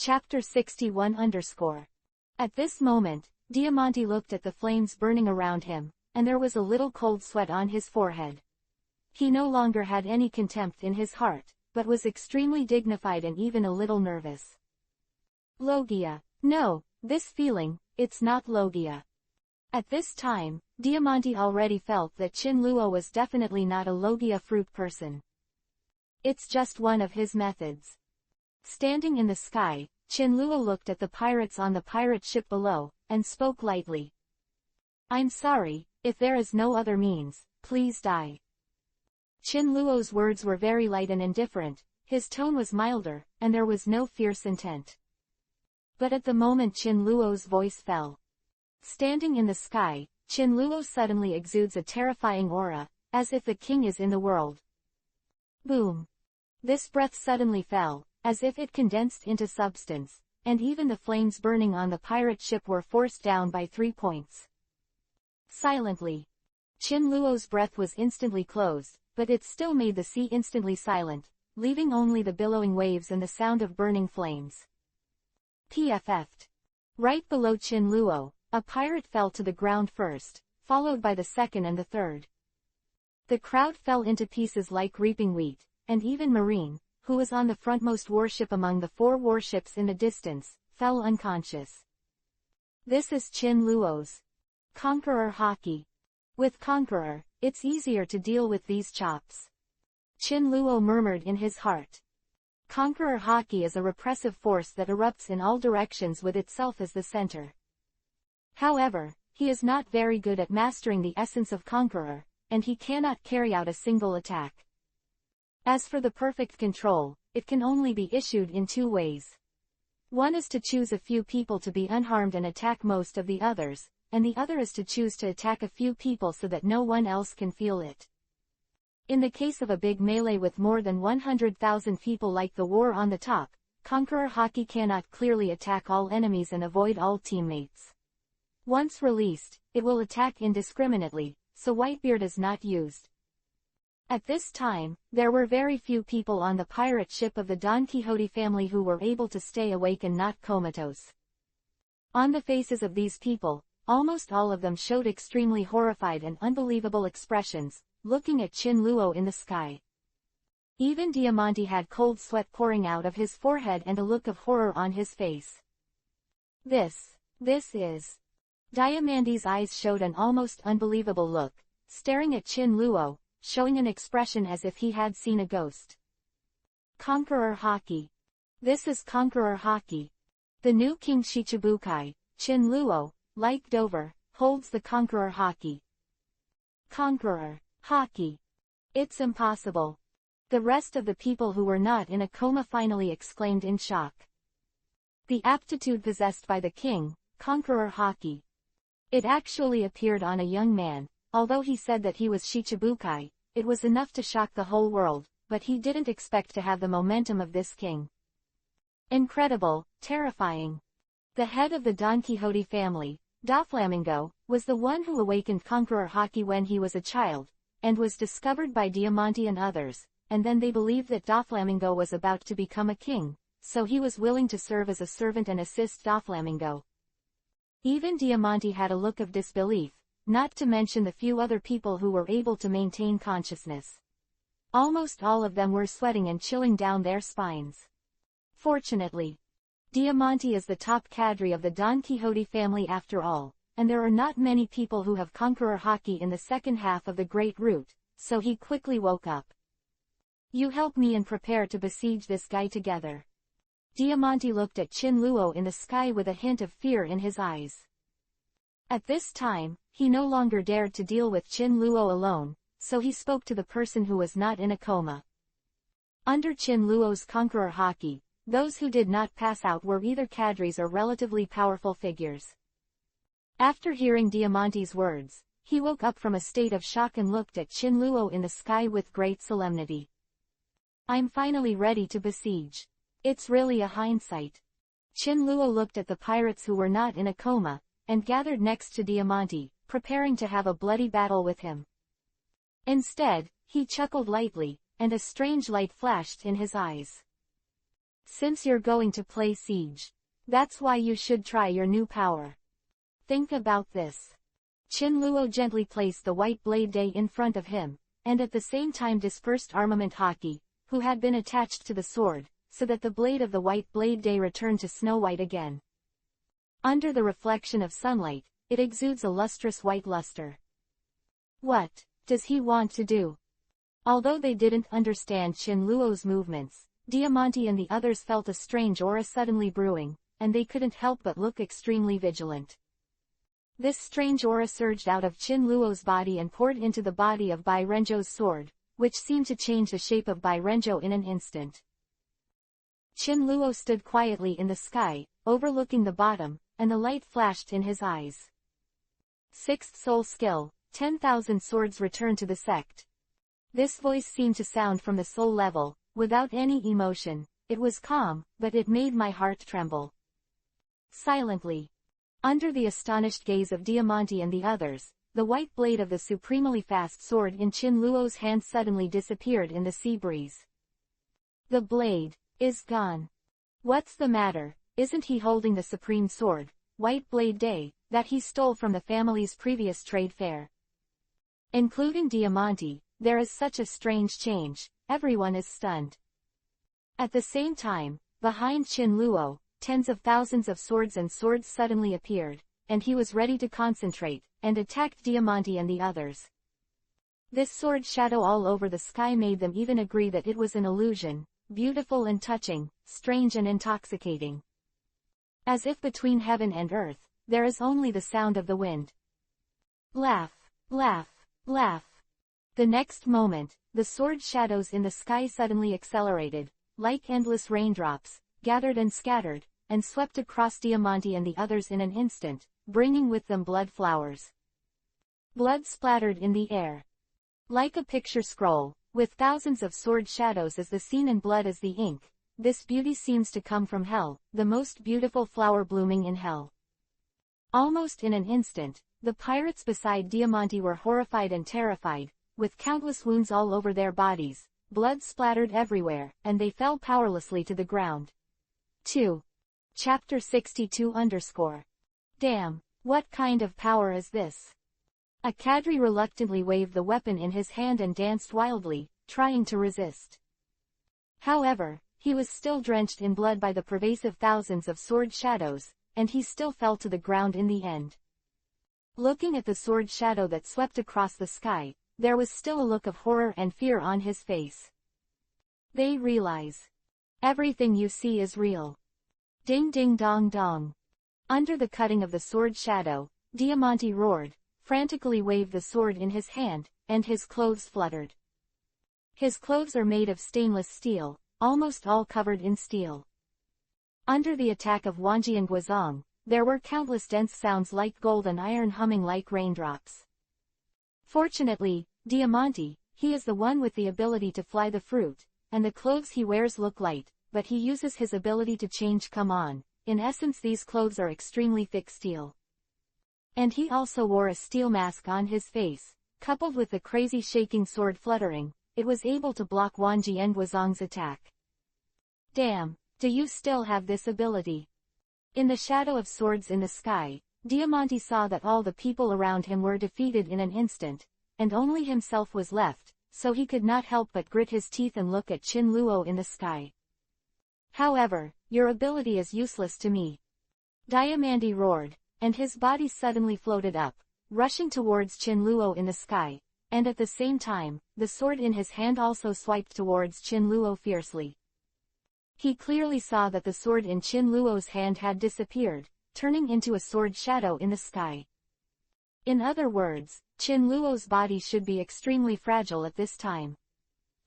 Chapter 61 At this moment, Diamante looked at the flames burning around him, and there was a little cold sweat on his forehead. He no longer had any contempt in his heart, but was extremely dignified and even a little nervous. Logia. No, this feeling, it's not Logia. At this time, Diamante already felt that Chinluo was definitely not a Logia fruit person. It's just one of his methods. Standing in the sky, Chinluo looked at the pirates on the pirate ship below, and spoke lightly. I'm sorry, if there is no other means, please die. Chinluo's words were very light and indifferent, his tone was milder, and there was no fierce intent. But at the moment Chinluo's voice fell. Standing in the sky, Chinluo suddenly exudes a terrifying aura, as if the king is in the world. Boom! This breath suddenly fell, as if it condensed into substance, and even the flames burning on the pirate ship were forced down by 3 points. Silently. Chinluo's breath was instantly closed, but it still made the sea instantly silent, leaving only the billowing waves and the sound of burning flames. PFF'd. Right below Chinluo, a pirate fell to the ground first, followed by the second and the third. The crowd fell into pieces like reaping wheat, and even Marine, who was on the frontmost warship among the 4 warships in the distance, fell unconscious. This is Chinluo's Conqueror Haki. With Conqueror, it's easier to deal with these chops. Chinluo murmured in his heart. Conqueror Haki is a repressive force that erupts in all directions with itself as the center. However, he is not very good at mastering the essence of Conqueror, and he cannot carry out a single attack. As for the perfect control, it can only be issued in 2 ways. One is to choose a few people to be unharmed and attack most of the others, and the other is to choose to attack a few people so that no one else can feel it. In the case of a big melee with more than 100,000 people like the war on the top, Conqueror Haki cannot clearly attack all enemies and avoid all teammates. Once released, it will attack indiscriminately, so Whitebeard is not used. At this time, there were very few people on the pirate ship of the Don Quixote family who were able to stay awake and not comatose. On the faces of these people, almost all of them showed extremely horrified and unbelievable expressions, looking at Chinluo in the sky. Even Diamante had cold sweat pouring out of his forehead and a look of horror on his face. This is... Diamante's eyes showed an almost unbelievable look, staring at Chinluo, showing an expression as if he had seen a ghost. Conqueror Haki. This is Conqueror Haki. The new King Shichibukai, Chinluo, like Dover, holds the Conqueror Haki. Conqueror Haki. It's impossible. The rest of the people who were not in a coma finally exclaimed in shock. The aptitude possessed by the king, Conqueror Haki. It actually appeared on a young man. Although he said that he was Shichibukai, it was enough to shock the whole world, but he didn't expect to have the momentum of this king. Incredible, terrifying. The head of the Don Quixote family, Doflamingo, was the one who awakened Conqueror Haki when he was a child, and was discovered by Diamante and others, and then they believed that Doflamingo was about to become a king, so he was willing to serve as a servant and assist Doflamingo. Even Diamante had a look of disbelief, not to mention the few other people who were able to maintain consciousness. Almost all of them were sweating and chilling down their spines. Fortunately, Diamante is the top cadre of the Don Quixote family after all, and there are not many people who have Conqueror Haki in the second half of the Great Route, so he quickly woke up. You help me and prepare to besiege this guy together. Diamante looked at Chinluo in the sky with a hint of fear in his eyes. At this time, he no longer dared to deal with Chinluo alone, so he spoke to the person who was not in a coma. Under Chinluo's Conqueror Haki, those who did not pass out were either cadres or relatively powerful figures. After hearing Diamante's words, he woke up from a state of shock and looked at Chinluo in the sky with great solemnity. I'm finally ready to besiege. It's really a hindsight. Chinluo looked at the pirates who were not in a coma, and gathered next to Diamante, preparing to have a bloody battle with him. Instead, he chuckled lightly, and a strange light flashed in his eyes. Since you're going to play Siege, that's why you should try your new power. Think about this. Qin Luo gently placed the white blade Day in front of him, and at the same time dispersed Armament Hockey, who had been attached to the sword, so that the blade of the white blade Day returned to snow white again. Under the reflection of sunlight, it exudes a lustrous white luster. What does he want to do? Although they didn't understand Qin Luo's movements, Diamante and the others felt a strange aura suddenly brewing, and they couldn't help but look extremely vigilant. This strange aura surged out of Qin Luo's body and poured into the body of Bai Renzhou's sword, which seemed to change the shape of Bai Renzhou in an instant. Qin Luo stood quietly in the sky, overlooking the bottom, and the light flashed in his eyes. Sixth soul skill, 10,000 swords return to the sect. This voice seemed to sound from the soul level, without any emotion. It was calm, but it made my heart tremble. Silently, under the astonished gaze of Diamante and the others, the white blade of the supremely fast sword in Qin Luo's hand suddenly disappeared in the sea breeze. The blade is gone. What's the matter? Isn't he holding the supreme sword, White Blade Day, that he stole from the family's previous trade fair? Including Diamante, there is such a strange change. Everyone is stunned. At the same time, behind Qin Luo, tens of thousands of swords and swords suddenly appeared, and he was ready to concentrate, and attacked Diamante and the others. This sword shadow all over the sky made them even agree that it was an illusion, beautiful and touching, strange and intoxicating. As if between heaven and earth, there is only the sound of the wind. Laugh, laugh, laugh. The next moment, the sword shadows in the sky suddenly accelerated, like endless raindrops, gathered and scattered, and swept across Diamante and the others in an instant, bringing with them blood flowers. Blood splattered in the air. Like a picture scroll, with thousands of sword shadows as the scene and blood as the ink, this beauty seems to come from hell, the most beautiful flower blooming in hell. Almost in an instant, the pirates beside Diamante were horrified and terrified, with countless wounds all over their bodies, blood splattered everywhere, and they fell powerlessly to the ground. 2. Chapter 62 Damn, what kind of power is this? A cadre reluctantly waved the weapon in his hand and danced wildly, trying to resist. However, he was still drenched in blood by the pervasive thousands of sword shadows, and he still fell to the ground in the end. Looking at the sword shadow that swept across the sky, there was still a look of horror and fear on his face. They realize. Everything you see is real. Ding ding dong dong. Under the cutting of the sword shadow, Diamante roared, frantically waved the sword in his hand, and his clothes fluttered. His clothes are made of stainless steel, almost all covered in steel. Under the attack of Wanji and Guizhong, there were countless dense sounds like gold and iron humming like raindrops. Fortunately, Diamante, he is the one with the ability to fly the fruit, and the clothes he wears look light, but he uses his ability to change come on. In essence, these clothes are extremely thick steel. And he also wore a steel mask on his face, coupled with the crazy shaking sword fluttering, it was able to block Wanji and Guizhong's attack. Damn, do you still have this ability? In the shadow of swords in the sky, Diamante saw that all the people around him were defeated in an instant, and only himself was left, so he could not help but grit his teeth and look at Qin Luo in the sky. However, your ability is useless to me. Diamante roared, and his body suddenly floated up, rushing towards Qin Luo in the sky, and at the same time, the sword in his hand also swiped towards Qin Luo fiercely. He clearly saw that the sword in Qin Luo's hand had disappeared, turning into a sword shadow in the sky. In other words, Qin Luo's body should be extremely fragile at this time.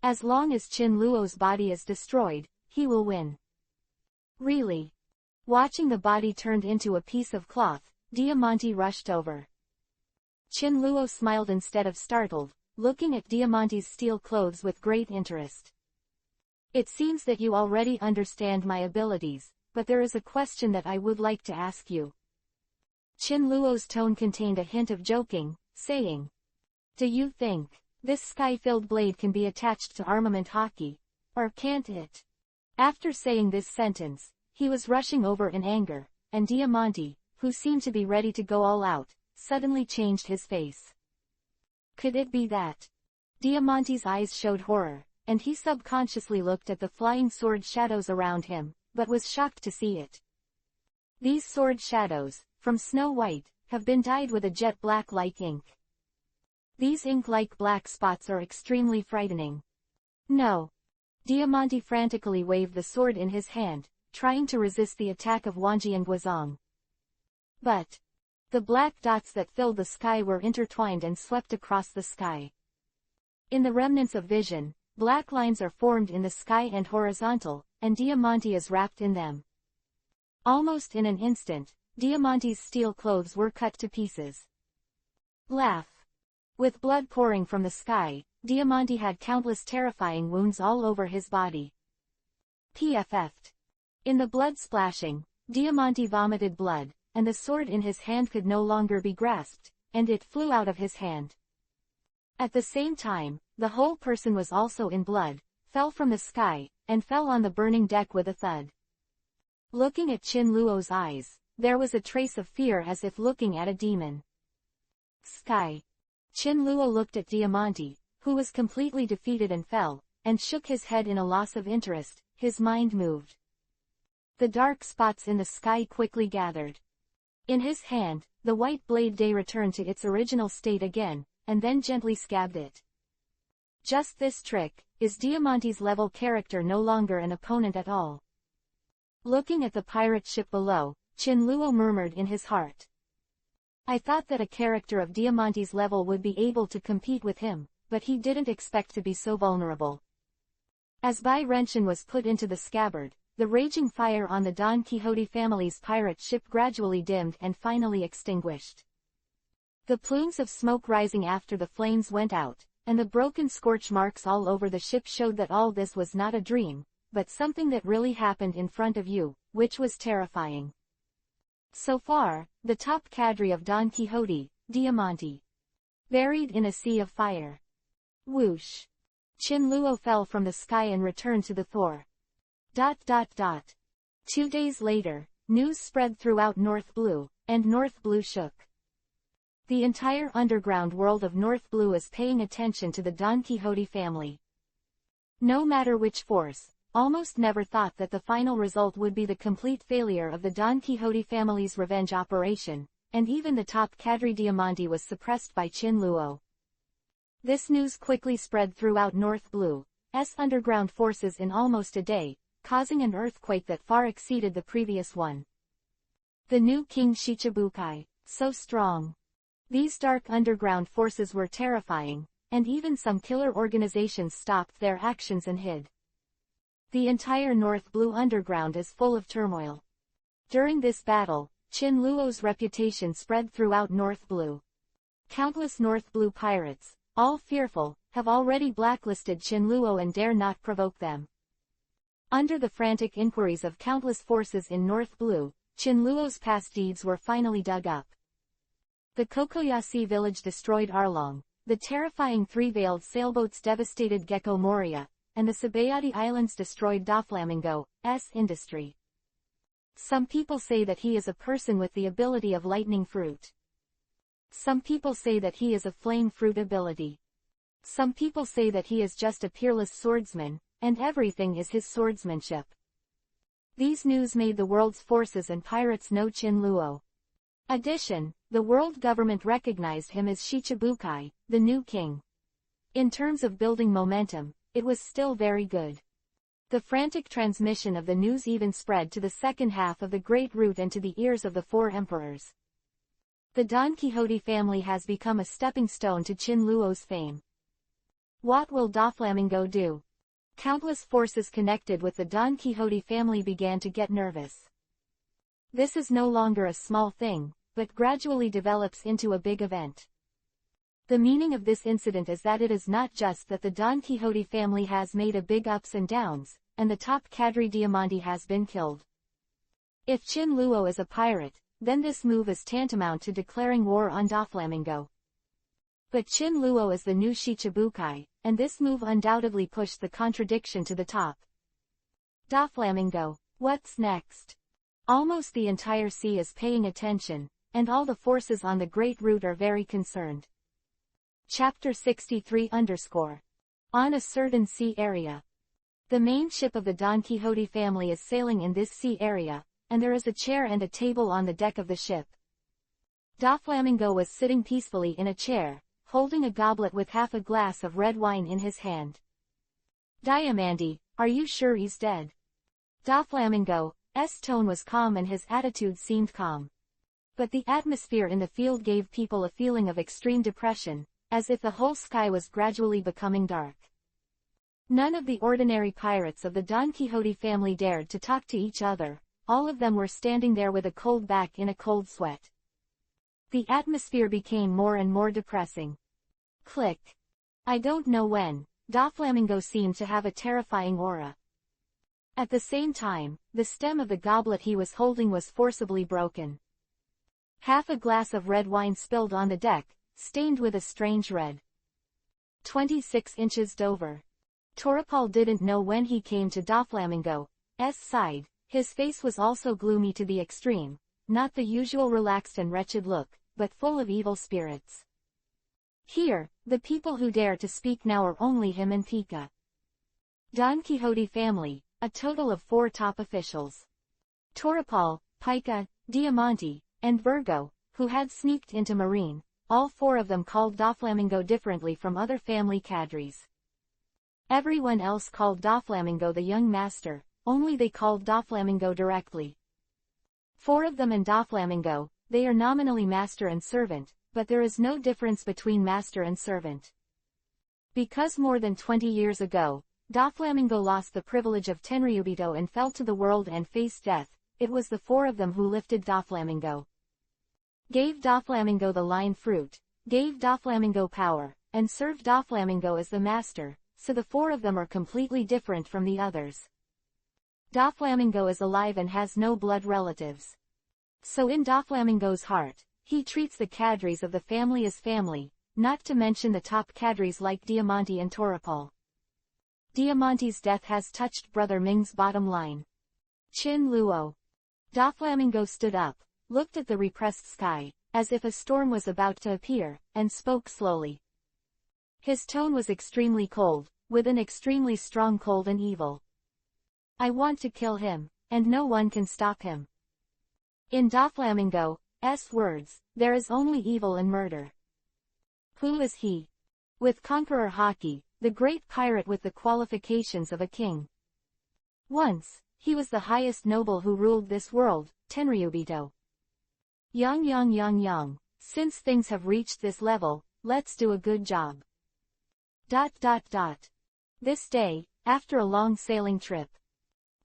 As long as Qin Luo's body is destroyed, he will win. Really? Watching the body turned into a piece of cloth, Diamante rushed over. Qin Luo smiled instead of startled, looking at Diamante's steel clothes with great interest. It seems that you already understand my abilities, but there is a question that I would like to ask you. Qin Luo's tone contained a hint of joking, saying, do you think this sky-filled blade can be attached to armament hockey, or can't it? After saying this sentence, he was rushing over in anger, and Diamante, who seemed to be ready to go all out, suddenly changed his face. Could it be that? Diamante's eyes showed horror, and he subconsciously looked at the flying sword shadows around him, but was shocked to see it. These sword shadows, from snow white, have been dyed with a jet black-like ink. These ink-like black spots are extremely frightening. No. Diamante frantically waved the sword in his hand, trying to resist the attack of Wanji and Guizhong. But the black dots that filled the sky were intertwined and swept across the sky. In the remnants of vision, black lines are formed in the sky and horizontal, and Diamante is wrapped in them. Almost in an instant, Diamante's steel clothes were cut to pieces. Laugh. With blood pouring from the sky, Diamante had countless terrifying wounds all over his body. PFF'd. In the blood splashing, Diamante vomited blood, and the sword in his hand could no longer be grasped, and it flew out of his hand. At the same time, the whole person was also in blood, fell from the sky, and fell on the burning deck with a thud. Looking at Qin Luo's eyes, there was a trace of fear as if looking at a demon. Sky. Qin Luo looked at Diamante, who was completely defeated and fell, and shook his head in a loss of interest. His mind moved. The dark spots in the sky quickly gathered. In his hand, the white blade day returned to its original state again, and then gently scabbed it. Just this trick, is Diamante's level character no longer an opponent at all? Looking at the pirate ship below, Qin Luo murmured in his heart. I thought that a character of Diamante's level would be able to compete with him, but he didn't expect to be so vulnerable. As Bai Renshin was put into the scabbard, the raging fire on the Don Quixote family's pirate ship gradually dimmed and finally extinguished. The plumes of smoke rising after the flames went out, and the broken scorch marks all over the ship showed that all this was not a dream, but something that really happened in front of you, which was terrifying. So far, the top cadre of Don Quixote, Diamante, buried in a sea of fire. Whoosh! Qin Luo fell from the sky and returned to the Thor. 2 days later, news spread throughout North Blue, and North Blue shook. The entire underground world of North Blue is paying attention to the Don Quixote family. No matter which force, almost never thought that the final result would be the complete failure of the Don Quixote family's revenge operation, and even the top cadre Diamante was suppressed by Qin Luo. This news quickly spread throughout North Blue's underground forces in almost a day, causing an earthquake that far exceeded the previous one. The new King Shichibukai, so strong. These dark underground forces were terrifying, and even some killer organizations stopped their actions and hid. The entire North Blue underground is full of turmoil. During this battle, Qin Luo's reputation spread throughout North Blue. Countless North Blue pirates, all fearful, have already blacklisted Qin Luo and dare not provoke them. Under the frantic inquiries of countless forces in North Blue, Qin Luo's past deeds were finally dug up. The Kokoyashi village destroyed Arlong, the terrifying three-veiled sailboats devastated Gecko Moria, and the Sabayati Islands destroyed Doflamingo's industry. Some people say that he is a person with the ability of lightning fruit. Some people say that he is a flame fruit ability. Some people say that he is just a peerless swordsman, and everything is his swordsmanship. These news made the world's forces and pirates know Qin Luo. Addition, the world government recognized him as Shichibukai, the new king. In terms of building momentum, it was still very good. The frantic transmission of the news even spread to the second half of the Great Route and to the ears of the four emperors. The Don Quixote family has become a stepping stone to Qin Luo's fame. What will Doflamingo do? Countless forces connected with the Don Quixote family began to get nervous. This is no longer a small thing, but gradually develops into a big event. The meaning of this incident is that it is not just that the Don Quixote family has made a big ups and downs, and the top cadre Diamante has been killed. If Qin Luo is a pirate, then this move is tantamount to declaring war on Doflamingo. But Qin Luo is the new Shichibukai, and this move undoubtedly pushed the contradiction to the top. Doflamingo, what's next? Almost the entire sea is paying attention, and all the forces on the Great Route are very concerned. Chapter 63 _ On a certain sea area. The main ship of the Don Quixote family is sailing in this sea area, and there is a chair and a table on the deck of the ship. Doflamingo was sitting peacefully in a chair, holding a goblet with half a glass of red wine in his hand. Diamante, are you sure he's dead? Doflamingo's tone was calm and his attitude seemed calm. But the atmosphere in the field gave people a feeling of extreme depression, as if the whole sky was gradually becoming dark. None of the ordinary pirates of the Don Quixote family dared to talk to each other, all of them were standing there with a cold back in a cold sweat. The atmosphere became more and more depressing. Click. I don't know when, Doflamingo seemed to have a terrifying aura. At the same time, the stem of the goblet he was holding was forcibly broken. Half a glass of red wine spilled on the deck, stained with a strange red. 26 inches Dover. Toripal didn't know when he came to Doflamingo's side. His face was also gloomy to the extreme, not the usual relaxed and wretched look, but full of evil spirits. Here, the people who dare to speak now are only him and Pika. Don Quixote family, a total of 4 top officials. Toripal, Pika, Diamante, and Virgo, who had sneaked into Marine, all 4 of them called Doflamingo differently from other family cadres. Everyone else called Doflamingo the young master, only they called Doflamingo directly. 4 of them and Doflamingo, they are nominally master and servant, but there is no difference between master and servant. Because more than 20 years ago, Doflamingo lost the privilege of Tenryubito and fell to the world and faced death, it was the 4 of them who lifted Doflamingo. Gave Doflamingo the lion fruit, gave Doflamingo power, and served Doflamingo as the master, so the 4 of them are completely different from the others. Doflamingo is alive and has no blood relatives. So in Doflamingo's heart, he treats the cadres of the family as family, not to mention the top cadres like Diamante and Toripal. Diamante's death has touched Brother Ming's bottom line. Chin Luo. Doflamingo stood up, looked at the repressed sky, as if a storm was about to appear, and spoke slowly. His tone was extremely cold, with an extremely strong cold and evil. I want to kill him, and no one can stop him. In Doflamingo's words, there is only evil and murder. Who is he? With Conqueror Haki, the great pirate with the qualifications of a king. Once, he was the highest noble who ruled this world, Tenryubito. Yang. Since things have reached this level, let's do a good job. ... This day, after a long sailing trip,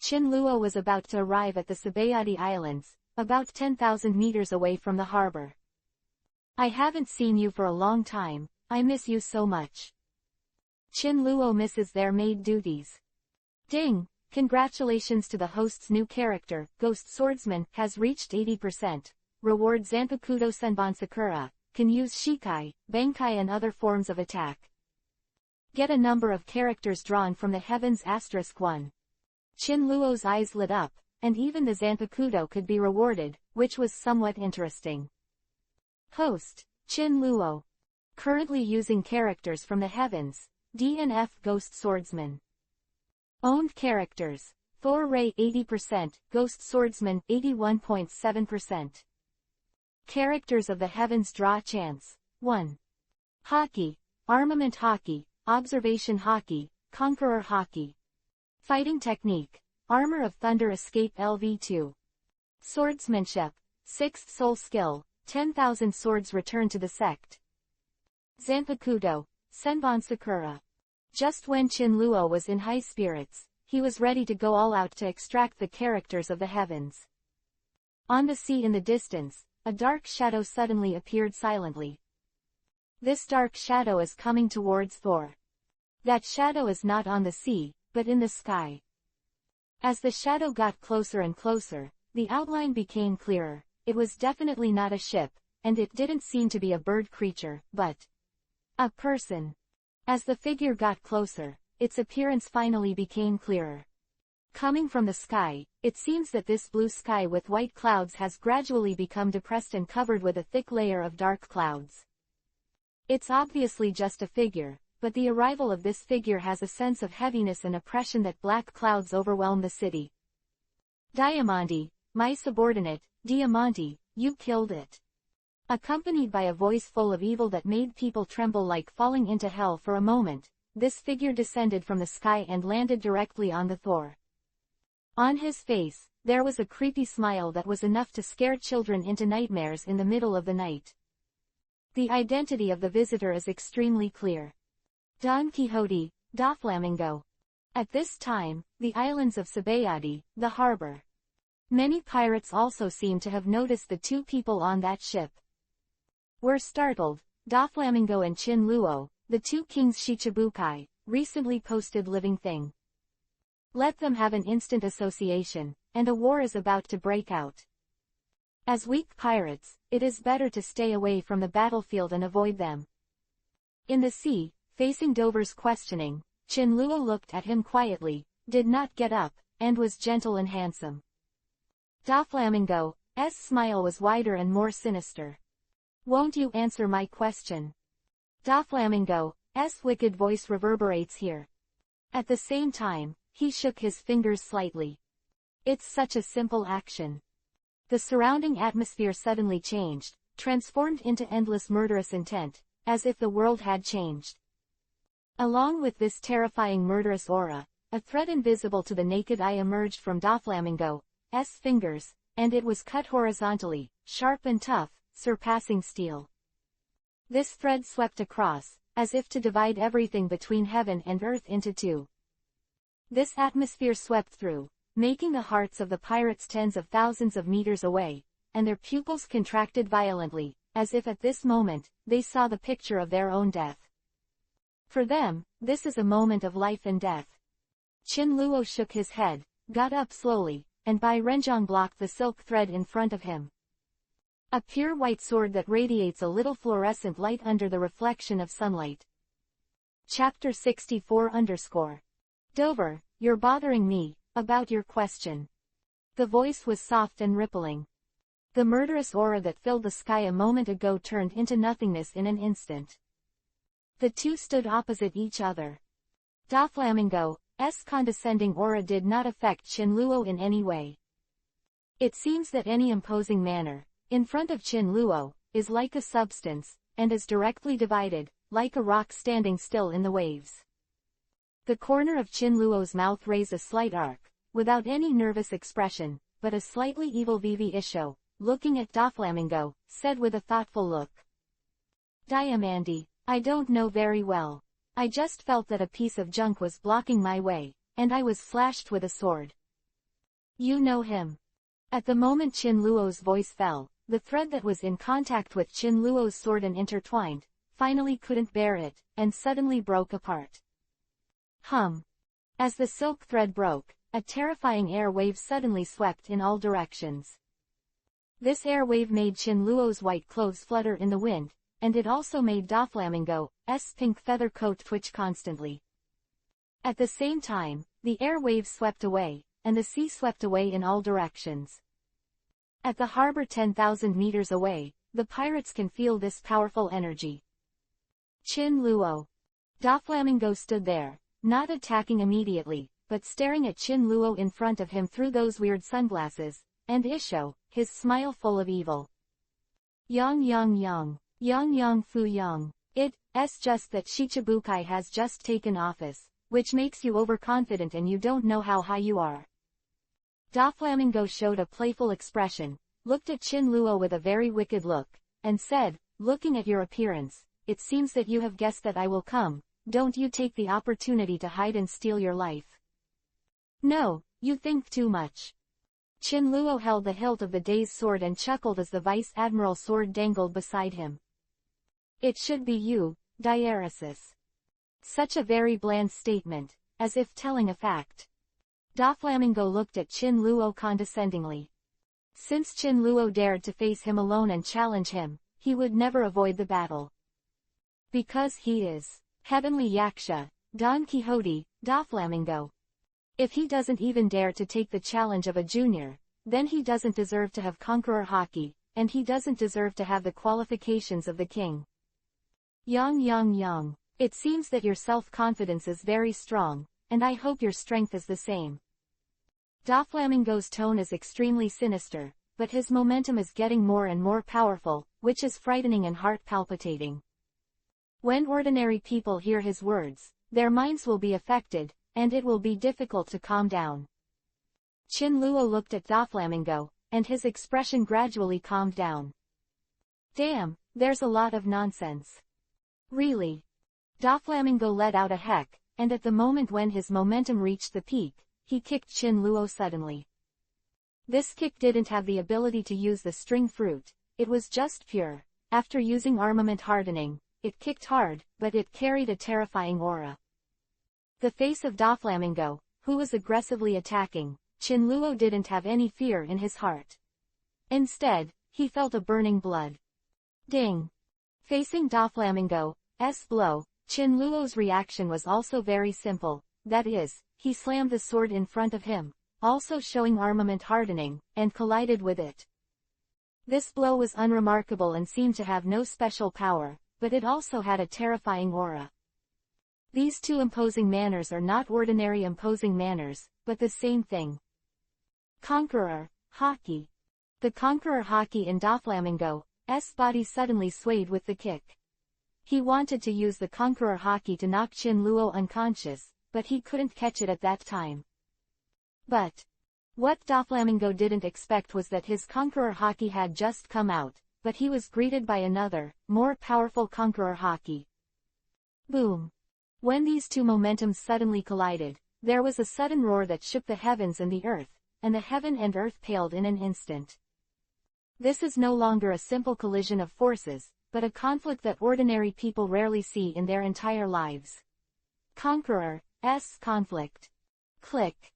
Chinluo was about to arrive at the Sabayati Islands, about 10,000 meters away from the harbor. I haven't seen you for a long time, I miss you so much. Chinluo misses their maid duties. Ding! Congratulations to the host's new character, Ghost Swordsman, has reached 80%. Reward Zanpakudo Senbon Sakura, can use Shikai, Bankai and other forms of attack. Get a number of characters drawn from the heavens *1. Chinluo's eyes lit up, and even the Zanpakudo could be rewarded, which was somewhat interesting. Host, Chinluo. Currently using characters from the heavens, DNF Ghost Swordsman. Owned characters, Thor Rey 80%, Ghost Swordsman 81.7%. Characters of the heavens draw chance, 1. Haki, Armament Haki, Observation Haki, Conqueror Haki. Fighting Technique, Armor of Thunder Escape LV2. Swordsmanship, 6th Soul Skill, 10,000 swords return to the sect. Zanpakudo, Senbon Sakura. Just when Chinluo was in high spirits, he was ready to go all out to extract the characters of the heavens. On the sea in the distance, a dark shadow suddenly appeared silently. This dark shadow is coming towards Thor. That shadow is not on the sea, but in the sky. As the shadow got closer and closer, the outline became clearer. It was definitely not a ship, and it didn't seem to be a bird creature, but a person. As the figure got closer, its appearance finally became clearer. Coming from the sky, it seems that this blue sky with white clouds has gradually become depressed and covered with a thick layer of dark clouds. It's obviously just a figure, but the arrival of this figure has a sense of heaviness and oppression that black clouds overwhelm the city. Diamante, my subordinate, Diamante, you killed it. Accompanied by a voice full of evil that made people tremble like falling into hell for a moment, this figure descended from the sky and landed directly on the Thor. On his face, there was a creepy smile that was enough to scare children into nightmares in the middle of the night. The identity of the visitor is extremely clear. Don Quixote, Doflamingo. At this time, the islands of Sabayati, the harbor. Many pirates also seem to have noticed the two people on that ship. Were startled. Doflamingo and Chin Luo, the two kings Shichibukai, recently posted living thing. Let them have an instant association, and a war is about to break out. As weak pirates, it is better to stay away from the battlefield and avoid them. In the sea, facing Dover's questioning, Chin Luo looked at him quietly, did not get up, and was gentle and handsome. Doflamingo's smile was wider and more sinister. Won't you answer my question? Doflamingo's wicked voice reverberates here. At the same time, he shook his fingers slightly. It's such a simple action. The surrounding atmosphere suddenly changed, transformed into endless murderous intent, as if the world had changed. Along with this terrifying murderous aura, a thread invisible to the naked eye emerged from Doflamingo's fingers, and it was cut horizontally, sharp and tough, surpassing steel. This thread swept across, as if to divide everything between heaven and earth into two. This atmosphere swept through, making the hearts of the pirates tens of thousands of meters away, and their pupils contracted violently, as if at this moment, they saw the picture of their own death. For them, this is a moment of life and death. Chin Luo shook his head, got up slowly, and Bai Renjong blocked the silk thread in front of him. A pure white sword that radiates a little fluorescent light under the reflection of sunlight. Chapter 64 Dover, you're bothering me, about your question. The voice was soft and rippling. The murderous aura that filled the sky a moment ago turned into nothingness in an instant. The two stood opposite each other. Doflamingo's condescending aura did not affect Chin Luo in any way. It seems that any imposing manner, in front of Chin Luo, is like a substance, and is directly divided, like a rock standing still in the waves. The corner of Chin Luo's mouth raised a slight arc, without any nervous expression, but a slightly evil Vivi Isho, looking at Doflamingo, said with a thoughtful look. Diamante, I don't know very well. I just felt that a piece of junk was blocking my way, and I was slashed with a sword. You know him. At the moment Chin Luo's voice fell, the thread that was in contact with Chin Luo's sword and intertwined, finally couldn't bear it, and suddenly broke apart. As the silk thread broke, a terrifying air wave suddenly swept in all directions. This air wave made Chin Luo's white clothes flutter in the wind, and it also made Doflamingo's pink feather coat twitch constantly. At the same time, the air wave swept away, and the sea swept away in all directions. At the harbor 10,000 meters away, the pirates can feel this powerful energy. Chin Luo. Doflamingo stood there, not attacking immediately, but staring at Chin Luo in front of him through those weird sunglasses, and Isho, his smile full of evil. Yang fu yang. It's just that Shichibukai has just taken office, which makes you overconfident and you don't know how high you are. Doflamingo showed a playful expression, looked at Chin Luo with a very wicked look, and said, looking at your appearance, it seems that you have guessed that I will come, don't you take the opportunity to hide and steal your life. No, you think too much. Chin Luo held the hilt of the day's sword and chuckled as the Vice Admiral's sword dangled beside him. It should be you, Diaresis. Such a very bland statement, as if telling a fact. Doflamingo looked at Chin Luo condescendingly. Since Chin Luo dared to face him alone and challenge him, he would never avoid the battle. Because he is Heavenly Yaksha, Don Quixote, Doflamingo. If he doesn't even dare to take the challenge of a junior, then he doesn't deserve to have conqueror haki, and he doesn't deserve to have the qualifications of the king. Yang. It seems that your self-confidence is very strong, and I hope your strength is the same. Doflamingo's tone is extremely sinister, but his momentum is getting more and more powerful, which is frightening and heart-palpitating. When ordinary people hear his words, their minds will be affected, and it will be difficult to calm down. Qinluo looked at Doflamingo, and his expression gradually calmed down. Damn, there's a lot of nonsense. Really? Doflamingo let out a heck, and at the moment when his momentum reached the peak, he kicked Qinluo suddenly. This kick didn't have the ability to use the string fruit, it was just pure. After using armament hardening, it kicked hard, but it carried a terrifying aura. The face of Doflamingo, who was aggressively attacking, Qinluo didn't have any fear in his heart. Instead, he felt a burning blood. Ding! Facing Doflamingo's blow, Qinluo's reaction was also very simple, that is, he slammed the sword in front of him, also showing armament hardening, and collided with it. This blow was unremarkable and seemed to have no special power, but it also had a terrifying aura. These two imposing manners are not ordinary imposing manners, but the same thing. Conqueror, haki. The conqueror haki in Doflamingo's body suddenly swayed with the kick. He wanted to use the conqueror haki to knock Qinluo unconscious, but he couldn't catch it at that time. But what Doflamingo didn't expect was that his conqueror haki had just come out, but he was greeted by another, more powerful conqueror haki. Boom! When these two momentums suddenly collided, there was a sudden roar that shook the heavens and the earth, and the heaven and earth paled in an instant. This is no longer a simple collision of forces, but a conflict that ordinary people rarely see in their entire lives. Conqueror's conflict. Click.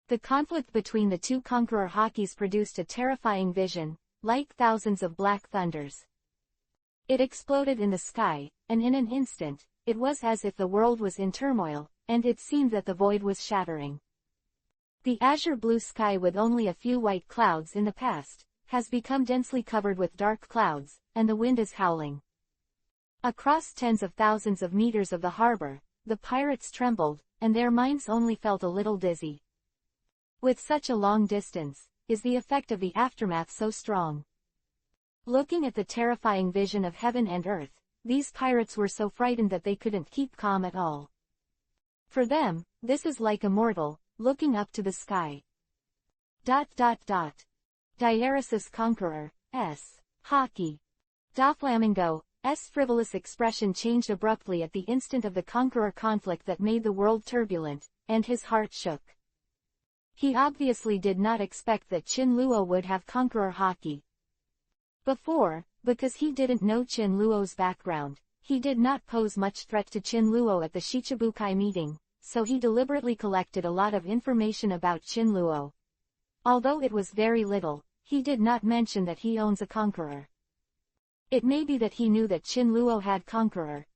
The conflict between the two conqueror hakis produced a terrifying vision, like thousands of black thunders. It exploded in the sky, and in an instant, it was as if the world was in turmoil, and it seemed that the void was shattering. The azure blue sky with only a few white clouds in the past, has become densely covered with dark clouds, and the wind is howling. Across tens of thousands of meters of the harbor, the pirates trembled, and their minds only felt a little dizzy. With such a long distance, is the effect of the aftermath so strong? Looking at the terrifying vision of heaven and earth, these pirates were so frightened that they couldn't keep calm at all. For them, this is like a mortal, looking up to the sky. Diaresis Conqueror's haki. Doflamingo's frivolous expression changed abruptly at the instant of the conqueror conflict that made the world turbulent, and his heart shook. He obviously did not expect that Qinluo would have conqueror haki. Before, because he didn't know Qinluo's background, he did not pose much threat to Qinluo at the Shichibukai meeting, so he deliberately collected a lot of information about Qinluo. Although it was very little, he did not mention that he owns a conqueror. It may be that he knew that Qinluo had conqueror's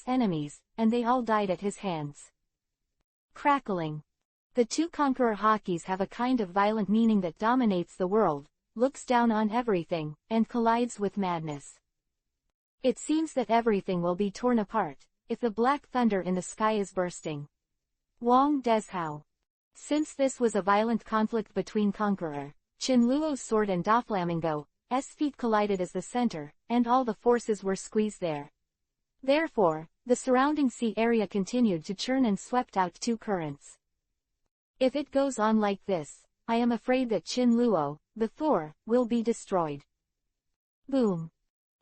enemies, and they all died at his hands. Crackling. The two conqueror hakis have a kind of violent meaning that dominates the world, looks down on everything, and collides with madness. It seems that everything will be torn apart, if the black thunder in the sky is bursting. Wang Deshao. Since this was a violent conflict between Conqueror, Qinluo's sword and Doflamingo's feet collided as the center, and all the forces were squeezed there. Therefore, the surrounding sea area continued to churn and swept out two currents. If it goes on like this, I am afraid that Qinluo, the Thor, will be destroyed. Boom!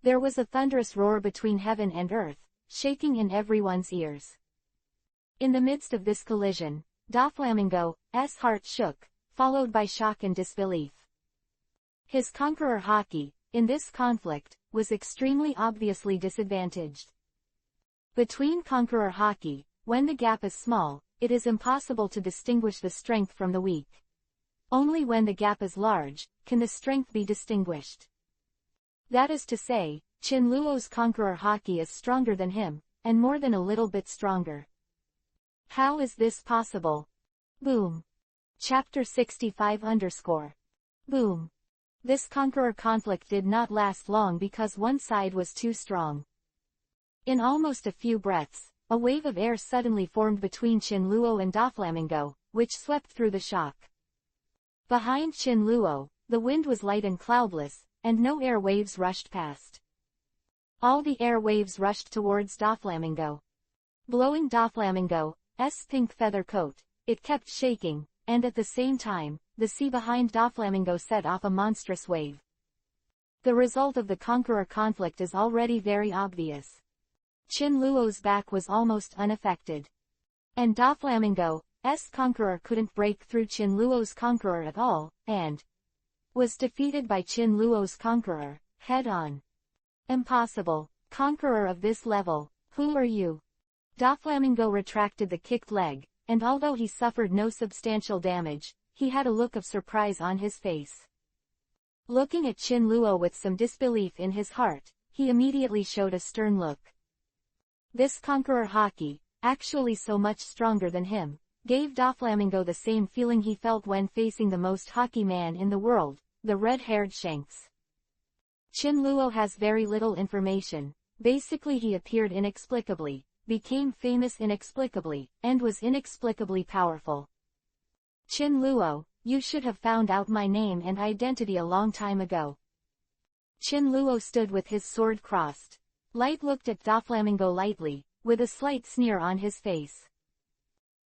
There was a thunderous roar between heaven and earth, shaking in everyone's ears. In the midst of this collision, Doflamingo's heart shook, followed by shock and disbelief. His conqueror haki, in this conflict, was extremely obviously disadvantaged. Between conqueror haki, when the gap is small, it is impossible to distinguish the strength from the weak. Only when the gap is large, can the strength be distinguished. That is to say, Qinluo's conqueror haki is stronger than him, and more than a little bit stronger. How is this possible? Boom! Chapter-65 Boom. This conqueror conflict did not last long because one side was too strong. In almost a few breaths, a wave of air suddenly formed between Chinluo and Doflamingo, which swept through the shock. Behind Chinluo, the wind was light and cloudless, and no air waves rushed past. All the air waves rushed towards Doflamingo. Blowing Doflamingo's pink feather coat, it kept shaking, and at the same time, the sea behind Doflamingo set off a monstrous wave. The result of the conqueror conflict is already very obvious. Chinluo's back was almost unaffected. And Doflamingo's conqueror couldn't break through Chinluo's conqueror at all, and was defeated by Chinluo's conqueror, head-on. Impossible. Conqueror of this level, who are you? Doflamingo retracted the kicked leg, and although he suffered no substantial damage, he had a look of surprise on his face. Looking at Chinluo with some disbelief in his heart, he immediately showed a stern look. This conqueror haki, actually so much stronger than him, gave Doflamingo the same feeling he felt when facing the most haki man in the world, the red-haired Shanks. Chinluo has very little information. Basically he appeared inexplicably, became famous inexplicably, and was inexplicably powerful. Chinluo, you should have found out my name and identity a long time ago. Chinluo stood with his sword crossed. Light looked at Doflamingo lightly, with a slight sneer on his face.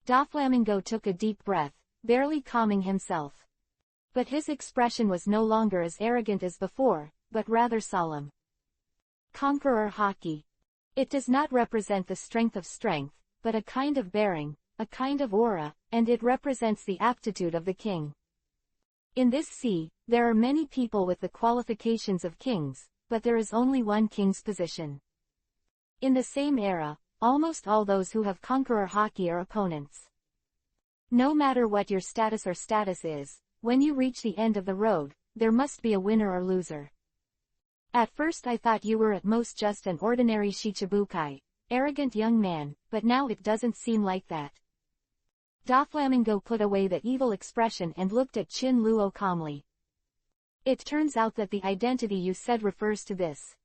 Doflamingo took a deep breath, barely calming himself. But his expression was no longer as arrogant as before, but rather solemn. Conqueror haki. It does not represent the strength of strength, but a kind of bearing, a kind of aura, and it represents the aptitude of the king. In this sea, there are many people with the qualifications of kings, but there is only one king's position. In the same era, almost all those who have conqueror haki are opponents. No matter what your status is, when you reach the end of the road, there must be a winner or loser. At first I thought you were at most just an ordinary shichibukai, arrogant young man, but now it doesn't seem like that. Doflamingo put away the evil expression and looked at Chinluo calmly. It turns out that the identity you said refers to this.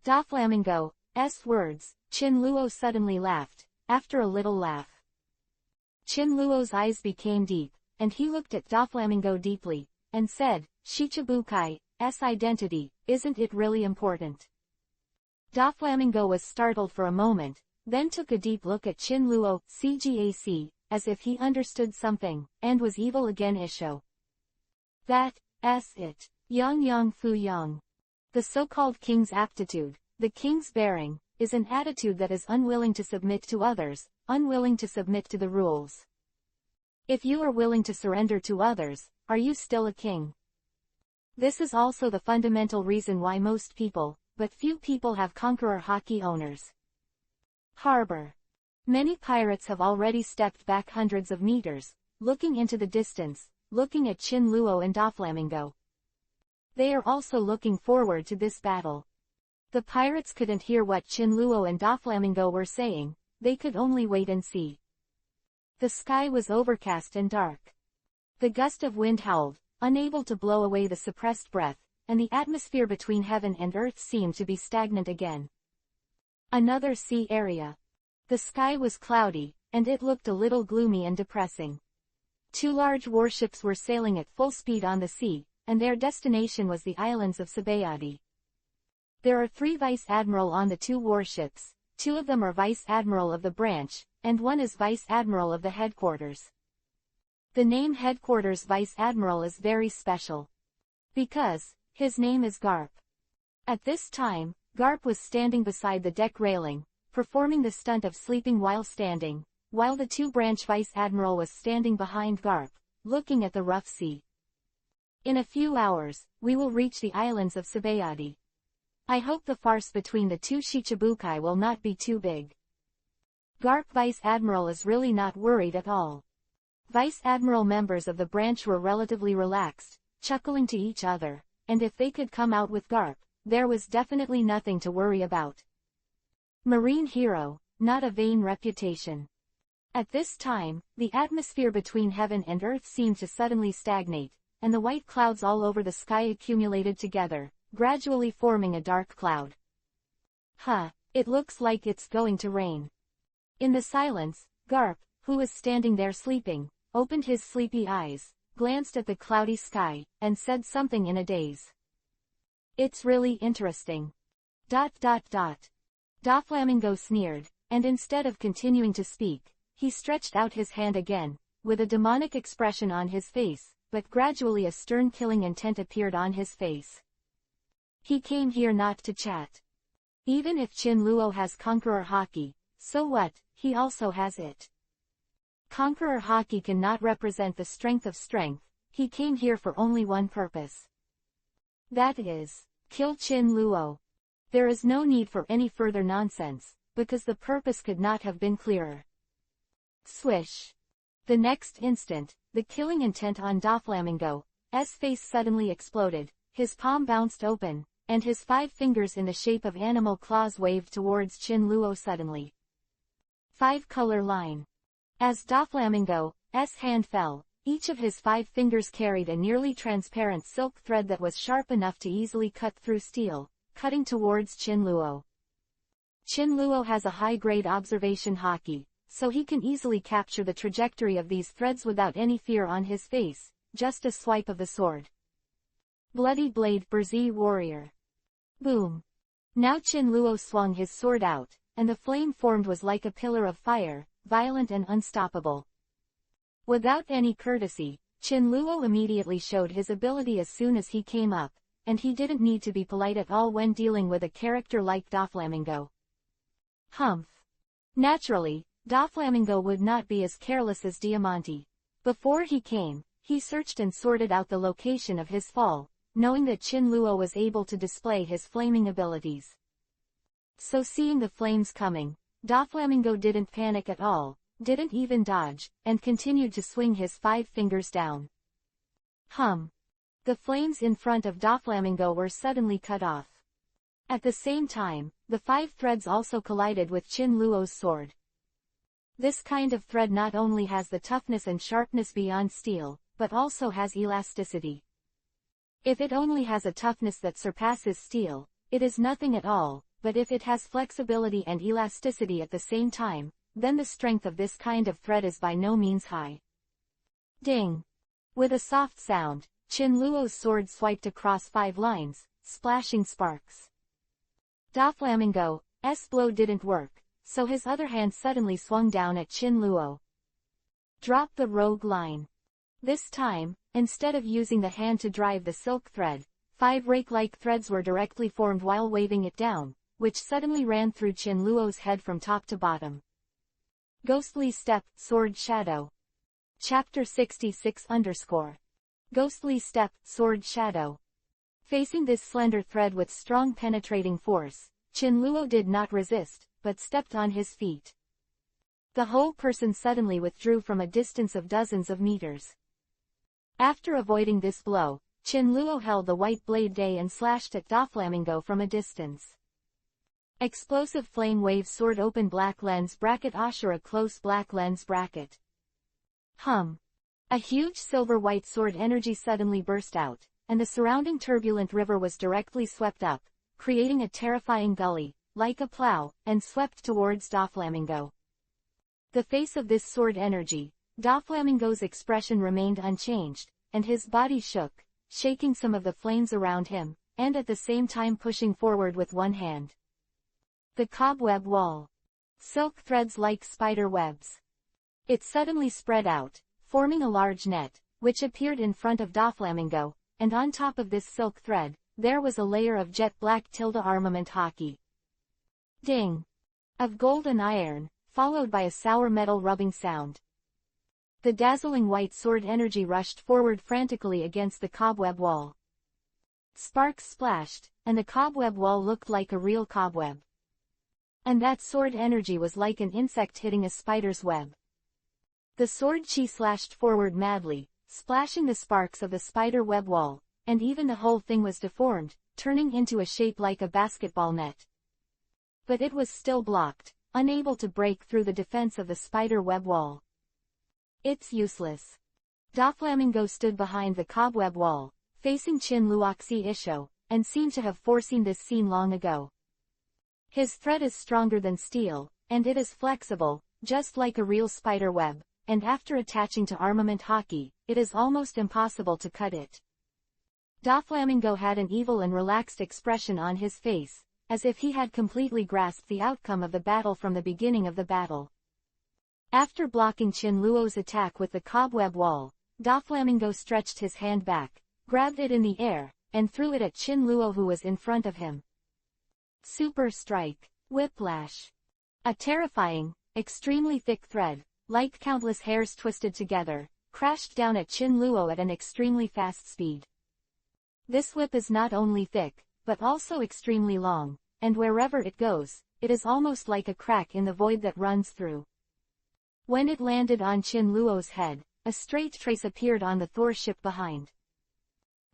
Doflamingo's words. Chinluo suddenly laughed, after a little laugh. Chinluo's eyes became deep, and he looked at Doflamingo deeply, and said, Shichibukai's identity, isn't it really important? Doflamingo was startled for a moment, then took a deep look at Chinluo, CGAC, as if he understood something, and was evil again Isho. That's it. Yang Fu Yang. The so-called king's aptitude, the king's bearing, is an attitude that is unwilling to submit to others, unwilling to submit to the rules. If you are willing to surrender to others, are you still a king? This is also the fundamental reason why most people, but few people have conqueror haki owners. Harbor. Many pirates have already stepped back hundreds of meters, looking into the distance, looking at Chinluo and Doflamingo. They are also looking forward to this battle. The pirates couldn't hear what Chinluo and Doflamingo were saying, they could only wait and see. The sky was overcast and dark. The gust of wind howled, unable to blow away the suppressed breath, and the atmosphere between heaven and earth seemed to be stagnant again. Another sea area. The sky was cloudy, and it looked a little gloomy and depressing. Two large warships were sailing at full speed on the sea, and their destination was the islands of Sabayati. There are 3 vice admiral on the 2 warships, 2 of them are vice admiral of the branch, and 1 is vice admiral of the headquarters. The name headquarters vice admiral is very special. Because, his name is Garp. At this time, Garp was standing beside the deck railing, performing the stunt of sleeping while standing, while the 2 branch vice admiral was standing behind Garp, looking at the rough sea. In a few hours, we will reach the islands of Sabayati. I hope the farce between the 2 Shichibukai will not be too big. Garp Vice Admiral is really not worried at all. Vice Admiral members of the branch were relatively relaxed, chuckling to each other, and if they could come out with Garp, there was definitely nothing to worry about. Marine hero, not a vain reputation. At this time, the atmosphere between heaven and earth seemed to suddenly stagnate, and the white clouds all over the sky accumulated together, gradually forming a dark cloud. It looks like it's going to rain. In the silence, Garp, who was standing there sleeping, opened his sleepy eyes, glanced at the cloudy sky, and said something in a daze. It's really interesting. Doflamingo sneered, and instead of continuing to speak, he stretched out his hand again, with a demonic expression on his face, but gradually a stern killing intent appeared on his face. He came here not to chat. Even if Chin Luo has Conqueror Haki, so what, he also has it. Conqueror Haki cannot represent the strength of strength, he came here for only one purpose. That is, kill Chin Luo. There is no need for any further nonsense, because the purpose could not have been clearer. Swish. The next instant, the killing intent on Doflamingo's face suddenly exploded, his palm bounced open, and his 5 fingers in the shape of animal claws waved towards Chin Luo suddenly. 5-color line. As Doflamingo's hand fell, each of his 5 fingers carried a nearly transparent silk thread that was sharp enough to easily cut through steel, cutting towards Chin Luo. Chin Luo has a high-grade observation haki, so he can easily capture the trajectory of these threads without any fear on his face, just a swipe of the sword. Bloody blade Berzi warrior. Boom. Now Chin Luo swung his sword out, and the flame formed was like a pillar of fire, violent and unstoppable. Without any courtesy, Chin Luo immediately showed his ability as soon as he came up, and he didn't need to be polite at all when dealing with a character like Doflamingo. Humph. Naturally, Doflamingo would not be as careless as Diamante. Before he came, he searched and sorted out the location of his fall, knowing that Chin Luo was able to display his flaming abilities. So seeing the flames coming, Doflamingo didn't panic at all, didn't even dodge, and continued to swing his 5 fingers down. The flames in front of Doflamingo were suddenly cut off. At the same time, the 5 threads also collided with Chin Luo's sword. This kind of thread not only has the toughness and sharpness beyond steel, but also has elasticity. If it only has a toughness that surpasses steel, it is nothing at all, but if it has flexibility and elasticity at the same time, then the strength of this kind of thread is by no means high. Ding! With a soft sound, Chin Luo's sword swiped across 5 lines, splashing sparks. Doflamingo's blow didn't work, so his other hand suddenly swung down at Chin Luo. Drop the rogue line. This time, instead of using the hand to drive the silk thread, 5 rake-like threads were directly formed while waving it down, which suddenly ran through Chin Luo's head from top to bottom. Ghostly Step, Sword Shadow. Chapter 66_ Ghostly Step, Sword Shadow. Facing this slender thread with strong penetrating force, Chin Luo did not resist, but stepped on his feet. The whole person suddenly withdrew from a distance of dozens of meters. After avoiding this blow, Chin Luo held the white blade day and slashed at Doflamingo from a distance. Explosive flame wave sword open black lens bracket Ashura close black lens bracket. A huge silver-white sword energy suddenly burst out, and the surrounding turbulent river was directly swept up, creating a terrifying gully, like a plow, and swept towards Doflamingo. The face of this sword energy, Doflamingo's expression remained unchanged, and his body shook, shaking some of the flames around him, and at the same time pushing forward with one hand. The cobweb wall. Silk threads like spider webs. It suddenly spread out, forming a large net, which appeared in front of Doflamingo, and on top of this silk thread, there was a layer of jet black armament haki. Ding! Of gold and iron, followed by a sour metal rubbing sound. The dazzling white sword energy rushed forward frantically against the cobweb wall. Sparks splashed, and the cobweb wall looked like a real cobweb. And that sword energy was like an insect hitting a spider's web. The sword chi slashed forward madly, splashing the sparks of the spider web wall, and even the whole thing was deformed, turning into a shape like a basketball net. But it was still blocked, unable to break through the defense of the spider web wall. It's useless. Doflamingo stood behind the cobweb wall, facing Chin Luoxi Isho, and seemed to have foreseen this scene long ago. His thread is stronger than steel, and it is flexible, just like a real spider web, and after attaching to armament hockey, it is almost impossible to cut it. Doflamingo had an evil and relaxed expression on his face, as if he had completely grasped the outcome of the battle from the beginning of the battle. After blocking Chin Luo's attack with the cobweb wall, Doflamingo stretched his hand back, grabbed it in the air, and threw it at Chin Luo who was in front of him. Super Strike. Whiplash. A terrifying, extremely thick thread, like countless hairs twisted together, crashed down at Chin Luo at an extremely fast speed. This whip is not only thick, but also extremely long, and wherever it goes, it is almost like a crack in the void that runs through. When it landed on Chin Luo's head, a straight trace appeared on the Thor ship behind.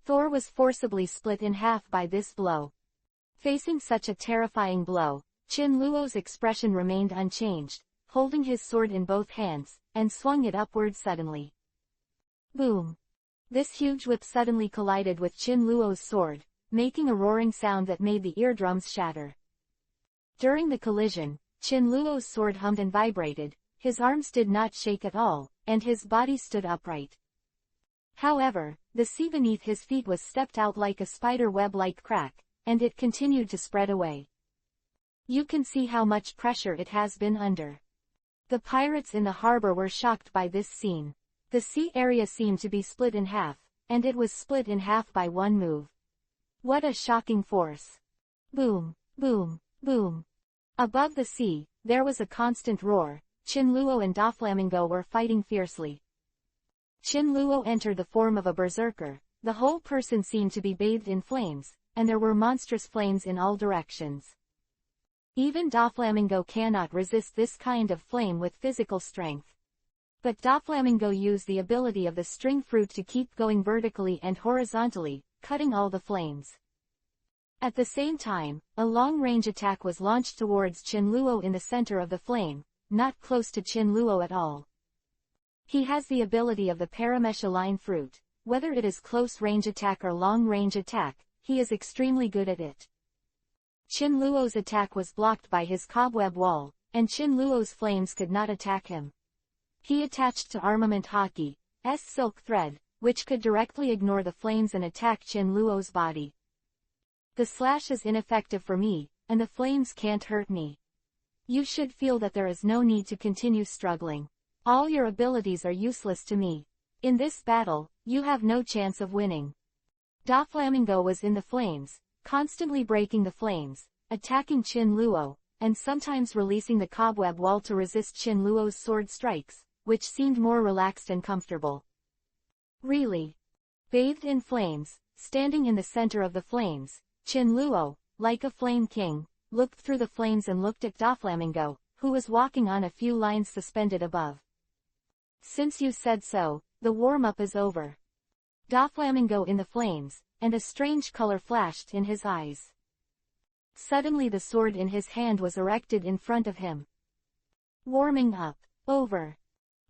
Thor was forcibly split in half by this blow. Facing such a terrifying blow, Chin Luo's expression remained unchanged, holding his sword in both hands, and swung it upward suddenly. Boom! This huge whip suddenly collided with Chin Luo's sword, making a roaring sound that made the eardrums shatter. During the collision, Chin Luo's sword hummed and vibrated, his arms did not shake at all, and his body stood upright. However, the sea beneath his feet was stepped out like a spider web-like crack, and it continued to spread away. You can see how much pressure it has been under. The pirates in the harbor were shocked by this scene. The sea area seemed to be split in half, and it was split in half by one move. What a shocking force! Boom, boom, boom. Above the sea, there was a constant roar. Chin Luo and Doflamingo were fighting fiercely. Chin Luo entered the form of a berserker. The whole person seemed to be bathed in flames, and there were monstrous flames in all directions. Even Doflamingo cannot resist this kind of flame with physical strength. But Doflamingo used the ability of the string fruit to keep going vertically and horizontally, cutting all the flames. At the same time, a long-range attack was launched towards Chin Luo in the center of the flame, not close to Chin Luo at all. He has the ability of the parameshaline fruit. Whether it is close-range attack or long-range attack, he is extremely good at it. Chin Luo's attack was blocked by his cobweb wall, and Chin Luo's flames could not attack him. He attached to armament hockey's silk thread, which could directly ignore the flames and attack Chin Luo's body. The slash is ineffective for me, and the flames can't hurt me. You should feel that there is no need to continue struggling. All your abilities are useless to me. In this battle, you have no chance of winning. Doflamingo was in the flames, constantly breaking the flames, attacking Chin Luo, and sometimes releasing the cobweb wall to resist Chin Luo's sword strikes, which seemed more relaxed and comfortable. Really? Bathed in flames, standing in the center of the flames, Chin Luo, like a flame king, looked through the flames and looked at Doflamingo, who was walking on a few lines suspended above. Since you said so, the warm-up is over. Doflamingo in the flames, and a strange color flashed in his eyes. Suddenly the sword in his hand was erected in front of him. Warming up. Over.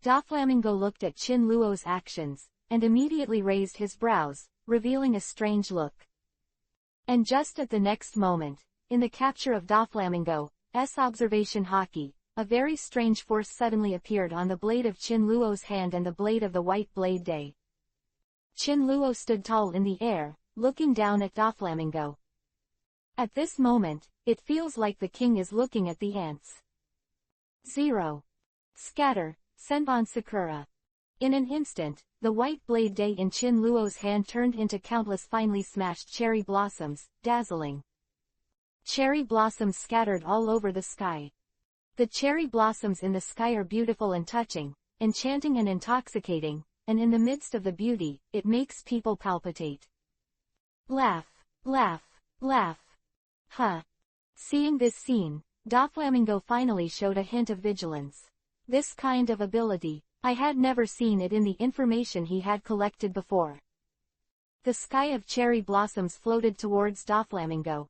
Doflamingo looked at Chin Luo's actions, and immediately raised his brows, revealing a strange look. And just at the next moment, in the capture of Doflamingo's observation hockey, a very strange force suddenly appeared on the blade of Chin Luo's hand and the blade of the white blade day. Chin Luo stood tall in the air, looking down at Doflamingo. At this moment, it feels like the king is looking at the ants. 0. Scatter, Senbon Sakura. In an instant, the white blade day in Chin Luo's hand turned into countless finely smashed cherry blossoms, dazzling. Cherry blossoms scattered all over the sky. The cherry blossoms in the sky are beautiful and touching, enchanting and intoxicating, and in the midst of the beauty, it makes people palpitate. Laugh, laugh, laugh. Huh. Seeing this scene, Doflamingo finally showed a hint of vigilance. This kind of ability, I had never seen it in the information he had collected before. The sky of cherry blossoms floated towards Doflamingo.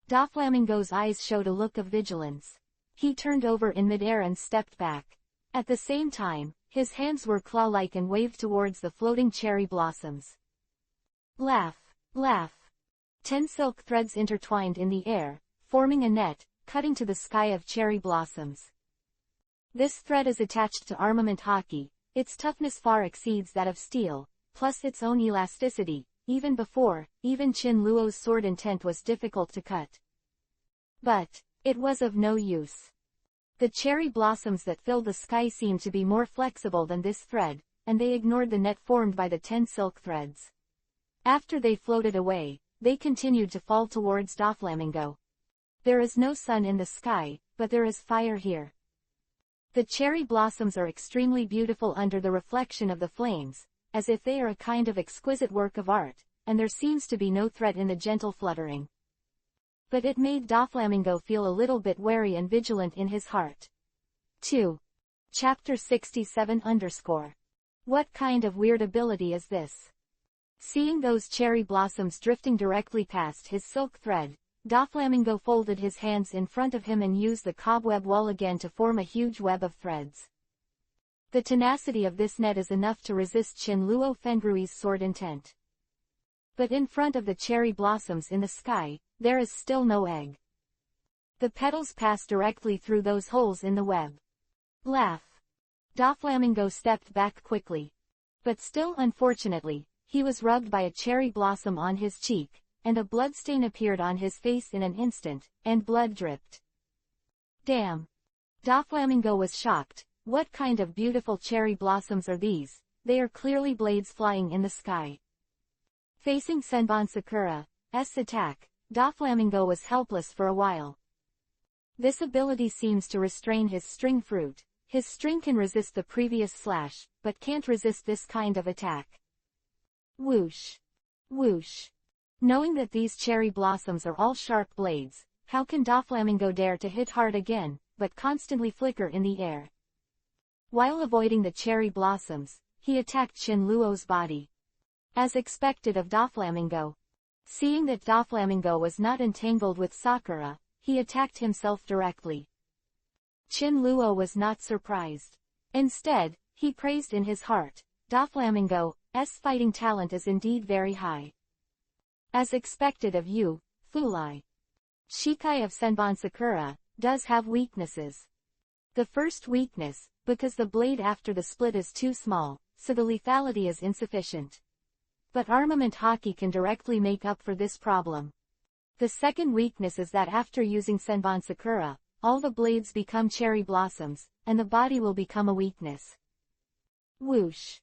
Doflamingo's eyes showed a look of vigilance. He turned over in midair and stepped back. At the same time, his hands were claw-like and waved towards the floating cherry blossoms. Laugh, laugh. 10 silk threads intertwined in the air, forming a net, cutting to the sky of cherry blossoms. This thread is attached to armament hockey. Its toughness far exceeds that of steel, plus its own elasticity. Even Qin Luo's sword intent was difficult to cut. But it was of no use. The cherry blossoms that filled the sky seemed to be more flexible than this thread, and they ignored the net formed by the 10 silk threads. After they floated away, they continued to fall towards Doflamingo. There is no sun in the sky, but there is fire here. The cherry blossoms are extremely beautiful under the reflection of the flames, as if they are a kind of exquisite work of art, and there seems to be no threat in the gentle fluttering. But it made Doflamingo feel a little bit wary and vigilant in his heart. 2. Chapter 67 _ What kind of weird ability is this? Seeing those cherry blossoms drifting directly past his silk thread, Doflamingo folded his hands in front of him and used the cobweb wall again to form a huge web of threads. The tenacity of this net is enough to resist Qin Luo Fengrui's sword intent. But in front of the cherry blossoms in the sky, there is still no egg. The petals pass directly through those holes in the web. Laugh. Doflamingo stepped back quickly. But still unfortunately, he was rubbed by a cherry blossom on his cheek, and a bloodstain appeared on his face in an instant, and blood dripped. Damn. Doflamingo was shocked. What kind of beautiful cherry blossoms are these? They are clearly blades flying in the sky. Facing Senbon Sakura's attack, Doflamingo was helpless for a while. This ability seems to restrain his string fruit. His string can resist the previous slash, but can't resist this kind of attack. Whoosh. Whoosh. Knowing that these cherry blossoms are all sharp blades, how can Doflamingo dare to hit hard again, but constantly flicker in the air? While avoiding the cherry blossoms, he attacked Qin Luo's body. As expected of Doflamingo. Seeing that Doflamingo was not entangled with Sakura, he attacked himself directly. Qin Luo was not surprised. Instead, he praised in his heart, Doflamingo's fighting talent is indeed very high. As expected of you, Fulai. Shikai of Senbon Sakura does have weaknesses. The first weakness, because the blade after the split is too small, so the lethality is insufficient. But armament hockey can directly make up for this problem. The second weakness is that after using Senbon Sakura, all the blades become cherry blossoms, and the body will become a weakness. Whoosh.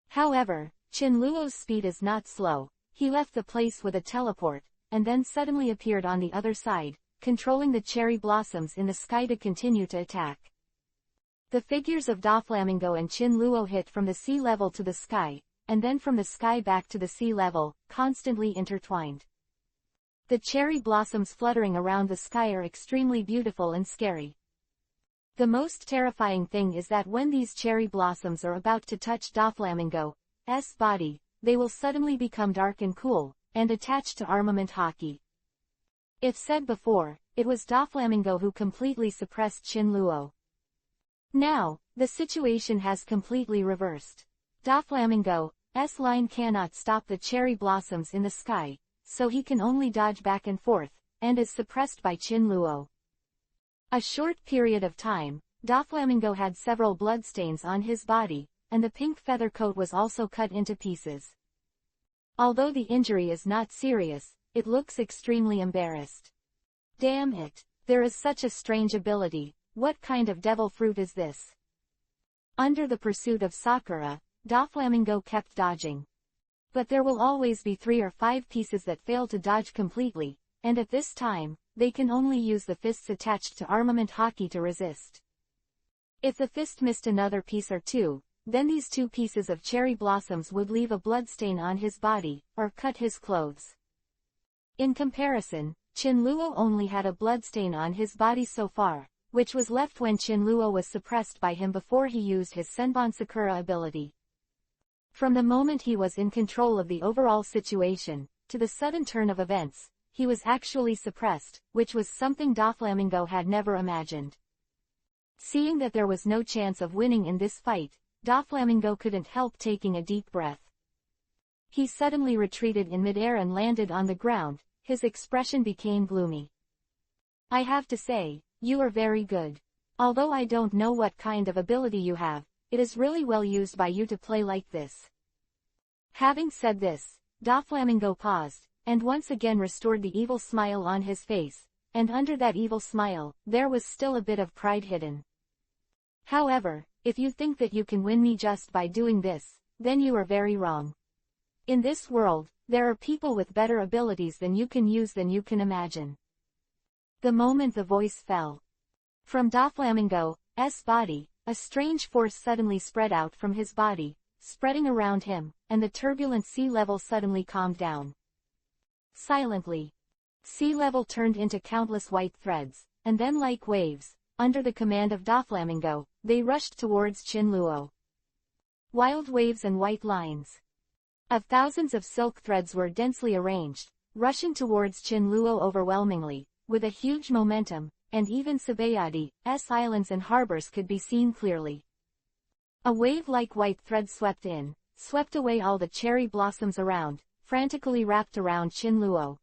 However, Qin Luo's speed is not slow. He left the place with a teleport, and then suddenly appeared on the other side, controlling the cherry blossoms in the sky to continue to attack. The figures of Doflamingo and Qin Luo hit from the sea level to the sky, and then from the sky back to the sea level, constantly intertwined. The cherry blossoms fluttering around the sky are extremely beautiful and scary. The most terrifying thing is that when these cherry blossoms are about to touch Doflamingo's body, they will suddenly become dark and cool, and attached to armament hockey. If said before, it was Doflamingo who completely suppressed Qin Luo. Now, the situation has completely reversed. Doflamingo's line cannot stop the cherry blossoms in the sky, so he can only dodge back and forth, and is suppressed by Qin Luo. A short period of time, Doflamingo had several bloodstains on his body, and the pink feather coat was also cut into pieces. Although the injury is not serious, it looks extremely embarrassed. Damn it, there is such a strange ability, what kind of devil fruit is this? Under the pursuit of Sakura, Doflamingo kept dodging. But there will always be 3 or 5 pieces that fail to dodge completely, and at this time, they can only use the fists attached to armament hockey to resist. If the fist missed another piece or two, then these 2 pieces of cherry blossoms would leave a bloodstain on his body, or cut his clothes. In comparison, Qin Luo only had a bloodstain on his body so far, which was left when Qin Luo was suppressed by him before he used his Senbon Sakura ability. From the moment he was in control of the overall situation, to the sudden turn of events, he was actually suppressed, which was something Doflamingo had never imagined. Seeing that there was no chance of winning in this fight, Doflamingo couldn't help taking a deep breath. He suddenly retreated in midair and landed on the ground. His expression became gloomy. I have to say, you are very good. Although I don't know what kind of ability you have, it is really well used by you to play like this. Having said this, Doflamingo paused, and once again restored the evil smile on his face, and under that evil smile, there was still a bit of pride hidden. However, if you think that you can win me just by doing this, then you are very wrong. In this world, there are people with better abilities than you can use than you can imagine. The moment the voice fell from Doflamingo's body, a strange force suddenly spread out from his body, spreading around him, and the turbulent sea level suddenly calmed down. Silently, sea level turned into countless white threads, and then like waves, under the command of Doflamingo, they rushed towards Chinluo. Wild waves and white lines of thousands of silk threads were densely arranged, rushing towards Chinluo overwhelmingly, with a huge momentum, and even Sabayadi's islands and harbors could be seen clearly. A wave like white thread swept in, swept away all the cherry blossoms around, frantically wrapped around Chinluo.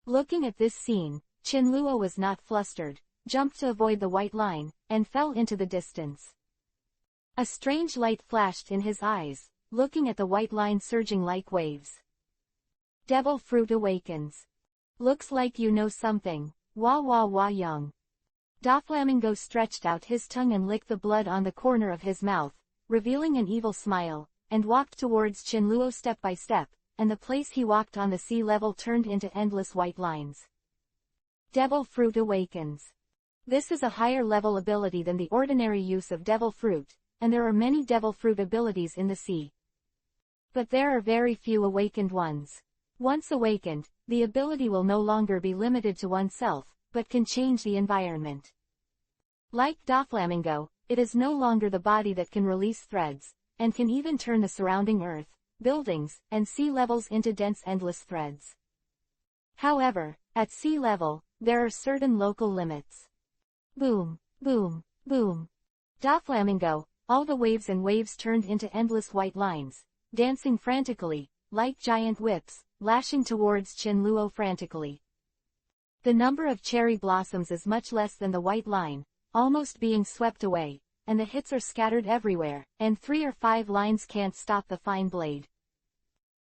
Looking at this scene, Chinluo was not flustered, jumped to avoid the white line, and fell into the distance. A strange light flashed in his eyes, looking at the white line surging like waves. Devil fruit awakens. Looks like you know something. Wah wah wah young. Doflamingo stretched out his tongue and licked the blood on the corner of his mouth, revealing an evil smile, and walked towards Chinluo step by step, and the place he walked on the sea level turned into endless white lines. Devil fruit awakens. This is a higher level ability than the ordinary use of devil fruit, and there are many devil fruit abilities in the sea. But there are very few awakened ones. Once awakened, the ability will no longer be limited to oneself, but can change the environment. Like Doflamingo, it is no longer the body that can release threads, and can even turn the surrounding earth, buildings, and sea levels into dense endless threads. However, at sea level, there are certain local limits. Boom, boom, boom. Doflamingo, all the waves and waves turned into endless white lines, dancing frantically, like giant whips, lashing towards Chinluo frantically. The number of cherry blossoms is much less than the white line, almost being swept away, and the hits are scattered everywhere, and 3 or 5 lines can't stop the fine blade.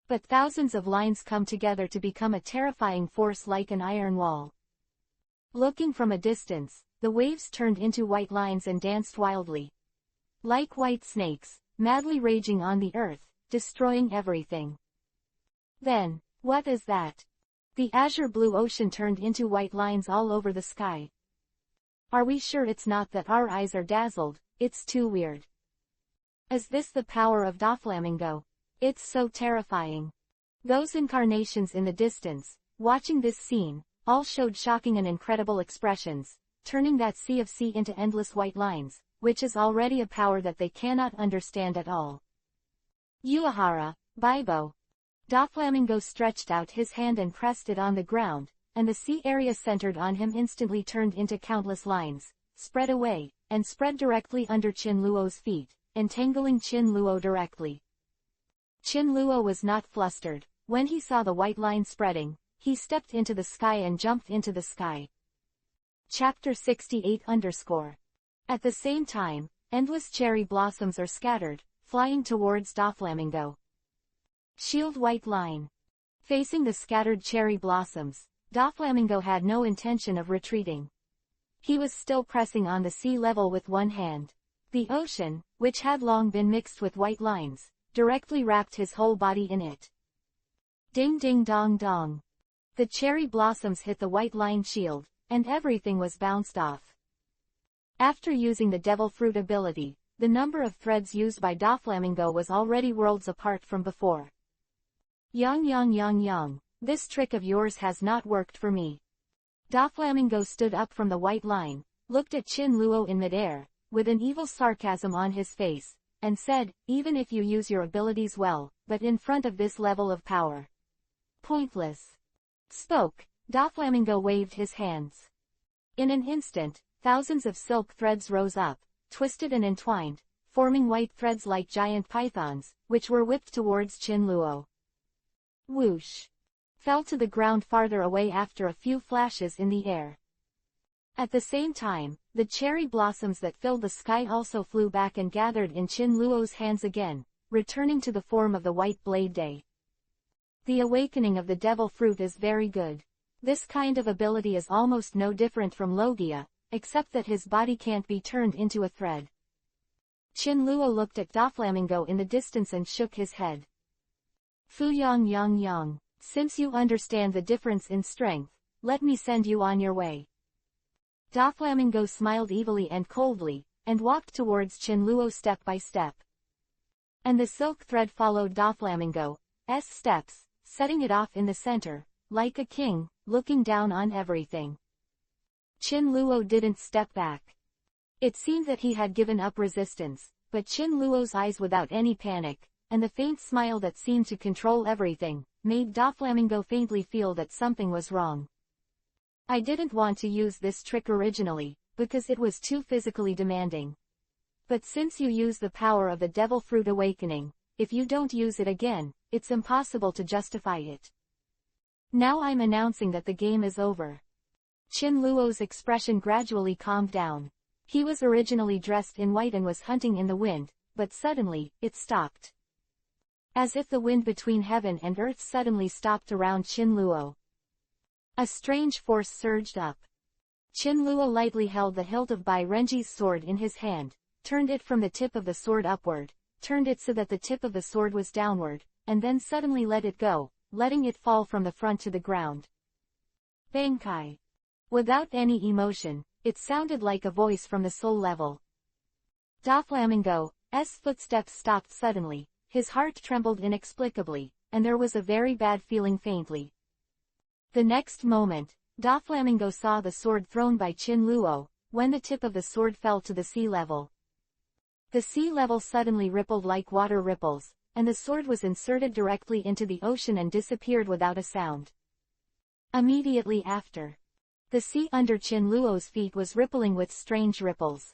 But thousands of lines come together to become a terrifying force like an iron wall. Looking from a distance, the waves turned into white lines and danced wildly. Like white snakes, madly raging on the earth, destroying everything. Then, what is that? The azure blue ocean turned into white lines all over the sky. Are we sure it's not that our eyes are dazzled? It's too weird. Is this the power of Doflamingo? It's so terrifying. Those incarnations in the distance, watching this scene, all showed shocking and incredible expressions, turning that sea of sea into endless white lines, which is already a power that they cannot understand at all. Uehara, Bibo. Doflamingo stretched out his hand and pressed it on the ground, and the sea area centered on him instantly turned into countless lines, spread away, and spread directly under Chinluo's feet, entangling Chinluo directly. Chinluo was not flustered. When he saw the white line spreading, he stepped into the sky and jumped into the sky. Chapter 68_. At the same time, endless cherry blossoms are scattered, flying towards Doflamingo. Shield white line. Facing the scattered cherry blossoms, Doflamingo had no intention of retreating. He was still pressing on the sea level with one hand. The ocean, which had long been mixed with white lines, directly wrapped his whole body in it. Ding ding dong dong. The cherry blossoms hit the white line shield, and everything was bounced off. After using the devil fruit ability, the number of threads used by Doflamingo was already worlds apart from before. Yang, this trick of yours has not worked for me. Doflamingo stood up from the white line, looked at Chinluo in midair, with an evil sarcasm on his face, and said, even if you use your abilities well, but in front of this level of power. Pointless. Doflamingo waved his hands. In an instant, thousands of silk threads rose up, twisted and entwined, forming white threads like giant pythons, which were whipped towards Qin-luo. Whoosh! Fell to the ground farther away after a few flashes in the air. At the same time, the cherry blossoms that filled the sky also flew back and gathered in Qin-luo's hands again, returning to the form of the white blade day. The awakening of the devil fruit is very good. This kind of ability is almost no different from Logia, except that his body can't be turned into a thread. Qin-luo looked at Doflamingo in the distance and shook his head. Fuyang yang yang, since you understand the difference in strength, let me send you on your way. Doflamingo smiled evilly and coldly, and walked towards Qin-luo step by step. And the silk thread followed Doflamingo's steps, setting it off in the center, like a king, looking down on everything. Qin-luo didn't step back. It seemed that he had given up resistance, but Qin-luo's eyes without any panic, and the faint smile that seemed to control everything, made Doflamingo faintly feel that something was wrong. I didn't want to use this trick originally, because it was too physically demanding. But since you use the power of the Devil Fruit Awakening, if you don't use it again, it's impossible to justify it. Now I'm announcing that the game is over. Qin-luo's expression gradually calmed down. He was originally dressed in white and was hunting in the wind, but suddenly, it stopped. As if the wind between heaven and earth suddenly stopped around Qin-luo. A strange force surged up. Qin-luo lightly held the hilt of Bai Renji's sword in his hand, turned it from the tip of the sword upward, turned it so that the tip of the sword was downward, and then suddenly let it go, letting it fall from the front to the ground. Bankai. Without any emotion, it sounded like a voice from the soul level. Doflamingo's footsteps stopped suddenly, his heart trembled inexplicably, and there was a very bad feeling faintly. The next moment, Doflamingo saw the sword thrown by Qin-luo, when the tip of the sword fell to the sea level. The sea level suddenly rippled like water ripples, and the sword was inserted directly into the ocean and disappeared without a sound. Immediately after, the sea under Qin-luo's feet was rippling with strange ripples.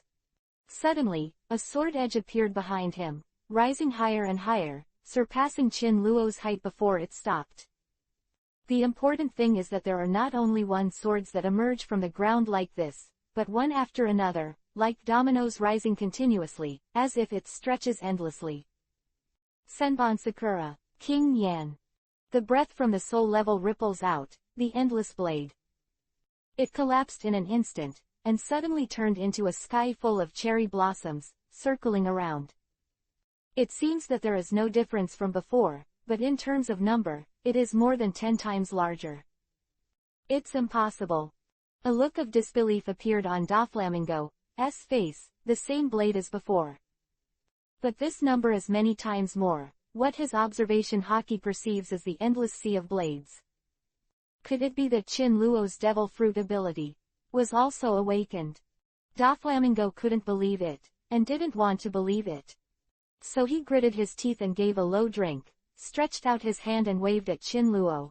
Suddenly, a sword edge appeared behind him, rising higher and higher, surpassing Qin-luo's height before it stopped. The important thing is that there are not only one swords that emerge from the ground like this, but one after another, like dominoes rising continuously, as if it stretches endlessly. Senbon Sakura, King Yan. The breath from the soul level ripples out, the endless blade. It collapsed in an instant, and suddenly turned into a sky full of cherry blossoms, circling around. It seems that there is no difference from before, but in terms of number, it is more than 10 times larger. It's impossible. A look of disbelief appeared on Doflamingo's face, the same blade as before. But this number is many times more, what his observation Haki perceives as the endless sea of blades. Could it be that Qin-luo's devil fruit ability was also awakened? Doflamingo couldn't believe it, and didn't want to believe it. So he gritted his teeth and gave a low drink, stretched out his hand and waved at Qin-luo.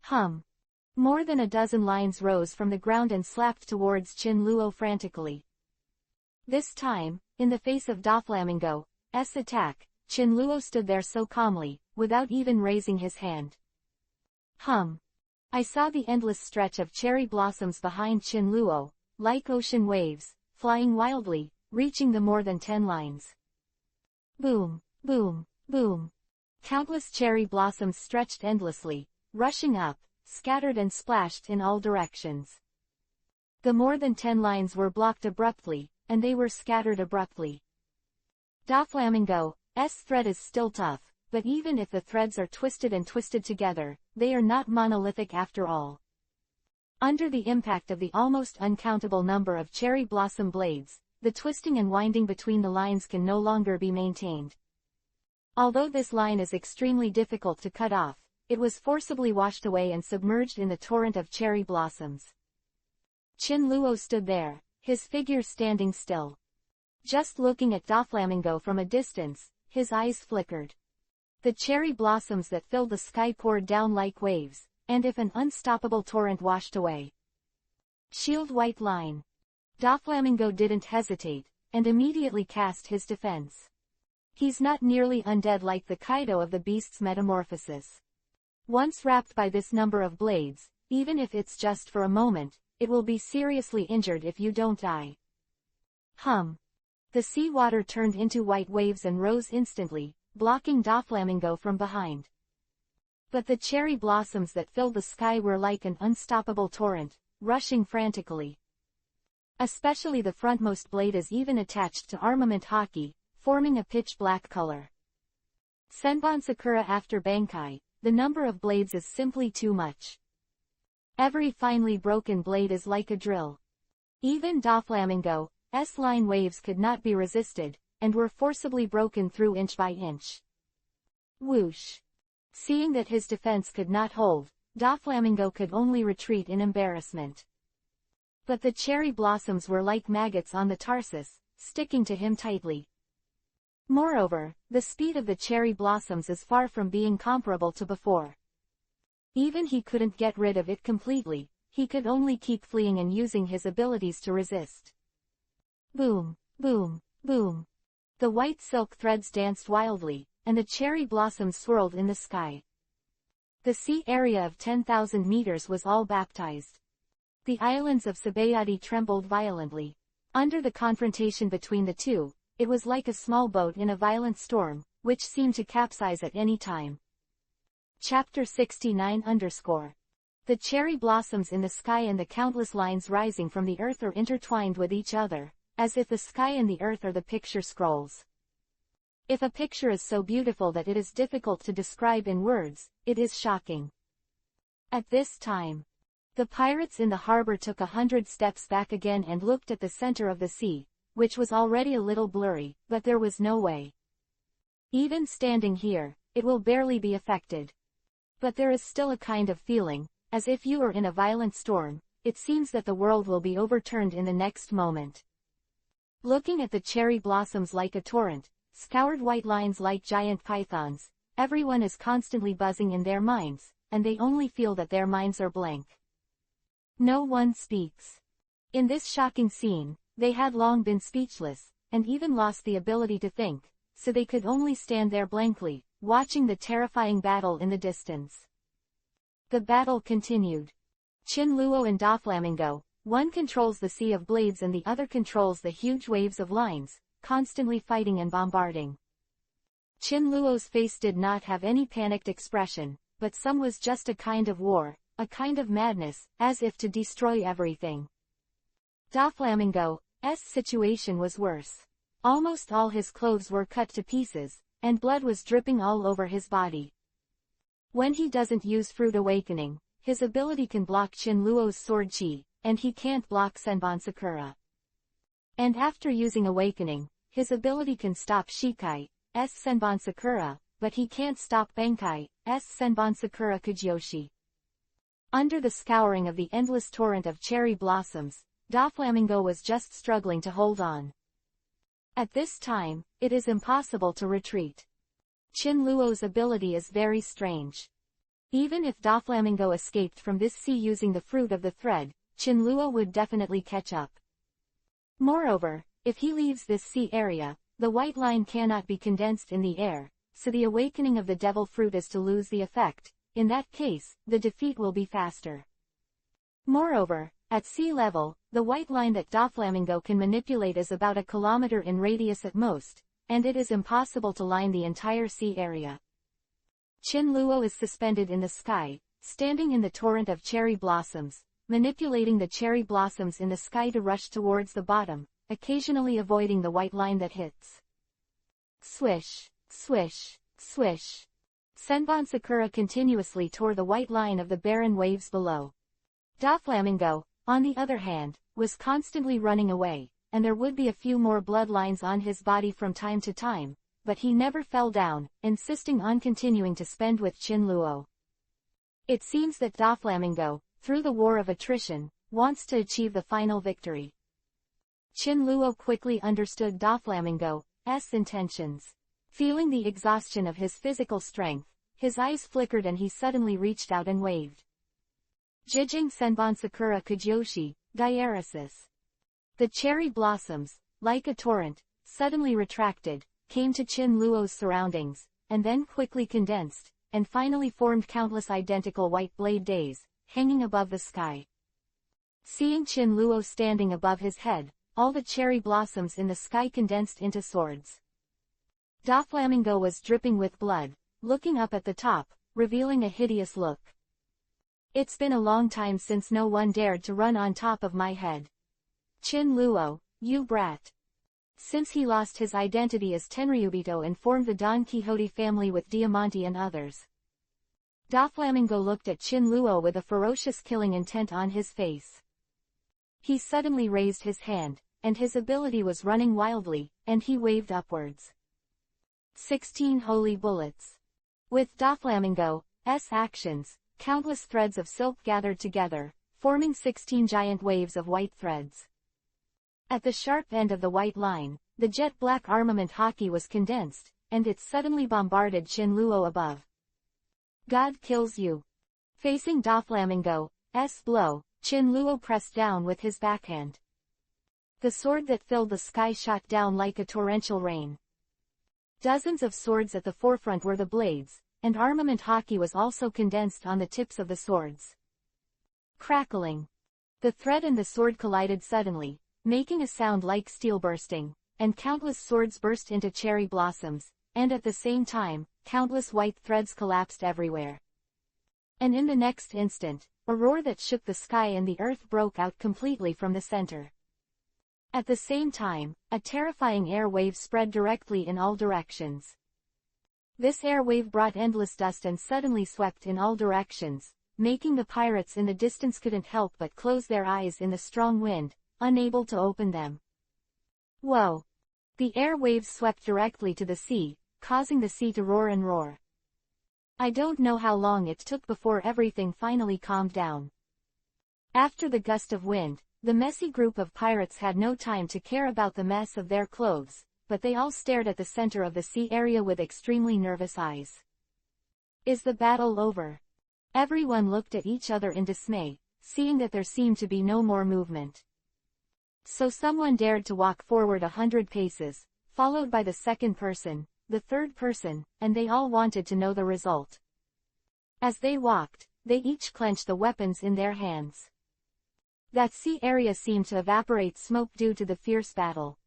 Hum. More than a dozen lines rose from the ground and slapped towards Qin-luo frantically. This time, in the face of Doflamingo's attack, Qin-luo stood there so calmly, without even raising his hand. Hum. I saw the endless stretch of cherry blossoms behind Qin-luo, like ocean waves, flying wildly, reaching the more than 10 lines. Boom, boom, boom. Countless cherry blossoms stretched endlessly, rushing up, scattered and splashed in all directions. The more than 10 lines were blocked abruptly, and they were scattered abruptly. Doflamingo's thread is still tough, but even if the threads are twisted and twisted together, they are not monolithic after all. Under the impact of the almost uncountable number of cherry blossom blades, the twisting and winding between the lines can no longer be maintained. Although this line is extremely difficult to cut off, it was forcibly washed away and submerged in the torrent of cherry blossoms. Qin-luo stood there, his figure standing still. Just looking at Doflamingo from a distance, his eyes flickered. The cherry blossoms that filled the sky poured down like waves, and if an unstoppable torrent washed away. Shield white line. Doflamingo didn't hesitate, and immediately cast his defense. He's not nearly undead like the Kaido of the beast's metamorphosis. Once wrapped by this number of blades, even if it's just for a moment, it will be seriously injured if you don't die. Hum. The sea water turned into white waves and rose instantly, blocking Doflamingo from behind. But the cherry blossoms that filled the sky were like an unstoppable torrent, rushing frantically. Especially the frontmost blade is even attached to armament hockey, forming a pitch-black color. Senbon Sakura after Bankai, the number of blades is simply too much. Every finely broken blade is like a drill. Even Doflamingo's line waves could not be resisted, and were forcibly broken through inch by inch. Whoosh! Seeing that his defense could not hold, Doflamingo could only retreat in embarrassment. But the cherry blossoms were like maggots on the tarsus, sticking to him tightly. Moreover, the speed of the cherry blossoms is far from being comparable to before. Even he couldn't get rid of it completely, he could only keep fleeing and using his abilities to resist. Boom, boom, boom. The white silk threads danced wildly, and the cherry blossoms swirled in the sky. The sea area of 10,000 meters was all baptized. The islands of Sabayati trembled violently. Under the confrontation between the two, it was like a small boat in a violent storm, which seemed to capsize at any time. Chapter 69_. The cherry blossoms in the sky and the countless lines rising from the earth are intertwined with each other, as if the sky and the earth are the picture scrolls. If a picture is so beautiful that it is difficult to describe in words, it is shocking. At this time, the pirates in the harbor took 100 steps back again and looked at the center of the sea, which was already a little blurry, but there was no way. Even standing here, it will barely be affected. But there is still a kind of feeling, as if you are in a violent storm, it seems that the world will be overturned in the next moment. Looking at the cherry blossoms like a torrent, scoured white lines like giant pythons, everyone is constantly buzzing in their minds, and they only feel that their minds are blank. No one speaks. In this shocking scene, they had long been speechless, and even lost the ability to think, so they could only stand there blankly, watching the terrifying battle in the distance. The battle continued. Chinluo and Doflamingo, one controls the sea of blades and the other controls the huge waves of lines, constantly fighting and bombarding. Chinluo's face did not have any panicked expression, but some was just a kind of war, a kind of madness, as if to destroy everything. Doflamingo's situation was worse. Almost all his clothes were cut to pieces, and blood was dripping all over his body. When he doesn't use Fruit Awakening, his ability can block Chinluo's sword chi, and he can't block Senbon Sakura. And after using Awakening, his ability can stop Shikai's Senbon Sakura, but he can't stop Bankai's Senbon Sakura Kujoshi. Under the scouring of the endless torrent of cherry blossoms, Doflamingo was just struggling to hold on. At this time, it is impossible to retreat. Chinluo's ability is very strange. Even if Doflamingo escaped from this sea using the fruit of the thread, Chinluo would definitely catch up. Moreover, if he leaves this sea area, the white line cannot be condensed in the air, so the awakening of the devil fruit is to lose the effect. In that case, the defeat will be faster. Moreover, at sea level, the white line that Doflamingo can manipulate is about 1 kilometer in radius at most, and it is impossible to line the entire sea area. Chinluo is suspended in the sky, standing in the torrent of cherry blossoms, manipulating the cherry blossoms in the sky to rush towards the bottom, occasionally avoiding the white line that hits. Swish, swish, swish. Senbon Sakura continuously tore the white line of the barren waves below. Doflamingo, on the other hand, was constantly running away, and there would be a few more bloodlines on his body from time to time, but he never fell down, insisting on continuing to spend with Chinluo. It seems that Doflamingo, through the war of attrition, wants to achieve the final victory. Chinluo quickly understood Doflamingo's intentions. Feeling the exhaustion of his physical strength, his eyes flickered and he suddenly reached out and waved. Jijing Senbon Sakura Kujoshi, Diaresis. The cherry blossoms, like a torrent, suddenly retracted, came to Chin Luo's surroundings, and then quickly condensed, and finally formed countless identical white blade days, hanging above the sky. Seeing Chin Luo standing above his head, all the cherry blossoms in the sky condensed into swords. Doflamingo was dripping with blood, looking up at the top, revealing a hideous look. It's been a long time since no one dared to run on top of my head. Chin Luo, you brat. Since he lost his identity as Tenryubito and formed the Don Quixote family with Diamante and others. Doflamingo looked at Chin Luo with a ferocious killing intent on his face. He suddenly raised his hand, and his ability was running wildly, and he waved upwards. 16 holy bullets. With Doflamingo's actions, countless threads of silk gathered together, forming 16 giant waves of white threads. At the sharp end of the white line, the jet-black armament hockey was condensed, and it suddenly bombarded Chin Luo above. God kills you. Facing Doflamingo's blow, Chin Luo pressed down with his backhand. The sword that filled the sky shot down like a torrential rain. Dozens of swords at the forefront were the blades, and armament hockey was also condensed on the tips of the swords. Crackling. The thread and the sword collided suddenly, making a sound like steel bursting, and countless swords burst into cherry blossoms, and at the same time, countless white threads collapsed everywhere. And in the next instant, a roar that shook the sky and the earth broke out completely from the center. At the same time, a terrifying air wave spread directly in all directions. This air wave brought endless dust and suddenly swept in all directions, making the pirates in the distance couldn't help but close their eyes in the strong wind, unable to open them. Whoa! The air waves swept directly to the sea, causing the sea to roar and roar. I don't know how long it took before everything finally calmed down. After the gust of wind, the messy group of pirates had no time to care about the mess of their clothes, but they all stared at the center of the sea area with extremely nervous eyes. Is the battle over? Everyone looked at each other in dismay, seeing that there seemed to be no more movement. So someone dared to walk forward 100 paces, followed by the second person, the third person, and they all wanted to know the result. As they walked, they each clenched the weapons in their hands. That sea area seemed to evaporate smoke due to the fierce battle.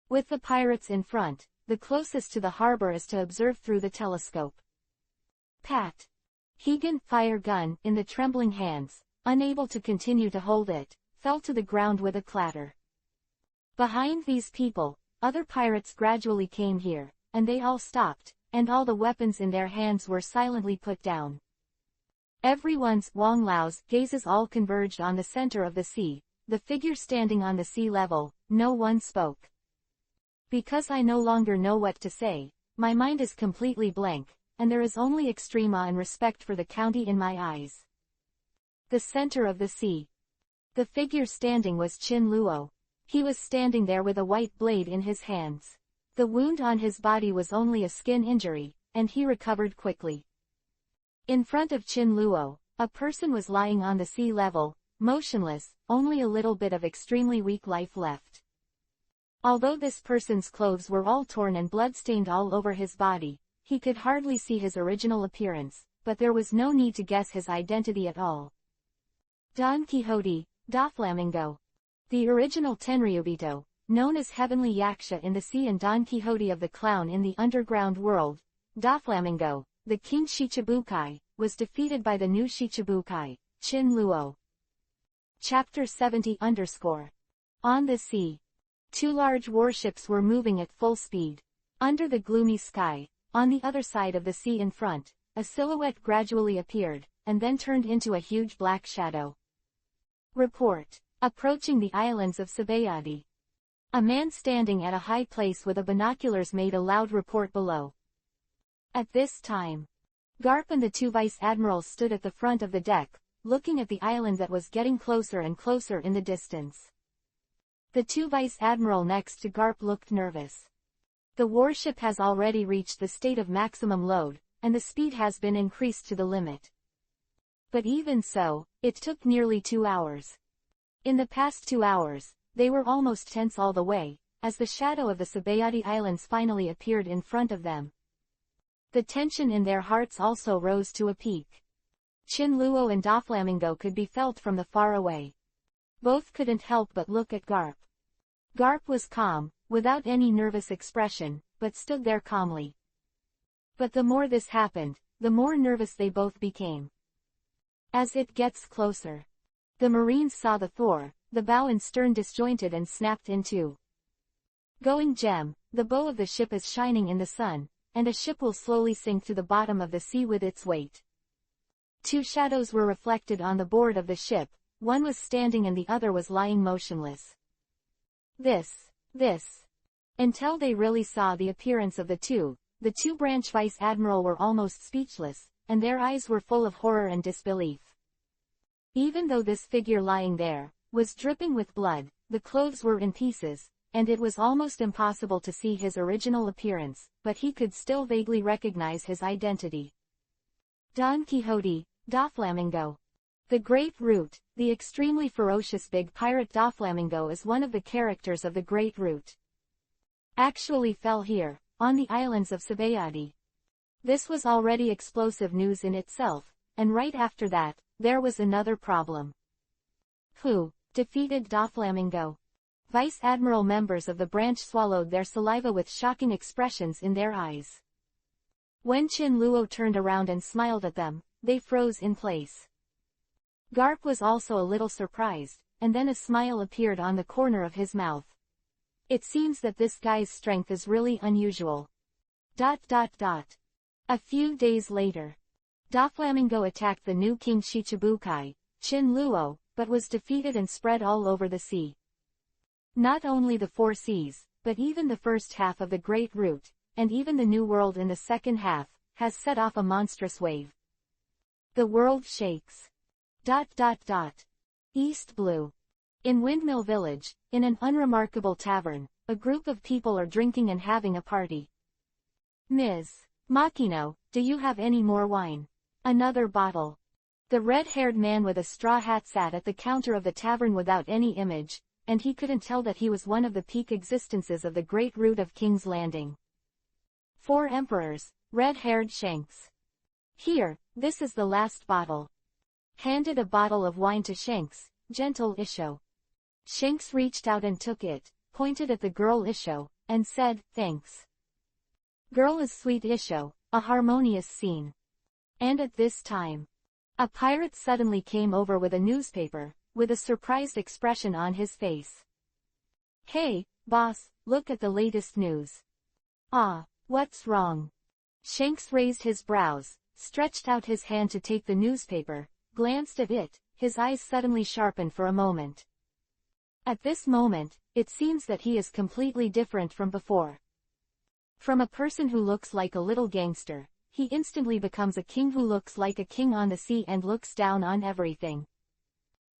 With the pirates in front, the closest to the harbor is to observe through the telescope. Pat. Higan fire gun in the trembling hands, unable to continue to hold it, fell to the ground with a clatter. Behind these people, other pirates gradually came here, and they all stopped, and all the weapons in their hands were silently put down. Everyone's Wang Lao's gazes all converged on the center of the sea, the figure standing on the sea level. No one spoke. Because I no longer know what to say, my mind is completely blank, and there is only extreme awe and respect for the county in my eyes. The center of the sea. The figure standing was Chin Luo. He was standing there with a white blade in his hands. The wound on his body was only a skin injury, and he recovered quickly. In front of Chin Luo, a person was lying on the sea level, motionless, only a little bit of extremely weak life left. Although this person's clothes were all torn and blood-stained all over his body, he could hardly see his original appearance, but there was no need to guess his identity at all. Don Quixote, Doflamingo. The original Tenryubito, known as Heavenly Yaksha in the sea and Don Quixote of the Clown in the underground world, Doflamingo, the King Shichibukai, was defeated by the new Shichibukai, Chin Luo. Chapter 70_. On the sea. Two large warships were moving at full speed. Under the gloomy sky, on the other side of the sea in front, a silhouette gradually appeared, and then turned into a huge black shadow. Report. Approaching the islands of Sabayati. A man standing at a high place with a binoculars made a loud report below. At this time, Garp and the two vice admirals stood at the front of the deck, looking at the island that was getting closer and closer in the distance. The two vice admiral next to Garp looked nervous. The warship has already reached the state of maximum load, and the speed has been increased to the limit. But even so, it took nearly 2 hours. In the past 2 hours, they were almost tense all the way, as the shadow of the Sabayati Islands finally appeared in front of them. The tension in their hearts also rose to a peak. Chin Luo and Doflamingo could be felt from the far away. Both couldn't help but look at Garp. Garp was calm, without any nervous expression, but stood there calmly. But the more this happened, the more nervous they both became. As it gets closer. The Marines saw the Thor, the bow and stern disjointed and snapped in two. Going gem, the bow of the ship is shining in the sun, and a ship will slowly sink to the bottom of the sea with its weight. Two shadows were reflected on the board of the ship, one was standing and the other was lying motionless. This. Until they really saw the appearance of the two branch vice admiral were almost speechless, and their eyes were full of horror and disbelief. Even though this figure lying there was dripping with blood, the clothes were in pieces, and it was almost impossible to see his original appearance, but he could still vaguely recognize his identity. Don Quixote, Doflamingo. The Great Root, the extremely ferocious big pirate Doflamingo is one of the characters of the Great Root. Actually fell here, on the islands of Sabayati. This was already explosive news in itself, and right after that, there was another problem. Who defeated Doflamingo? Vice Admiral members of the branch swallowed their saliva with shocking expressions in their eyes. When Chin Luo turned around and smiled at them, they froze in place. Garp was also a little surprised, and then a smile appeared on the corner of his mouth. It seems that this guy's strength is really unusual. A few days later. Doflamingo attacked the new King Shichibukai, Chin Luo, but was defeated and spread all over the sea. Not only the four seas, but even the first half of the Great Root, and even the New World in the second half, has set off a monstrous wave. The world shakes. East Blue. In Windmill Village, in an unremarkable tavern, a group of people are drinking and having a party. Ms. Makino, do you have any more wine? Another bottle. The red-haired man with a straw hat sat at the counter of the tavern without any image, and he couldn't tell that he was one of the peak existences of the Great Root of King's Landing. 4 emperors, red-haired Shanks. Here, this is the last bottle. Handed a bottle of wine to Shanks, gentle Isho. Shanks reached out and took it, pointed at the girl Isho, and said, thanks. Girl is sweet Isho, a harmonious scene. And at this time, a pirate suddenly came over with a newspaper, with a surprised expression on his face. Hey, boss, look at the latest news. Ah, what's wrong? Shanks raised his brows, stretched out his hand to take the newspaper, glanced at it, his eyes suddenly sharpened for a moment. At this moment, it seems that he is completely different from before. From a person who looks like a little gangster, he instantly becomes a king who looks like a king on the sea and looks down on everything.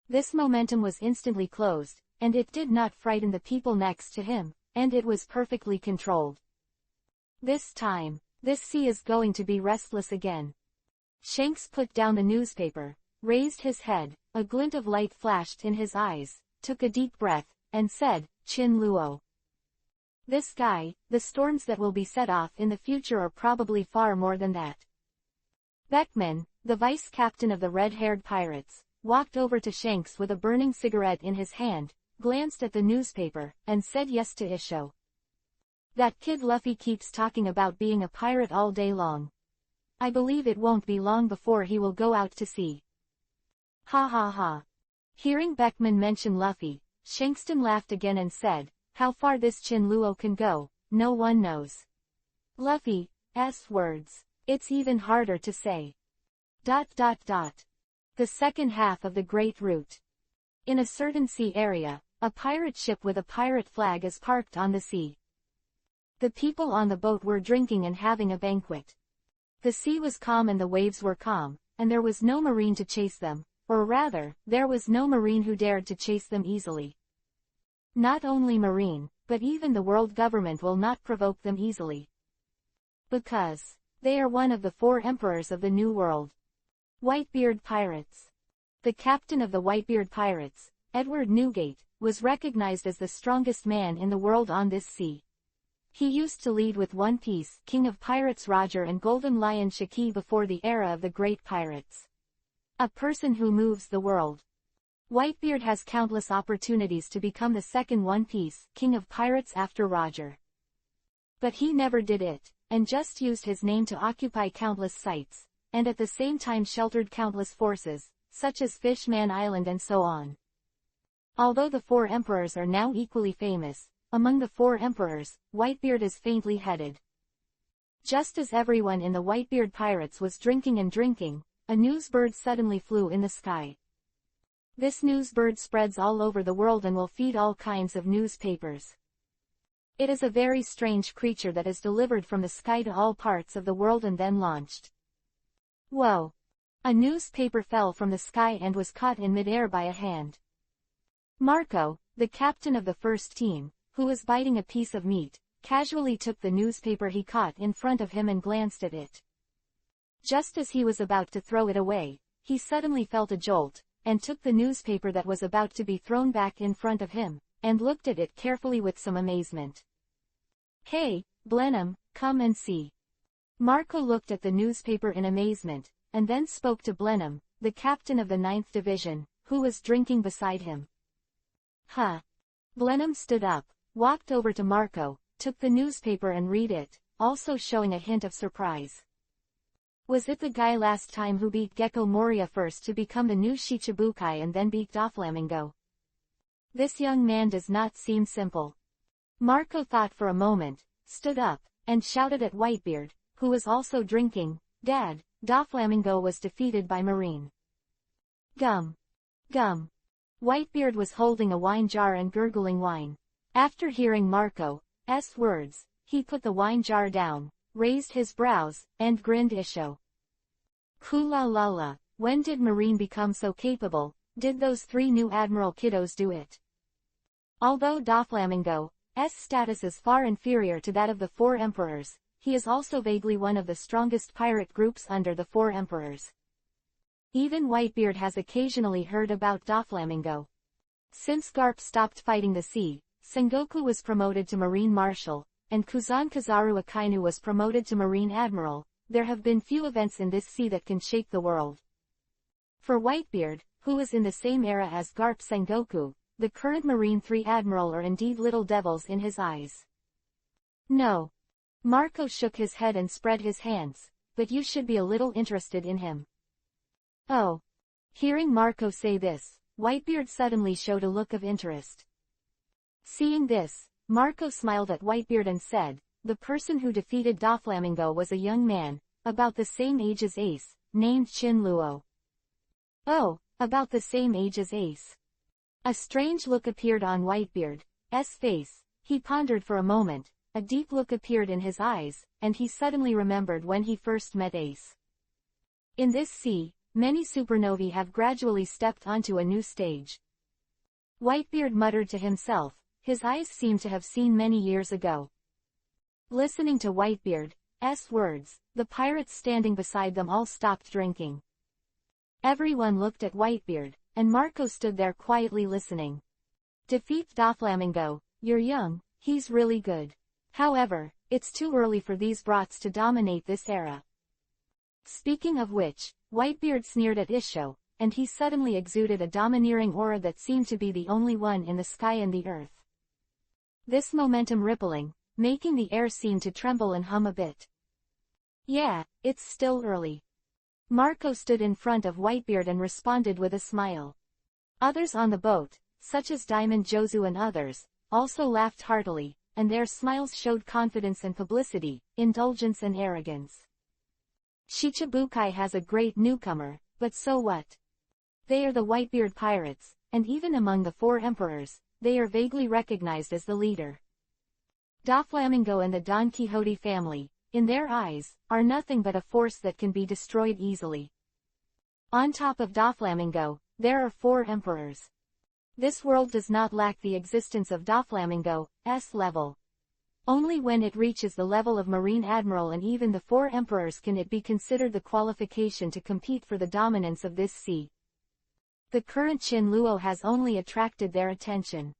This momentum was instantly closed, and it did not frighten the people next to him, and it was perfectly controlled. This time, this sea is going to be restless again. Shanks put down the newspaper, raised his head, a glint of light flashed in his eyes, took a deep breath, and said, Chin Luo. This guy, the storms that will be set off in the future are probably far more than that. Beckman, the vice captain of the red-haired pirates, walked over to Shanks with a burning cigarette in his hand, glanced at the newspaper, and said yes to Isho. That kid Luffy keeps talking about being a pirate all day long. I believe it won't be long before he will go out to sea. Ha ha ha. Hearing Beckman mention Luffy, Shankston laughed again and said, how far this Chin Luo can go, no one knows. Luffy's words. It's even harder to say. The second half of the Great Root. In a certain sea area, a pirate ship with a pirate flag is parked on the sea. The people on the boat were drinking and having a banquet. The sea was calm and the waves were calm, and there was no marine to chase them, or rather, there was no marine who dared to chase them easily. Not only marine, but even the world government will not provoke them easily. Because they are one of the 4 emperors of the New World. Whitebeard Pirates. The captain of the Whitebeard Pirates, Edward Newgate, was recognized as the strongest man in the world on this sea. He used to lead with One Piece, King of Pirates Roger and Golden Lion Shiki before the era of the great pirates. A person who moves the world. Whitebeard has countless opportunities to become the second One Piece, King of Pirates after Roger. But he never did it, and just used his name to occupy countless sites, and at the same time sheltered countless forces, such as Fishman Island and so on. Although the four emperors are now equally famous, among the four emperors, Whitebeard is faintly headed. Just as everyone in the Whitebeard pirates was drinking and drinking, a news bird suddenly flew in the sky. This news bird spreads all over the world and will feed all kinds of newspapers. It is a very strange creature that is delivered from the sky to all parts of the world and then launched. Whoa! A newspaper fell from the sky and was caught in midair by a hand. Marco, the captain of the first team, who was biting a piece of meat, casually took the newspaper he caught in front of him and glanced at it. Just as he was about to throw it away, he suddenly felt a jolt, and took the newspaper that was about to be thrown back in front of him, and looked at it carefully with some amazement. "Hey, Blenheim, come and see." Marco looked at the newspaper in amazement, and then spoke to Blenheim, the captain of the 9th Division, who was drinking beside him. Huh. Blenheim stood up, walked over to Marco, took the newspaper and read it, also showing a hint of surprise. Was it the guy last time who beat Gecko Moria first to become the new Shichibukai and then beat Doflamingo? This young man does not seem simple. Marco thought for a moment, stood up, and shouted at Whitebeard, who was also drinking, "Dad, Doflamingo was defeated by Marine." Gum. Gum. Whitebeard was holding a wine jar and gurgling wine. After hearing Marco's words, he put the wine jar down, raised his brows, and grinned isho. Kula la la, when did Marine become so capable? Did those three new Admiral kiddos do it? Although Doflamingo's status is far inferior to that of the four emperors, he is also vaguely one of the strongest pirate groups under the four emperors. Even Whitebeard has occasionally heard about Doflamingo. Since Garp stopped fighting the sea, Sengoku was promoted to Marine Marshal, and Kuzan Kazaru Akainu was promoted to Marine Admiral. There have been few events in this sea that can shake the world. For Whitebeard, who is in the same era as Garp Sengoku, the current Marine 3 Admiral are indeed little devils in his eyes. No. Marco shook his head and spread his hands, but you should be a little interested in him. Oh. Hearing Marco say this, Whitebeard suddenly showed a look of interest. Seeing this, Marco smiled at Whitebeard and said, "The person who defeated Doflamingo was a young man, about the same age as Ace, named Chin Luo." Oh, about the same age as Ace. A strange look appeared on Whitebeard's face. He pondered for a moment, a deep look appeared in his eyes, and he suddenly remembered when he first met Ace. In this sea, many supernovae have gradually stepped onto a new stage. Whitebeard muttered to himself, his eyes seemed to have seen many years ago. Listening to Whitebeard's words, the pirates standing beside them all stopped drinking. Everyone looked at Whitebeard, and Marco stood there quietly listening. "Defeat Doflamingo, you're young, he's really good. However, it's too early for these brats to dominate this era." Speaking of which, Whitebeard sneered at Isho, and he suddenly exuded a domineering aura that seemed to be the only one in the sky and the earth. This momentum rippling, making the air seem to tremble and hum a bit. "Yeah, it's still early." Marco stood in front of Whitebeard and responded with a smile. Others on the boat, such as Diamond Jozu and others, also laughed heartily, and their smiles showed confidence and publicity, indulgence and arrogance. Shichibukai has a great newcomer, but so what? They are the Whitebeard pirates, and even among the four emperors, they are vaguely recognized as the leader. Doflamingo and the Don Quixote family, in their eyes, are nothing but a force that can be destroyed easily. On top of Doflamingo, there are four emperors. This world does not lack the existence of Doflamingo's level. Only when it reaches the level of Marine Admiral and even the four emperors can it be considered the qualification to compete for the dominance of this sea. The current Qin Luo has only attracted their attention.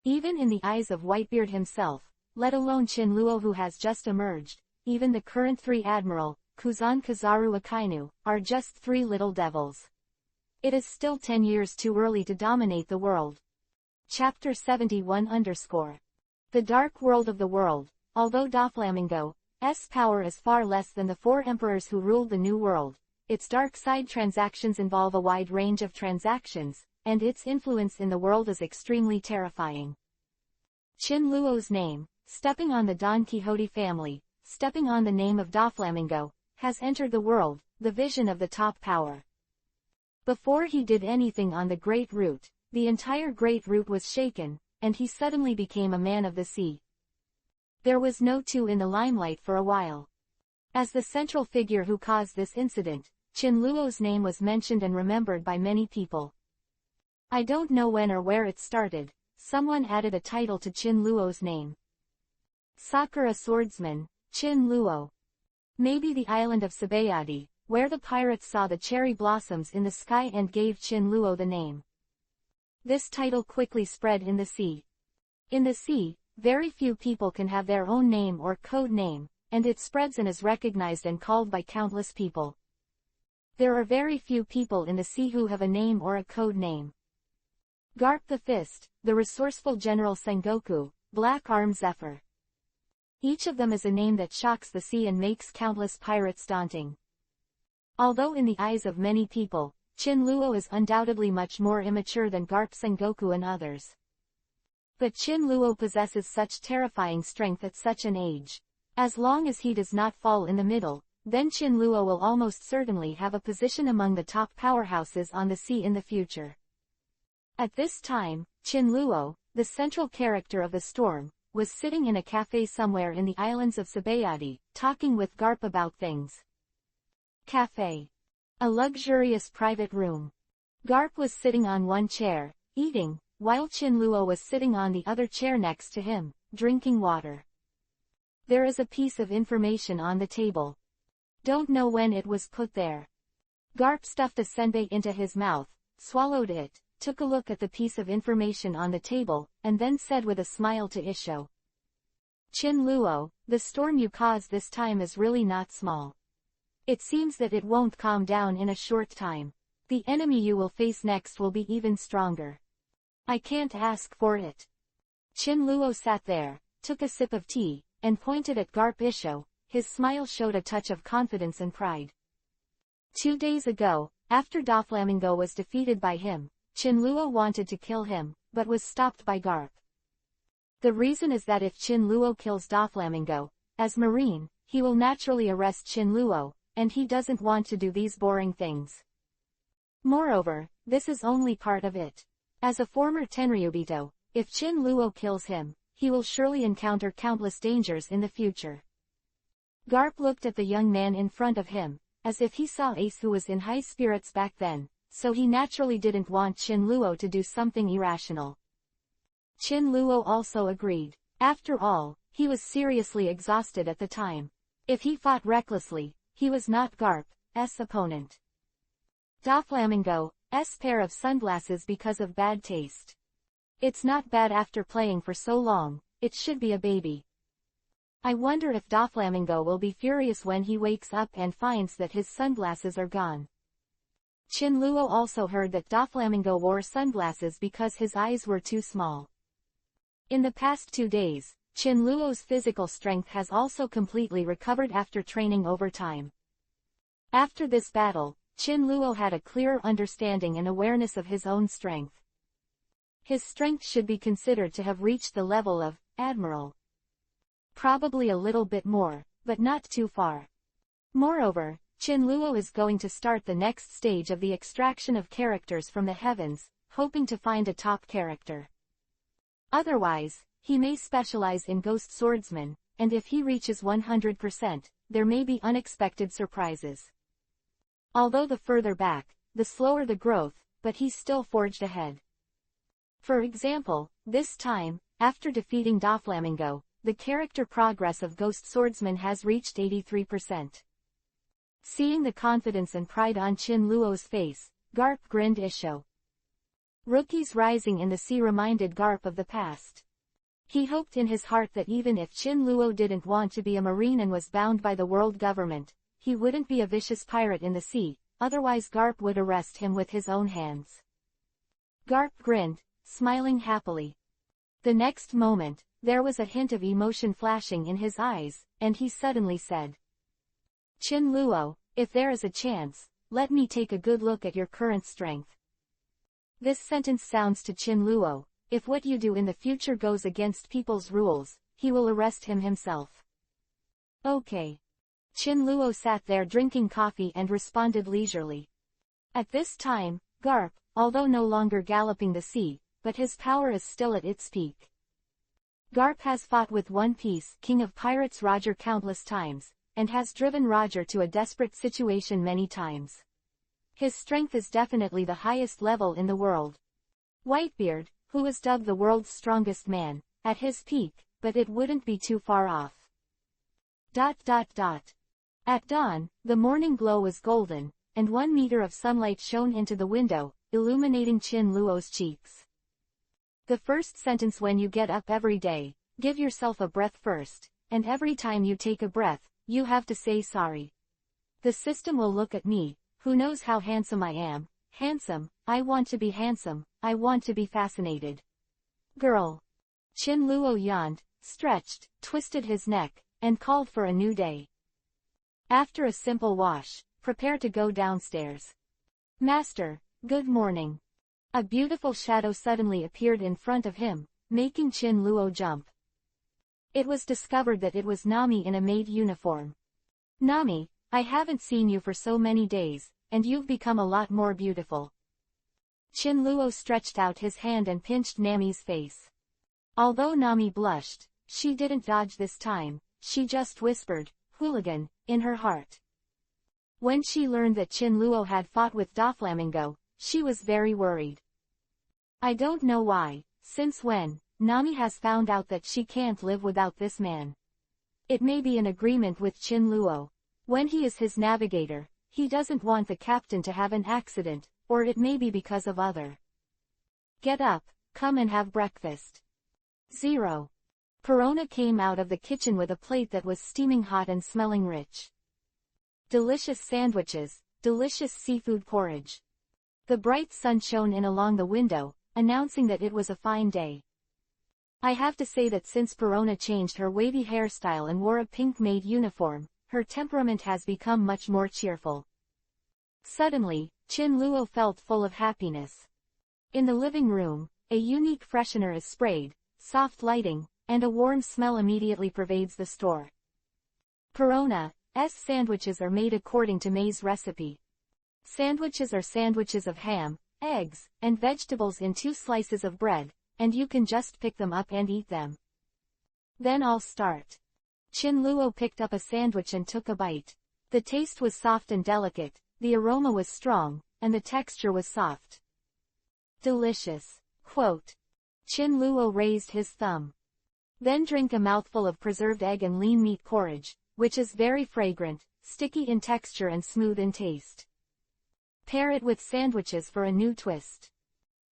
Even in the eyes of Whitebeard himself, let alone Qin Luo who has just emerged, even the current 3 Admiral, Kuzan Kazaru Akainu, are just 3 little devils. It is still 10 years too early to dominate the world. Chapter 71 The Dark World of the World. Although Doflamingo's power is far less than the 4 emperors who ruled the New World, its dark side transactions involve a wide range of transactions, and its influence in the world is extremely terrifying. Qin Luo's name, stepping on the Don Quixote family, stepping on the name of Doflamingo, has entered the world, the vision of the top power. Before he did anything on the Great Route, the entire Great Route was shaken, and he suddenly became a man of the sea. There was no two in the limelight for a while. As the central figure who caused this incident, Qin Luo's name was mentioned and remembered by many people. I don't know when or where it started, someone added a title to Qin Luo's name. Sakura Swordsman, Qin Luo. Maybe the island of Sabayati, where the pirates saw the cherry blossoms in the sky and gave Qin Luo the name. This title quickly spread in the sea. In the sea, very few people can have their own name or code name, and it spreads and is recognized and called by countless people. There are very few people in the sea who have a name or a code name. Garp the Fist, the resourceful General Sengoku, Black Arm Zephyr. Each of them is a name that shocks the sea and makes countless pirates daunting. Although in the eyes of many people, Qin Luo is undoubtedly much more immature than Garp Sengoku and others. But Qin Luo possesses such terrifying strength at such an age. As long as he does not fall in the middle, then Qin Luo will almost certainly have a position among the top powerhouses on the sea in the future. At this time, Qin Luo, the central character of the storm, was sitting in a cafe somewhere in the islands of Sabayati, talking with Garp about things. Cafe. A luxurious private room. Garp was sitting on one chair, eating, while Qin Luo was sitting on the other chair next to him, drinking water. There is a piece of information on the table. Don't know when it was put there. Garp stuffed a senbei into his mouth, swallowed it, took a look at the piece of information on the table, and then said with a smile to Isho. Qin Luo, the storm you caused this time is really not small. It seems that it won't calm down in a short time. The enemy you will face next will be even stronger. I can't ask for it. Qin Luo sat there, took a sip of tea, and pointed at Garp Isho. His smile showed a touch of confidence and pride. 2 days ago, after Doflamingo was defeated by him, Qin Luo wanted to kill him, but was stopped by Garp. The reason is that if Qin Luo kills Doflamingo, as Marine, he will naturally arrest Qin Luo, and he doesn't want to do these boring things. Moreover, this is only part of it. As a former Tenryubito, if Qin Luo kills him, he will surely encounter countless dangers in the future. Garp looked at the young man in front of him, as if he saw Ace who was in high spirits back then, so he naturally didn't want Qin Luo to do something irrational. Qin Luo also agreed. After all, he was seriously exhausted at the time. If he fought recklessly, he was not Garp's opponent. Doflamingo's pair of sunglasses because of bad taste. It's not bad after playing for so long, it should be a baby. I wonder if Doflamingo will be furious when he wakes up and finds that his sunglasses are gone. Qin Luo also heard that Doflamingo wore sunglasses because his eyes were too small. In the past 2 days, Qin Luo's physical strength has also completely recovered after training over time. After this battle, Qin Luo had a clearer understanding and awareness of his own strength. His strength should be considered to have reached the level of Admiral. Probably a little bit more, but not too far. Moreover, Qin Luo is going to start the next stage of the extraction of characters from the heavens, hoping to find a top character. Otherwise, he may specialize in Ghost Swordsman, and if he reaches 100%, there may be unexpected surprises. Although the further back, the slower the growth, but he's still forged ahead. For example, this time, after defeating Doflamingo, the character progress of Ghost Swordsman has reached 83%. Seeing the confidence and pride on Qin Luo's face, Garp grinned Isho. Rookies rising in the sea reminded Garp of the past. He hoped in his heart that even if Chin Luo didn't want to be a marine and was bound by the world government, he wouldn't be a vicious pirate in the sea, otherwise Garp would arrest him with his own hands. Garp grinned, smiling happily. The next moment, there was a hint of emotion flashing in his eyes, and he suddenly said, "Chin Luo, if there is a chance, let me take a good look at your current strength." This sentence sounds to Chin Luo, if what you do in the future goes against people's rules, he will arrest him himself. Okay. Chin Luo sat there drinking coffee and responded leisurely. At this time, Garp, although no longer galloping the sea, but his power is still at its peak. Garp has fought with One Piece King of Pirates Roger countless times, and has driven Roger to a desperate situation many times. His strength is definitely the highest level in the world. Whitebeard, who was dubbed the world's strongest man, at his peak, but it wouldn't be too far off. At dawn, the morning glow was golden, and 1 meter of sunlight shone into the window, illuminating Chin Luo's cheeks. The first sentence: when you get up every day, give yourself a breath first, and every time you take a breath, you have to say sorry. The system will look at me, who knows how handsome I am, handsome, I want to be handsome, I want to be fascinated. Girl. Chin Luo yawned, stretched, twisted his neck, and called for a new day. After a simple wash, prepare to go downstairs. Master, good morning. A beautiful shadow suddenly appeared in front of him, making Chin Luo jump. It was discovered that it was Nami in a maid uniform. Nami, I haven't seen you for so many days, and you've become a lot more beautiful. Chin Luo stretched out his hand and pinched Nami's face. Although Nami blushed, she didn't dodge this time, she just whispered, "Hooligan," in her heart. When she learned that Chin Luo had fought with Doflamingo, she was very worried. I don't know why, since when, Nami has found out that she can't live without this man. It may be an agreement with Chin Luo. When he is his navigator, he doesn't want the captain to have an accident, or it may be because of other. Get up, come and have breakfast. 0. Perona came out of the kitchen with a plate that was steaming hot and smelling rich. Delicious sandwiches, delicious seafood porridge. The bright sun shone in along the window, announcing that it was a fine day. I have to say that since Perona changed her wavy hairstyle and wore a pink maid uniform, her temperament has become much more cheerful. Suddenly, Chin Luo felt full of happiness. In the living room, a unique freshener is sprayed, soft lighting, and a warm smell immediately pervades the store. Perona's sandwiches are made according to May's recipe. Sandwiches are sandwiches of ham, eggs, and vegetables in 2 slices of bread, and you can just pick them up and eat them. Then I'll start. Chin Luo picked up a sandwich and took a bite. The taste was soft and delicate, the aroma was strong, and the texture was soft. Delicious. Quote. Chin Luo raised his thumb. Then drink a mouthful of preserved egg and lean meat porridge, which is very fragrant, sticky in texture and smooth in taste. Pair it with sandwiches for a new twist.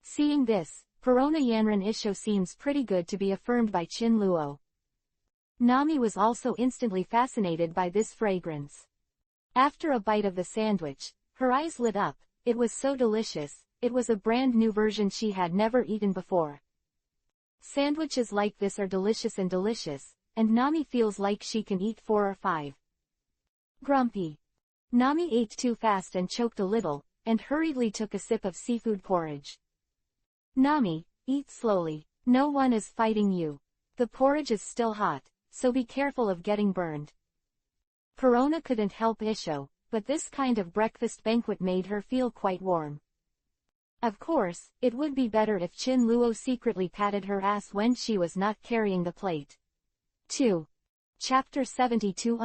Seeing this, Perona Yanran Isho seems pretty good to be affirmed by Chin Luo. Nami was also instantly fascinated by this fragrance. After a bite of the sandwich, her eyes lit up, it was so delicious, it was a brand new version she had never eaten before. Sandwiches like this are delicious, and Nami feels like she can eat 4 or 5. Grumpy. Nami ate too fast and choked a little, and hurriedly took a sip of seafood porridge. Nami, eat slowly, no one is fighting you. The porridge is still hot, so be careful of getting burned. Perona couldn't help Isho, but this kind of breakfast banquet made her feel quite warm. Of course, it would be better if Chin Luo secretly patted her ass when she was not carrying the plate. 2. Chapter 72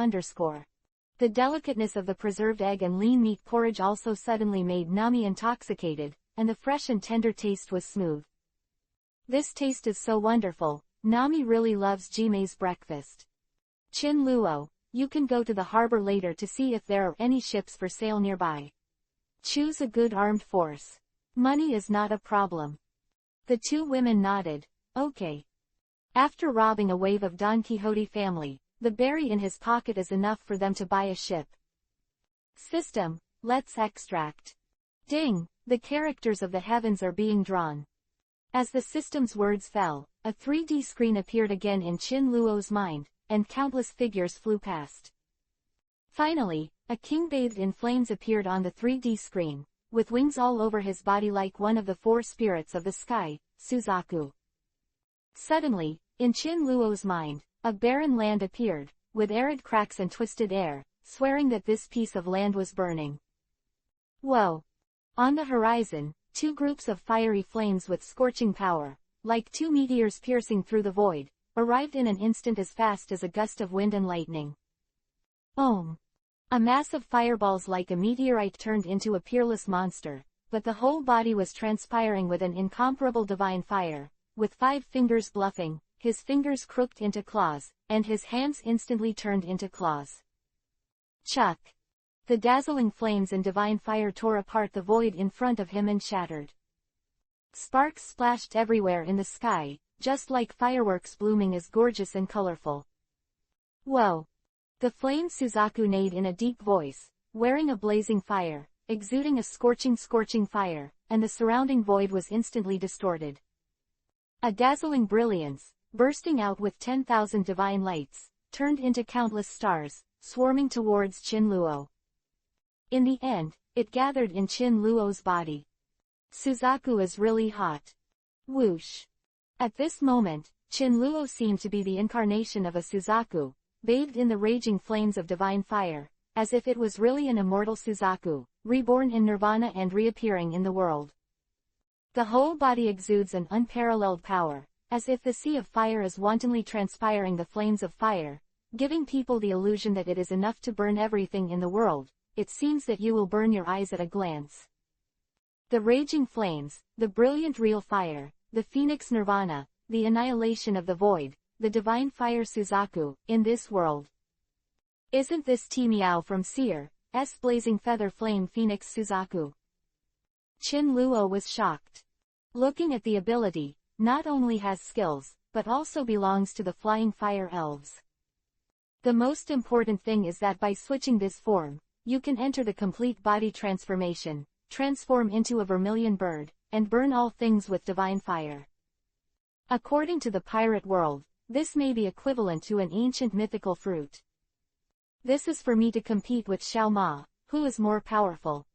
The delicateness of the preserved egg and lean meat porridge also suddenly made Nami intoxicated, and the fresh and tender taste was smooth. This taste is so wonderful, Nami really loves Jime's breakfast. Chin Luo, you can go to the harbor later to see if there are any ships for sale nearby. Choose a good armed force. Money is not a problem. The two women nodded. Okay. After robbing a wave of Don Quixote family, the berry in his pocket is enough for them to buy a ship. System, let's extract. Ding, the characters of the heavens are being drawn. As the system's words fell, a 3D screen appeared again in Chin Luo's mind, and countless figures flew past. Finally, a king bathed in flames appeared on the 3D screen, with wings all over his body like one of the four spirits of the sky, Suzaku. Suddenly, in Chin Luo's mind, a barren land appeared, with arid cracks and twisted air, swearing that this piece of land was burning. Whoa! On the horizon, two groups of fiery flames with scorching power, like two meteors piercing through the void, arrived in an instant as fast as a gust of wind and lightning. Om! A mass of fireballs like a meteorite turned into a peerless monster, but the whole body was transpiring with an incomparable divine fire, with 5 fingers bluffing, his fingers crooked into claws, and his hands instantly turned into claws. Chuck! The dazzling flames and divine fire tore apart the void in front of him and shattered. Sparks splashed everywhere in the sky, just like fireworks blooming is gorgeous and colorful. Whoa! The flame Suzaku neighed in a deep voice, wearing a blazing fire, exuding a scorching fire, and the surrounding void was instantly distorted. A dazzling brilliance, bursting out with 10,000 divine lights, turned into countless stars, swarming towards Chin Luo. In the end, it gathered in Chin Luo's body. Suzaku is really hot. Whoosh! At this moment, Chin Luo seemed to be the incarnation of a Suzaku, bathed in the raging flames of divine fire, as if it was really an immortal Suzaku, reborn in nirvana and reappearing in the world. The whole body exudes an unparalleled power, as if the sea of fire is wantonly transpiring the flames of fire, giving people the illusion that it is enough to burn everything in the world. It seems that you will burn your eyes at a glance. The raging flames, the brilliant real fire, the phoenix nirvana, the annihilation of the void, the divine fire Suzaku, in this world. Isn't this T-Meow from Seer's blazing feather flame phoenix Suzaku? Chin Luo was shocked. Looking at the ability, not only has skills, but also belongs to the flying fire elves. The most important thing is that by switching this form, you can enter the complete body transformation, transform into a vermilion bird, and burn all things with divine fire. According to the pirate world, this may be equivalent to an ancient mythical fruit. This is for me to compete with Xiao Ma, who is more powerful.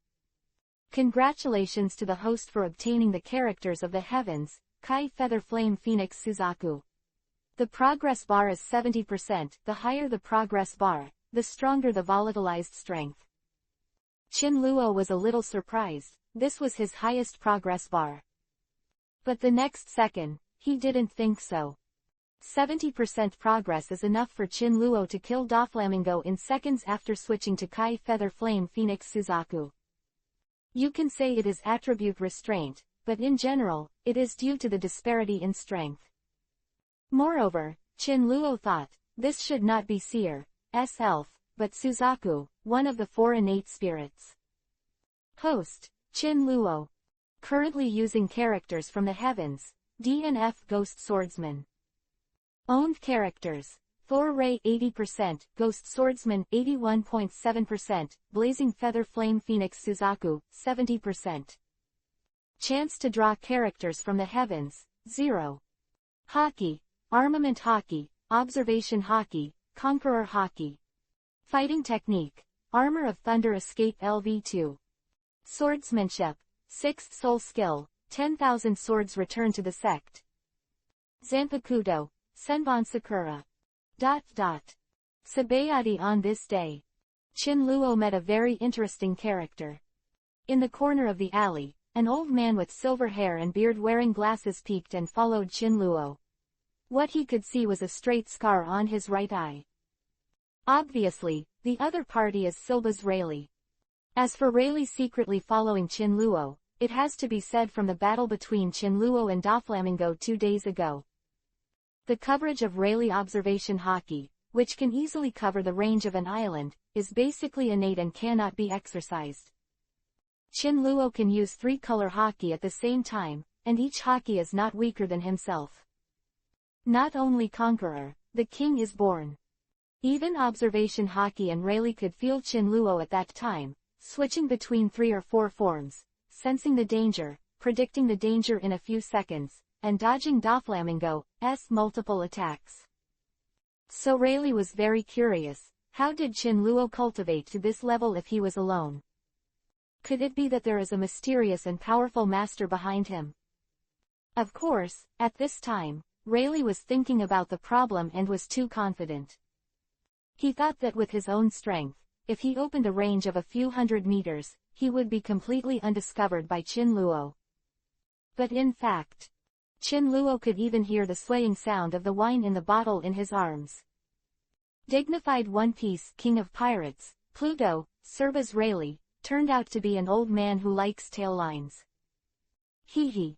Congratulations to the host for obtaining the characters of the heavens, Kai Feather Flame Phoenix Suzaku. The progress bar is 70%, the higher the progress bar, the stronger the volatilized strength. Chin Luo was a little surprised, this was his highest progress bar. But the next second, he didn't think so. 70% progress is enough for Chin Luo to kill Doflamingo in seconds after switching to Kai Feather Flame Phoenix Suzaku. You can say it is attribute restraint, but in general, it is due to the disparity in strength. Moreover, Chin Luo thought, this should not be Seer's elf, but Suzaku, one of the 4 innate spirits. Host, Chin Luo. Currently using characters from the heavens, DNF Ghost Swordsman. Owned characters, Thor Rey 80%, Ghost Swordsman 81.7%, Blazing Feather Flame Phoenix Suzaku 70%. Chance to draw characters from the heavens, 0. Hockey, Armament Hockey, Observation Hockey, Conqueror Hockey. Fighting Technique, Armor of Thunder Escape LV2. Swordsmanship, 6th Soul Skill, 10,000 swords return to the sect. Zanpakuto, Senbon Sakura. Sabayati on this day. Chin Luo met a very interesting character. In the corner of the alley, an old man with silver hair and beard wearing glasses peeked and followed Chin Luo. What he could see was a straight scar on his right eye. Obviously, the other party is Silba's Rayleigh. As for Rayleigh secretly following Chin Luo, it has to be said from the battle between Chin Luo and Doflamingo 2 days ago. The coverage of Rayleigh observation hockey, which can easily cover the range of an island, is basically innate and cannot be exercised. Chin Luo can use 3-color hockey at the same time, and each hockey is not weaker than himself. Not only conqueror, the king is born. Even observation hockey and Rayleigh could feel Chin Luo at that time, switching between 3 or 4 forms, sensing the danger, predicting the danger in a few seconds, and dodging Doflamingo's multiple attacks. So Rayleigh was very curious, how did Chin Luo cultivate to this level if he was alone? Could it be that there is a mysterious and powerful master behind him? Of course, at this time, Rayleigh was thinking about the problem and was too confident. He thought that with his own strength, if he opened a range of a few hundred meters, he would be completely undiscovered by Chin Luo. But in fact, Chin Luo could even hear the swaying sound of the wine in the bottle in his arms. Dignified One Piece King of Pirates, Pluto, Serba's Rayleigh, turned out to be an old man who likes tail lines. Hee.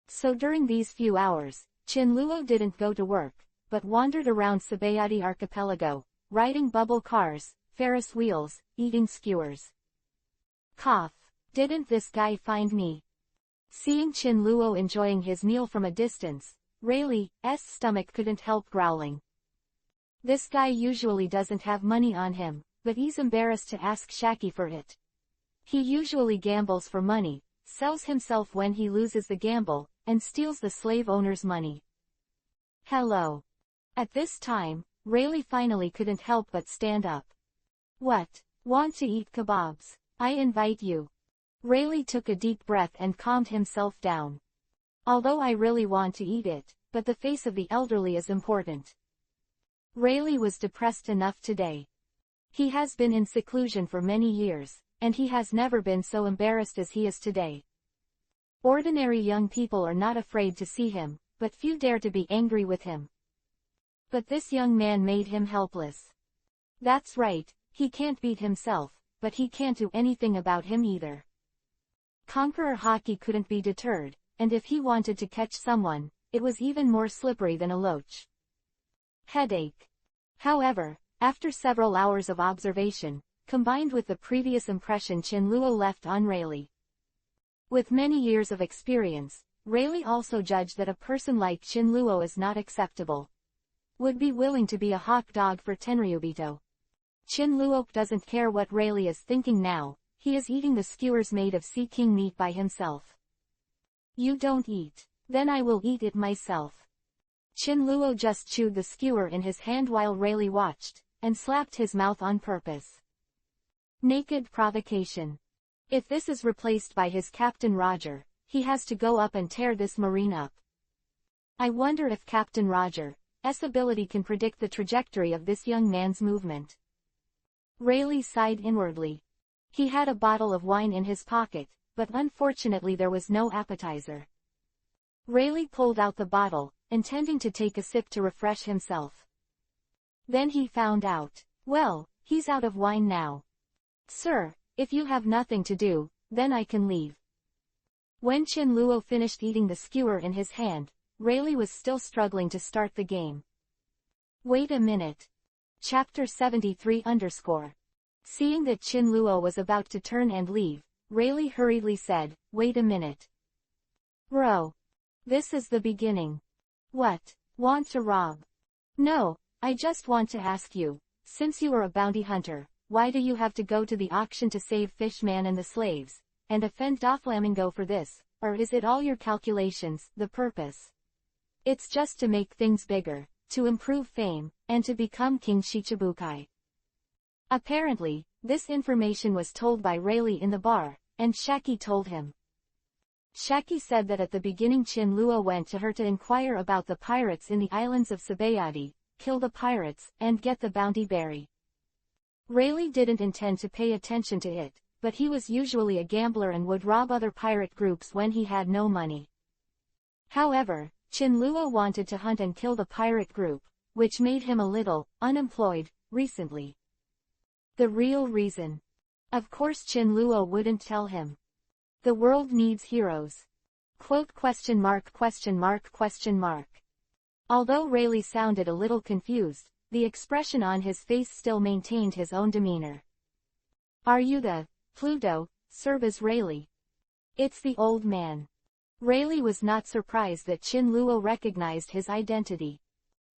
So during these few hours, Chin Luo didn't go to work, but wandered around Sabayati Archipelago, riding bubble cars, Ferris wheels, eating skewers. Cough. Didn't this guy find me? Seeing Chin Luo enjoying his meal from a distance, Rayleigh's stomach couldn't help growling. This guy usually doesn't have money on him, but he's embarrassed to ask Shaki for it. He usually gambles for money, sells himself when he loses the gamble, and steals the slave owner's money. Hello. At this time, Rayleigh finally couldn't help but stand up. What? Want to eat kebabs? I invite you. Rayleigh took a deep breath and calmed himself down. Although I really want to eat it, but the face of the elderly is important. Rayleigh was depressed enough today. He has been in seclusion for many years, and he has never been so embarrassed as he is today. Ordinary young people are not afraid to see him, but few dare to be angry with him. But this young man made him helpless. That's right, he can't beat himself, but he can't do anything about him either. Conqueror hockey couldn't be deterred, and if he wanted to catch someone, it was even more slippery than a loach. Headache. However, after several hours of observation, combined with the previous impression Chin Luo left on Rayleigh. With many years of experience, Rayleigh also judged that a person like Chin Luo is not acceptable. Would be willing to be a hawk dog for Tenryubito. Chin Luo doesn't care what Rayleigh is thinking now, he is eating the skewers made of sea king meat by himself. You don't eat, then I will eat it myself. Chin Luo just chewed the skewer in his hand while Rayleigh watched, and slapped his mouth on purpose. Naked provocation. If this is replaced by his Captain Roger, he has to go up and tear this marine up. I wonder if Captain Roger's ability can predict the trajectory of this young man's movement. Rayleigh sighed inwardly. He had a bottle of wine in his pocket, but unfortunately there was no appetizer. Rayleigh pulled out the bottle, intending to take a sip to refresh himself. Then he found out, well, he's out of wine now. Sir, if you have nothing to do, then I can leave. When Chin Luo finished eating the skewer in his hand, Rayleigh was still struggling to start the game. Wait a minute. Chapter 73_. Seeing that Chin Luo was about to turn and leave, Rayleigh hurriedly said, wait a minute. Bro. This is the beginning. What? Want to rob? No, I just want to ask you, since you are a bounty hunter, why do you have to go to the auction to save Fishman and the slaves, and offend Doflamingo for this, or is it all your calculations, the purpose? It's just to make things bigger, to improve fame, and to become King Shichibukai. Apparently, this information was told by Rayleigh in the bar, and Shaki told him. Shaki said that at the beginning Chin Luo went to her to inquire about the pirates in the islands of Sabayati, kill the pirates, and get the bounty berry. Rayleigh didn't intend to pay attention to it, but he was usually a gambler and would rob other pirate groups when he had no money. However, Chin Luo wanted to hunt and kill the pirate group, which made him a little unemployed recently. The real reason. Of course Chin Luo wouldn't tell him. The world needs heroes. Quote ? Although Rayleigh sounded a little confused, the expression on his face still maintained his own demeanor. Are you the Pluto, serve as Rayleigh. It's the old man. Rayleigh was not surprised that Chin Luo recognized his identity.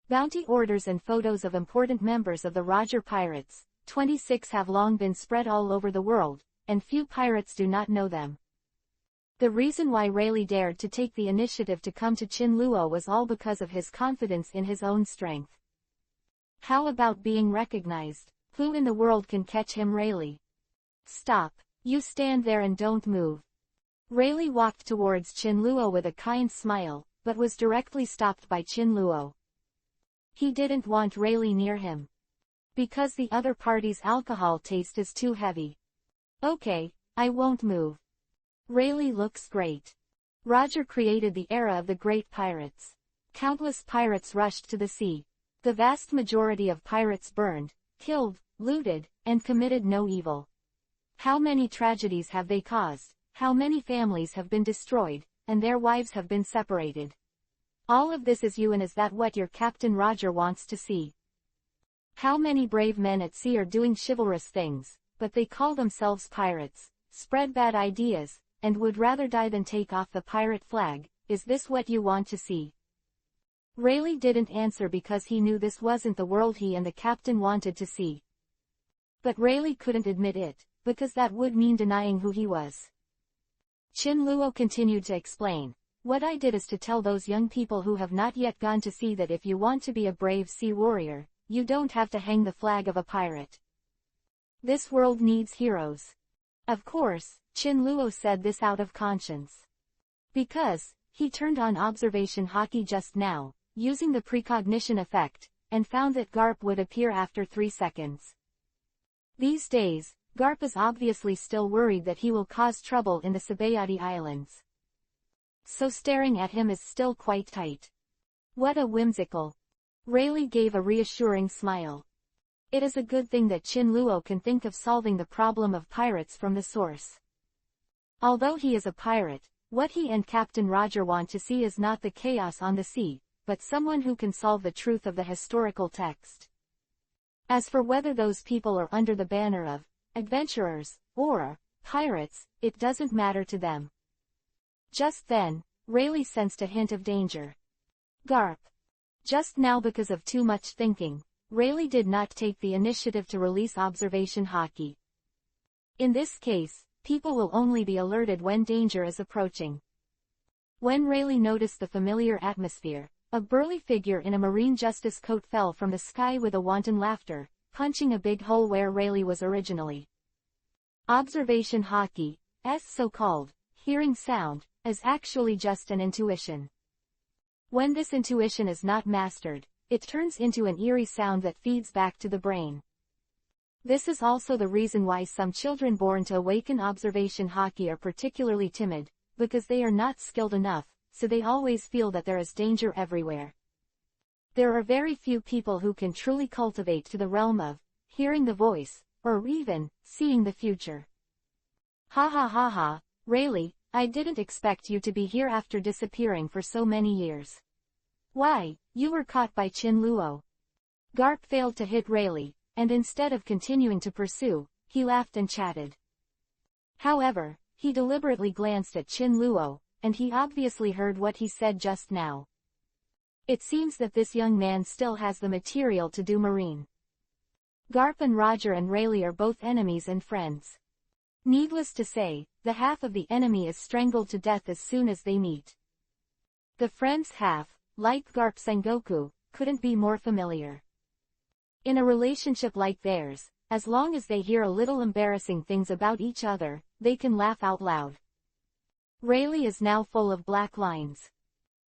Bounty orders and photos of important members of the Roger Pirates, 26 have long been spread all over the world, and few pirates do not know them. The reason why Rayleigh dared to take the initiative to come to Chin Luo was all because of his confidence in his own strength. How about being recognized? Who in the world can catch him? Rayleigh. Stop. You stand there and don't move. Rayleigh walked towards Chin Luo with a kind smile, but was directly stopped by Chin Luo. He didn't want Rayleigh near him. Because the other party's alcohol taste is too heavy. Okay, I won't move. Rayleigh looks great. Roger created the era of the great pirates. Countless pirates rushed to the sea. The vast majority of pirates burned, killed, looted, and committed no evil. How many tragedies have they caused? How many families have been destroyed, and their wives have been separated? All of this is you, and is that what your Captain Roger wants to see? How many brave men at sea are doing chivalrous things, but they call themselves pirates, spread bad ideas, and would rather die than take off the pirate flag? Is this what you want to see? Rayleigh didn't answer because he knew this wasn't the world he and the captain wanted to see. But Rayleigh couldn't admit it, because that would mean denying who he was. Chin Luo continued to explain. What I did is to tell those young people who have not yet gone to sea that if you want to be a brave sea warrior, you don't have to hang the flag of a pirate. This world needs heroes. Of course, Chin Luo said this out of conscience. Because, he turned on observation hockey just now, using the precognition effect, and found that Garp would appear after 3 seconds. These days, Garp is obviously still worried that he will cause trouble in the Sabayati Islands. So staring at him is still quite tight. What a whimsical. Rayleigh gave a reassuring smile. It is a good thing that Chin Luo can think of solving the problem of pirates from the source. Although he is a pirate, what he and Captain Roger want to see is not the chaos on the sea, but someone who can solve the truth of the historical text. As for whether those people are under the banner of adventurers or pirates, it doesn't matter to them. Just then, Rayleigh sensed a hint of danger. Garp. Just now, because of too much thinking, Rayleigh did not take the initiative to release observation hockey. In this case, people will only be alerted when danger is approaching. When Rayleigh noticed the familiar atmosphere, a burly figure in a marine justice coat fell from the sky with a wanton laughter, punching a big hole where Rayleigh was originally. Observation hockey, as so-called hearing sound, is actually just an intuition. When this intuition is not mastered, it turns into an eerie sound that feeds back to the brain. This is also the reason why some children born to awaken observation hockey are particularly timid, because they are not skilled enough, so they always feel that there is danger everywhere. There are very few people who can truly cultivate to the realm of hearing the voice, or even seeing the future. Ha ha ha ha, Rayleigh, I didn't expect you to be here after disappearing for so many years. Why, you were caught by Chin Luo. Garp failed to hit Rayleigh, and instead of continuing to pursue, he laughed and chatted. However, he deliberately glanced at Chin Luo, and he obviously heard what he said just now. It seems that this young man still has the material to do marine. Garp and Roger and Rayleigh are both enemies and friends. Needless to say, the half of the enemy is strangled to death as soon as they meet. The friends half, like Garp Sengoku, couldn't be more familiar. In a relationship like theirs, as long as they hear a little embarrassing things about each other, they can laugh out loud. Rayleigh is now full of black lines.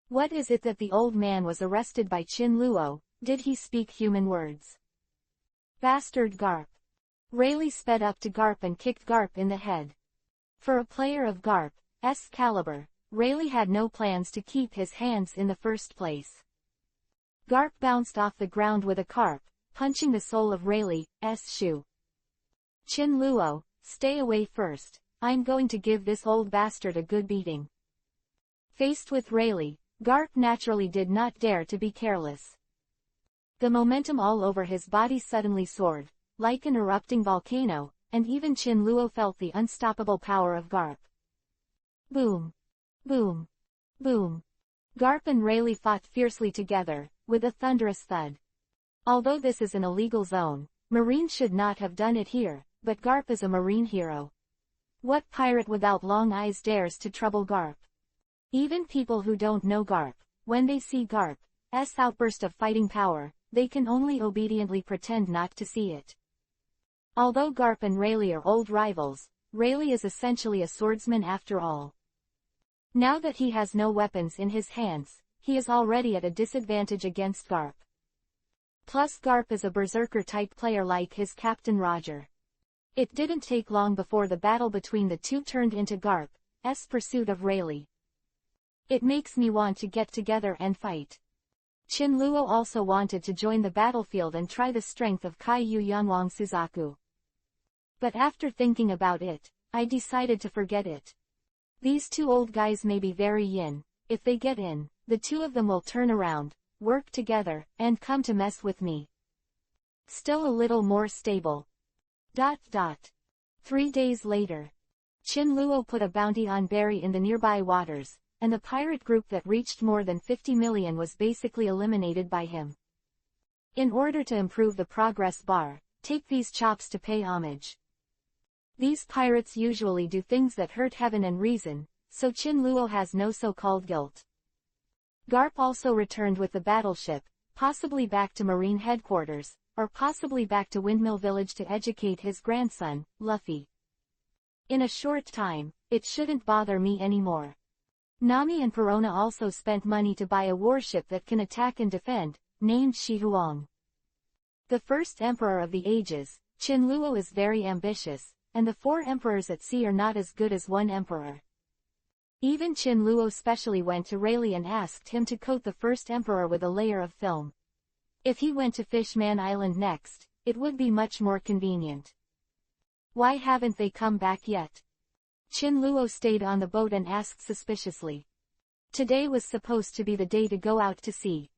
What is it that the old man was arrested by Chin Luo? Did he speak human words? Bastard Garp. Rayleigh sped up to Garp and kicked Garp in the head. For a player of Garp's caliber, Rayleigh had no plans to keep his hands in the first place. Garp bounced off the ground with a carp, punching the sole of Rayleigh's shoe. Chin Luo, stay away first, I'm going to give this old bastard a good beating. Faced with Rayleigh, Garp naturally did not dare to be careless. The momentum all over his body suddenly soared, like an erupting volcano, and even Chin Luo felt the unstoppable power of Garp. Boom! Boom! Boom! Garp and Rayleigh fought fiercely together, with a thunderous thud. Although this is an illegal zone, Marines should not have done it here, but Garp is a Marine hero. What pirate without long eyes dares to trouble Garp? Even people who don't know Garp, when they see Garp's outburst of fighting power, they can only obediently pretend not to see it. Although Garp and Rayleigh are old rivals, Rayleigh is essentially a swordsman after all. Now that he has no weapons in his hands, he is already at a disadvantage against Garp. Plus Garp is a berserker-type player like his captain Roger. It didn't take long before the battle between the two turned into Garp's pursuit of Rayleigh. It makes me want to get together and fight. Chin Luo also wanted to join the battlefield and try the strength of Kaiyu Yanwang Suzaku. But after thinking about it, I decided to forget it. These two old guys may be very yin. If they get in, the two of them will turn around, work together, and come to mess with me. Still a little more stable. 3 days later. Chin Luo put a bounty on Barry in the nearby waters, and the pirate group that reached more than 50 million was basically eliminated by him. In order to improve the progress bar, take these chops to pay homage. These pirates usually do things that hurt heaven and reason, so Chin Luo has no so-called guilt. Garp also returned with the battleship, possibly back to Marine headquarters, or possibly back to Windmill Village to educate his grandson, Luffy. In a short time, it shouldn't bother me anymore. Nami and Perona also spent money to buy a warship that can attack and defend, named Shihuang. The first emperor of the ages, Chin Luo is very ambitious, and the 4 emperors at sea are not as good as one emperor. Even Chin Luo specially went to Rayleigh and asked him to coat the first emperor with a layer of film. If he went to Fishman Island next, it would be much more convenient. Why haven't they come back yet? Chin Luo stayed on the boat and asked suspiciously. Today was supposed to be the day to go out to sea.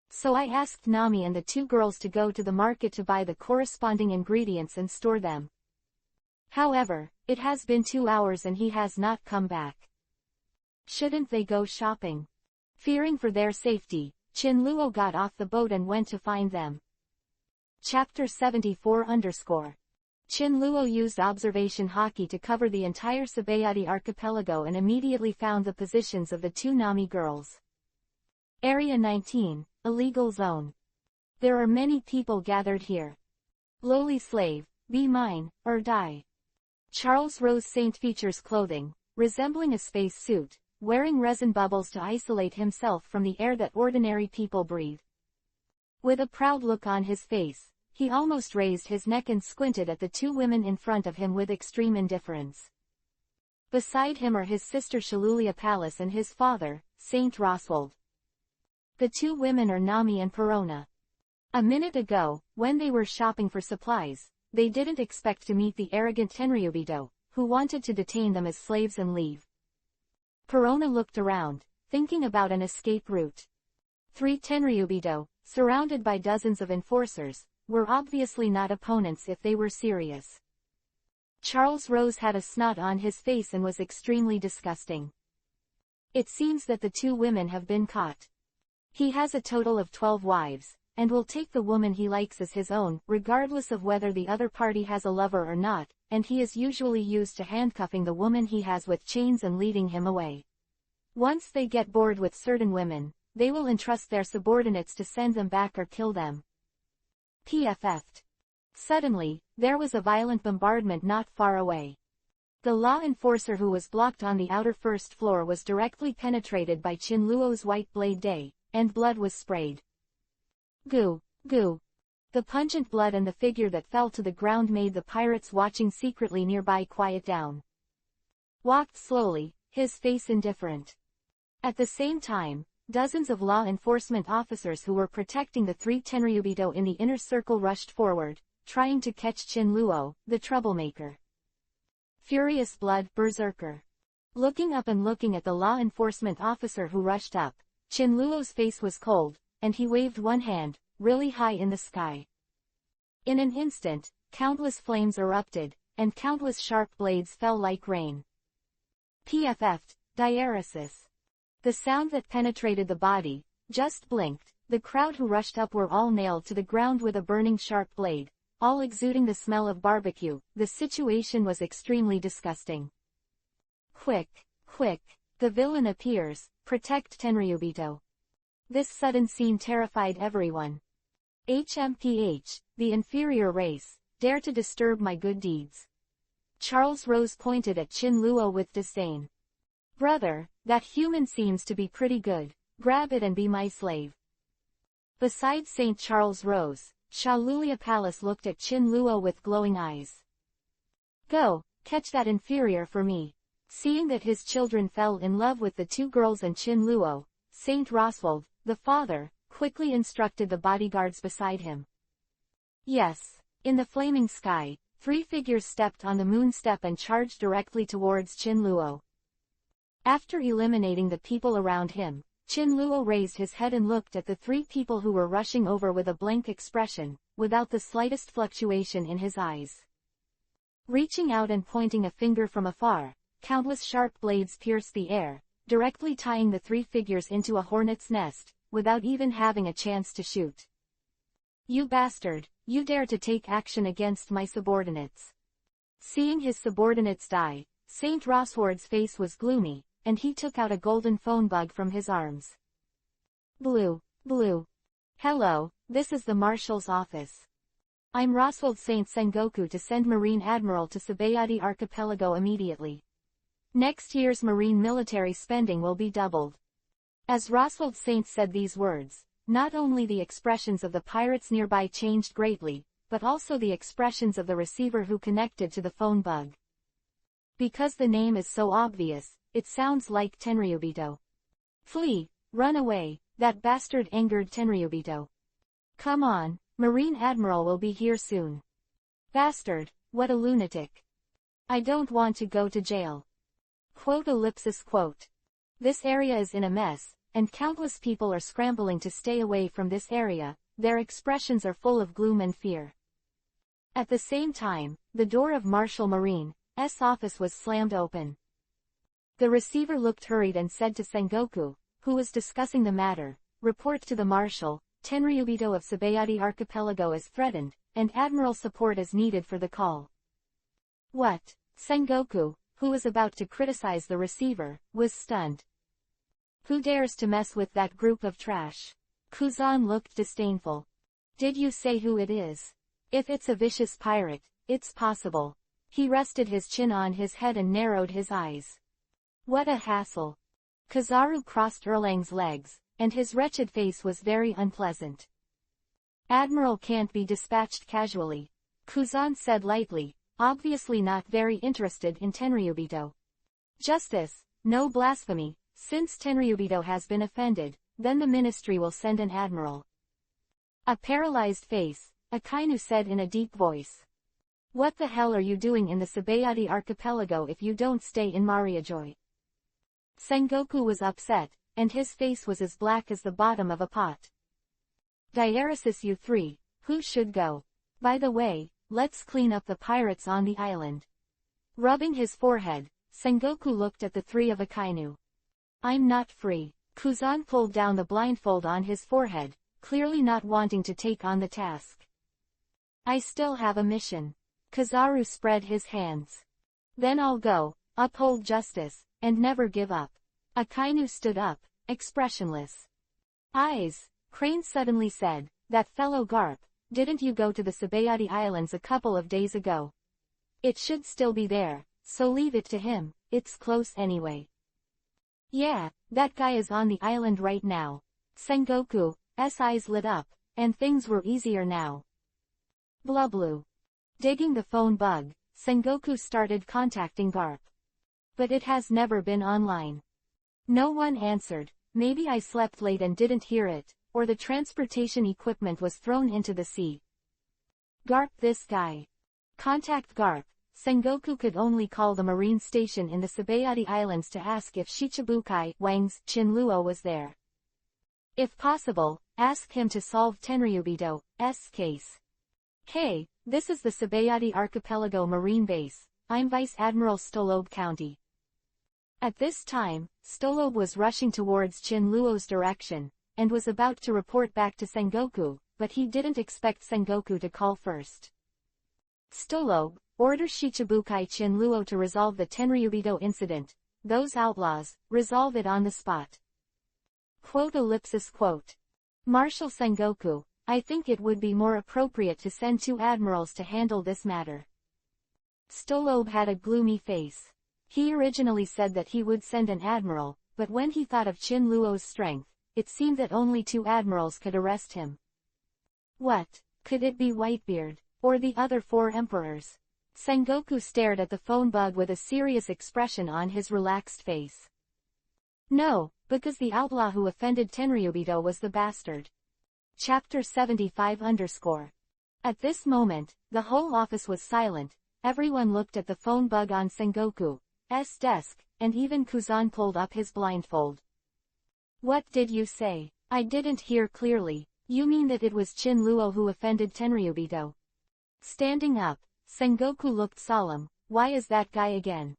So I asked Nami and the 2 girls to go to the market to buy the corresponding ingredients and store them. However, it has been 2 hours and he has not come back. Shouldn't they go shopping? Fearing for their safety, Chin Luo got off the boat and went to find them. Chapter 74 Chin Luo used observation hockey to cover the entire Sabayati archipelago and immediately found the positions of the 2 Nami girls. Area 19, Illegal Zone. There are many people gathered here. Lowly slave, be mine, or die. Charles Rose Saint features clothing, resembling a space suit, wearing resin bubbles to isolate himself from the air that ordinary people breathe. With a proud look on his face, he almost raised his neck and squinted at the 2 women in front of him with extreme indifference. Beside him are his sister Shalulia Palace and his father, Saint Roswald. The 2 women are Nami and Perona. A minute ago, when they were shopping for supplies, they didn't expect to meet the arrogant Tenryubido, who wanted to detain them as slaves and leave. Perona looked around, thinking about an escape route. 3 Tenryubido, surrounded by dozens of enforcers, were obviously not opponents if they were serious. Charles Rose had a snot on his face and was extremely disgusting. It seems that the 2 women have been caught. He has a total of 12 wives, and will take the woman he likes as his own, regardless of whether the other party has a lover or not, and he is usually used to handcuffing the woman he has with chains and leading him away. Once they get bored with certain women, they will entrust their subordinates to send them back or kill them. PFF'd. Suddenly, there was a violent bombardment not far away. The law enforcer who was blocked on the outer first floor was directly penetrated by Chin Luo's white blade day, and blood was sprayed. Goo, goo. The pungent blood and the figure that fell to the ground made the pirates watching secretly nearby quiet down. Walked slowly, his face indifferent. At the same time, dozens of law enforcement officers who were protecting the 3 Tenryubido in the inner circle rushed forward, trying to catch Chin Luo, the troublemaker. Furious blood, berserker. Looking up and looking at the law enforcement officer who rushed up, Chin Luo's face was cold, and he waved one hand, really high in the sky. In an instant, countless flames erupted, and countless sharp blades fell like rain. PFF, diaresis. The sound that penetrated the body, just blinked. The crowd who rushed up were all nailed to the ground with a burning sharp blade, all exuding the smell of barbecue. The situation was extremely disgusting. Quick, quick, the villain appears, protect Tenryubito. This sudden scene terrified everyone. HMPH, the inferior race, dare to disturb my good deeds. Charles Rose pointed at Chin-luo with disdain. Brother, that human seems to be pretty good, grab it and be my slave. Beside St. Charles Rose, Shaolulia Palace looked at Chin-luo with glowing eyes. Go, catch that inferior for me. Seeing that his children fell in love with the two girls and Chin-luo, Saint Roswald, the father, quickly instructed the bodyguards beside him. Yes. In the flaming sky, 3 figures stepped on the moon step and charged directly towards Chin-luo. After eliminating the people around him, Chin-luo raised his head and looked at the 3 people who were rushing over with a blank expression, without the slightest fluctuation in his eyes. Reaching out and pointing a finger from afar, countless sharp blades pierced the air, directly tying the 3 figures into a hornet's nest, without even having a chance to shoot. You bastard, you dare to take action against my subordinates. Seeing his subordinates die, Saint Rosward's face was gloomy, and he took out a golden phone bug from his arms. Blue. Hello, this is the Marshal's office. I'm Roswald Saint Sengoku to send Marine Admiral to Sabayati Archipelago immediately. Next year's marine military spending will be doubled. As Roswald Saint said these words, not only the expressions of the pirates nearby changed greatly, but also the expressions of the receiver who connected to the phone bug. Because the name is so obvious, it sounds like Tenryubito. Flee, run away, that bastard angered Tenryubito. Come on, Marine Admiral will be here soon. Bastard, what a lunatic. I don't want to go to jail. Quote. This area is in a mess, and countless people are scrambling to stay away from this area. Their expressions are full of gloom and fear. At the same time, the door of Marshal Marine's office was slammed open. The receiver looked hurried and said to Sengoku, who was discussing the matter, report to the Marshal, Tenryubito of Sabayati Archipelago is threatened, and Admiral support is needed for the call. What? Sengoku, who was about to criticize the receiver, was stunned. Who dares to mess with that group of trash? Kuzan looked disdainful. Did you say who it is? If it's a vicious pirate, it's possible. He rested his chin on his head and narrowed his eyes. What a hassle. Kizaru crossed Erlang's legs, and his wretched face was very unpleasant. Admiral can't be dispatched casually, Kuzan said lightly, obviously not very interested in Tenryubito. Justice, no blasphemy, since Tenryubito has been offended, then the ministry will send an admiral. A paralyzed face, Akainu said in a deep voice. What the hell are you doing in the Sabayati Archipelago if you don't stay in Mariajoy? Sengoku was upset, and his face was as black as the bottom of a pot. Diaresis U3, who should go? By the way, let's clean up the pirates on the island. Rubbing his forehead, Sengoku looked at the 3 of Akainu. I'm not free. Kuzan pulled down the blindfold on his forehead, clearly not wanting to take on the task. I still have a mission. Kizaru spread his hands. Then I'll go, uphold justice, and never give up. Akainu stood up, expressionless. Eyes, Crane suddenly said, that fellow Garp, didn't you go to the Sabayati Islands a couple of days ago? It should still be there, so leave it to him, it's close anyway. Yeah, that guy is on the island right now. Sengoku's eyes lit up, and things were easier now. Blublu. Digging the phone bug, Sengoku started contacting Garp. But it has never been online. No one answered. Maybe I slept late and didn't hear it, or the transportation equipment was thrown into the sea. Garp, this guy. Contact Garp. Sengoku could only call the marine station in the Sabayati Islands to ask if Shichibukai Wang's Chin-luo was there. If possible, ask him to solve Tenryubito's case. Hey, This is the Sabayati Archipelago Marine Base. I'm Vice Admiral Stolob County. At this time, Stolob was rushing towards Chin-Luo's direction, and was about to report back to Sengoku, but he didn't expect Sengoku to call first. Stolob, order Shichibukai Chin-Luo to resolve the Tenryubito incident. Those outlaws, resolve it on the spot. Quote. Marshal Sengoku, I think it would be more appropriate to send 2 admirals to handle this matter. Stolob had a gloomy face. He originally said that he would send an admiral, but when he thought of Chin-Luo's strength, it seemed that only 2 admirals could arrest him. What? Could it be Whitebeard, or the other 4 emperors? Sengoku stared at the phone bug with a serious expression on his relaxed face. No, because the outlaw who offended Tenryubito was the bastard. Chapter 75_. At this moment, the whole office was silent. Everyone looked at the phone bug on Sengoku's desk, and even Kuzan pulled up his blindfold. What did you say? I didn't hear clearly. You mean that it was Chin-Luo who offended Tenryubito? Standing up, Sengoku looked solemn. Why is that guy again?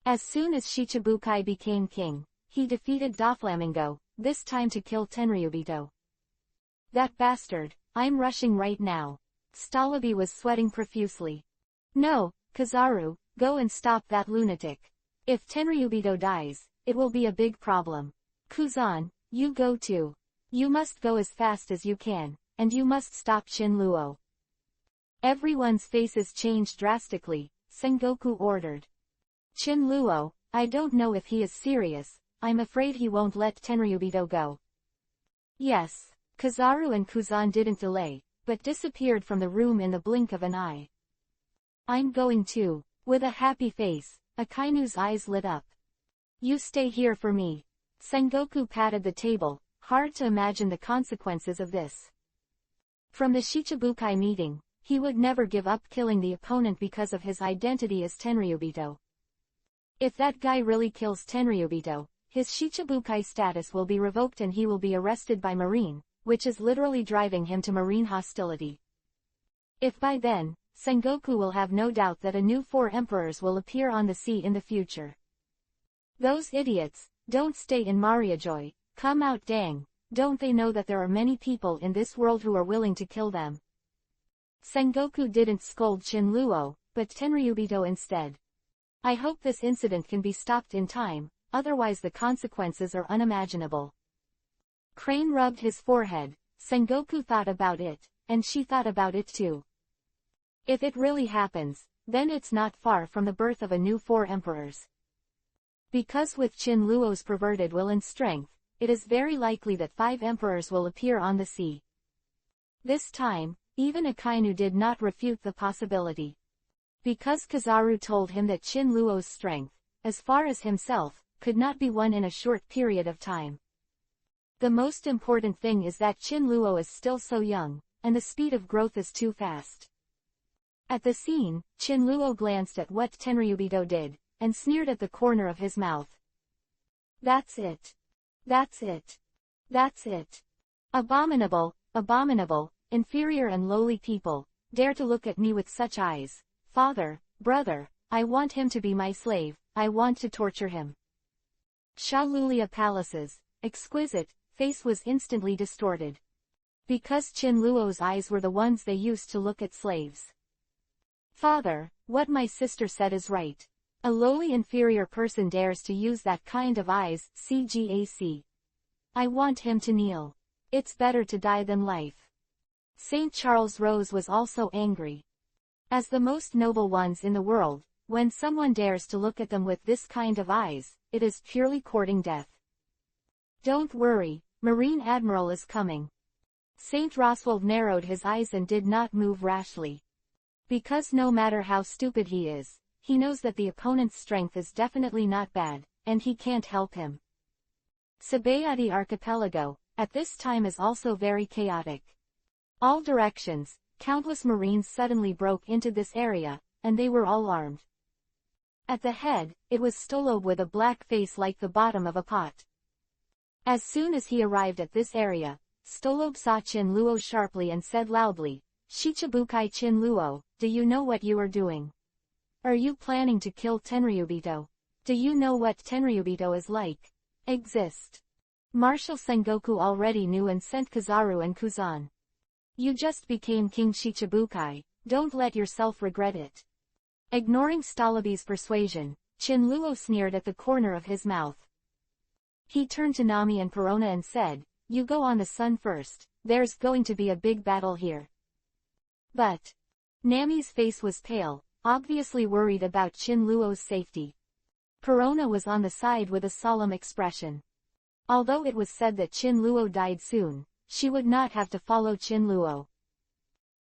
As soon as Shichibukai became king, he defeated Doflamingo, this time to kill Tenryubito. That bastard, I'm rushing right now. Stolobi was sweating profusely. No, Kizaru, go and stop that lunatic. If Tenryubito dies, it will be a big problem. Kuzan, you go too. You must go as fast as you can, and you must stop Chin-Luo. Everyone's faces changed drastically. Sengoku ordered. Chin-Luo, I don't know if he is serious. I'm afraid he won't let Tenryubito go. Yes. Kizaru and Kuzan didn't delay, but disappeared from the room in the blink of an eye. I'm going too. With a happy face, Akainu's eyes lit up. You stay here for me. Sengoku patted the table. Hard to imagine the consequences of this. From the Shichibukai meeting, he would never give up killing the opponent because of his identity as Tenryubito. If that guy really kills Tenryubito, his Shichibukai status will be revoked and he will be arrested by Marine, which is literally driving him to Marine hostility. If by then, Sengoku will have no doubt that a new 4 emperors will appear on the sea in the future. Those idiots, don't stay in Mariajoy, come out dang, don't they know that there are many people in this world who are willing to kill them? Sengoku didn't scold Chin-Luo, but Tenryubito instead. I hope this incident can be stopped in time, otherwise the consequences are unimaginable. Crane rubbed his forehead. Sengoku thought about it, and she thought about it too. If it really happens, then it's not far from the birth of a new 4 emperors. Because with Chin-Luo's perverted will and strength, it is very likely that 5 emperors will appear on the sea. This time, even Akainu did not refute the possibility. Because Kizaru told him that Chin-Luo's strength, as far as himself, could not be won in a short period of time. The most important thing is that Chin-Luo is still so young, and the speed of growth is too fast. At the scene, Chin-Luo glanced at what Tenryubito did, and sneered at the corner of his mouth. That's it. That's it. That's it. Abominable, abominable, inferior and lowly people, dare to look at me with such eyes. Father, brother, I want him to be my slave, I want to torture him. Shalulia Palace's exquisite face was instantly distorted. Because Chin-Luo's eyes were the ones they used to look at slaves. Father, what my sister said is right. A lowly inferior person dares to use that kind of eyes, CGAC. I want him to kneel. It's better to die than life. St. Charles Rose was also angry. As the most noble ones in the world, when someone dares to look at them with this kind of eyes, it is purely courting death. Don't worry, Marine Admiral is coming. St. Roswald narrowed his eyes and did not move rashly. Because no matter how stupid he is, he knows that the opponent's strength is definitely not bad, and he can't help him. Sabayati Archipelago, at this time is also very chaotic. All directions, countless Marines suddenly broke into this area, and they were all armed. At the head, it was Stolob with a black face like the bottom of a pot. As soon as he arrived at this area, Stolob saw Chin-Luo sharply and said loudly, Shichibukai Chinluo, do you know what you are doing? Are you planning to kill Tenryubito? Do you know what Tenryubito is like? Exist. Marshal Sengoku already knew and sent Kizaru and Kuzan. You just became King Shichibukai, don't let yourself regret it. Ignoring Stalabi's persuasion, Chinluo sneered at the corner of his mouth. He turned to Nami and Perona and said, you go on the sun first, there's going to be a big battle here. But Nami's face was pale, obviously worried about Chinluo's safety. Perona was on the side with a solemn expression. Although it was said that Chinluo died soon, she would not have to follow Chinluo.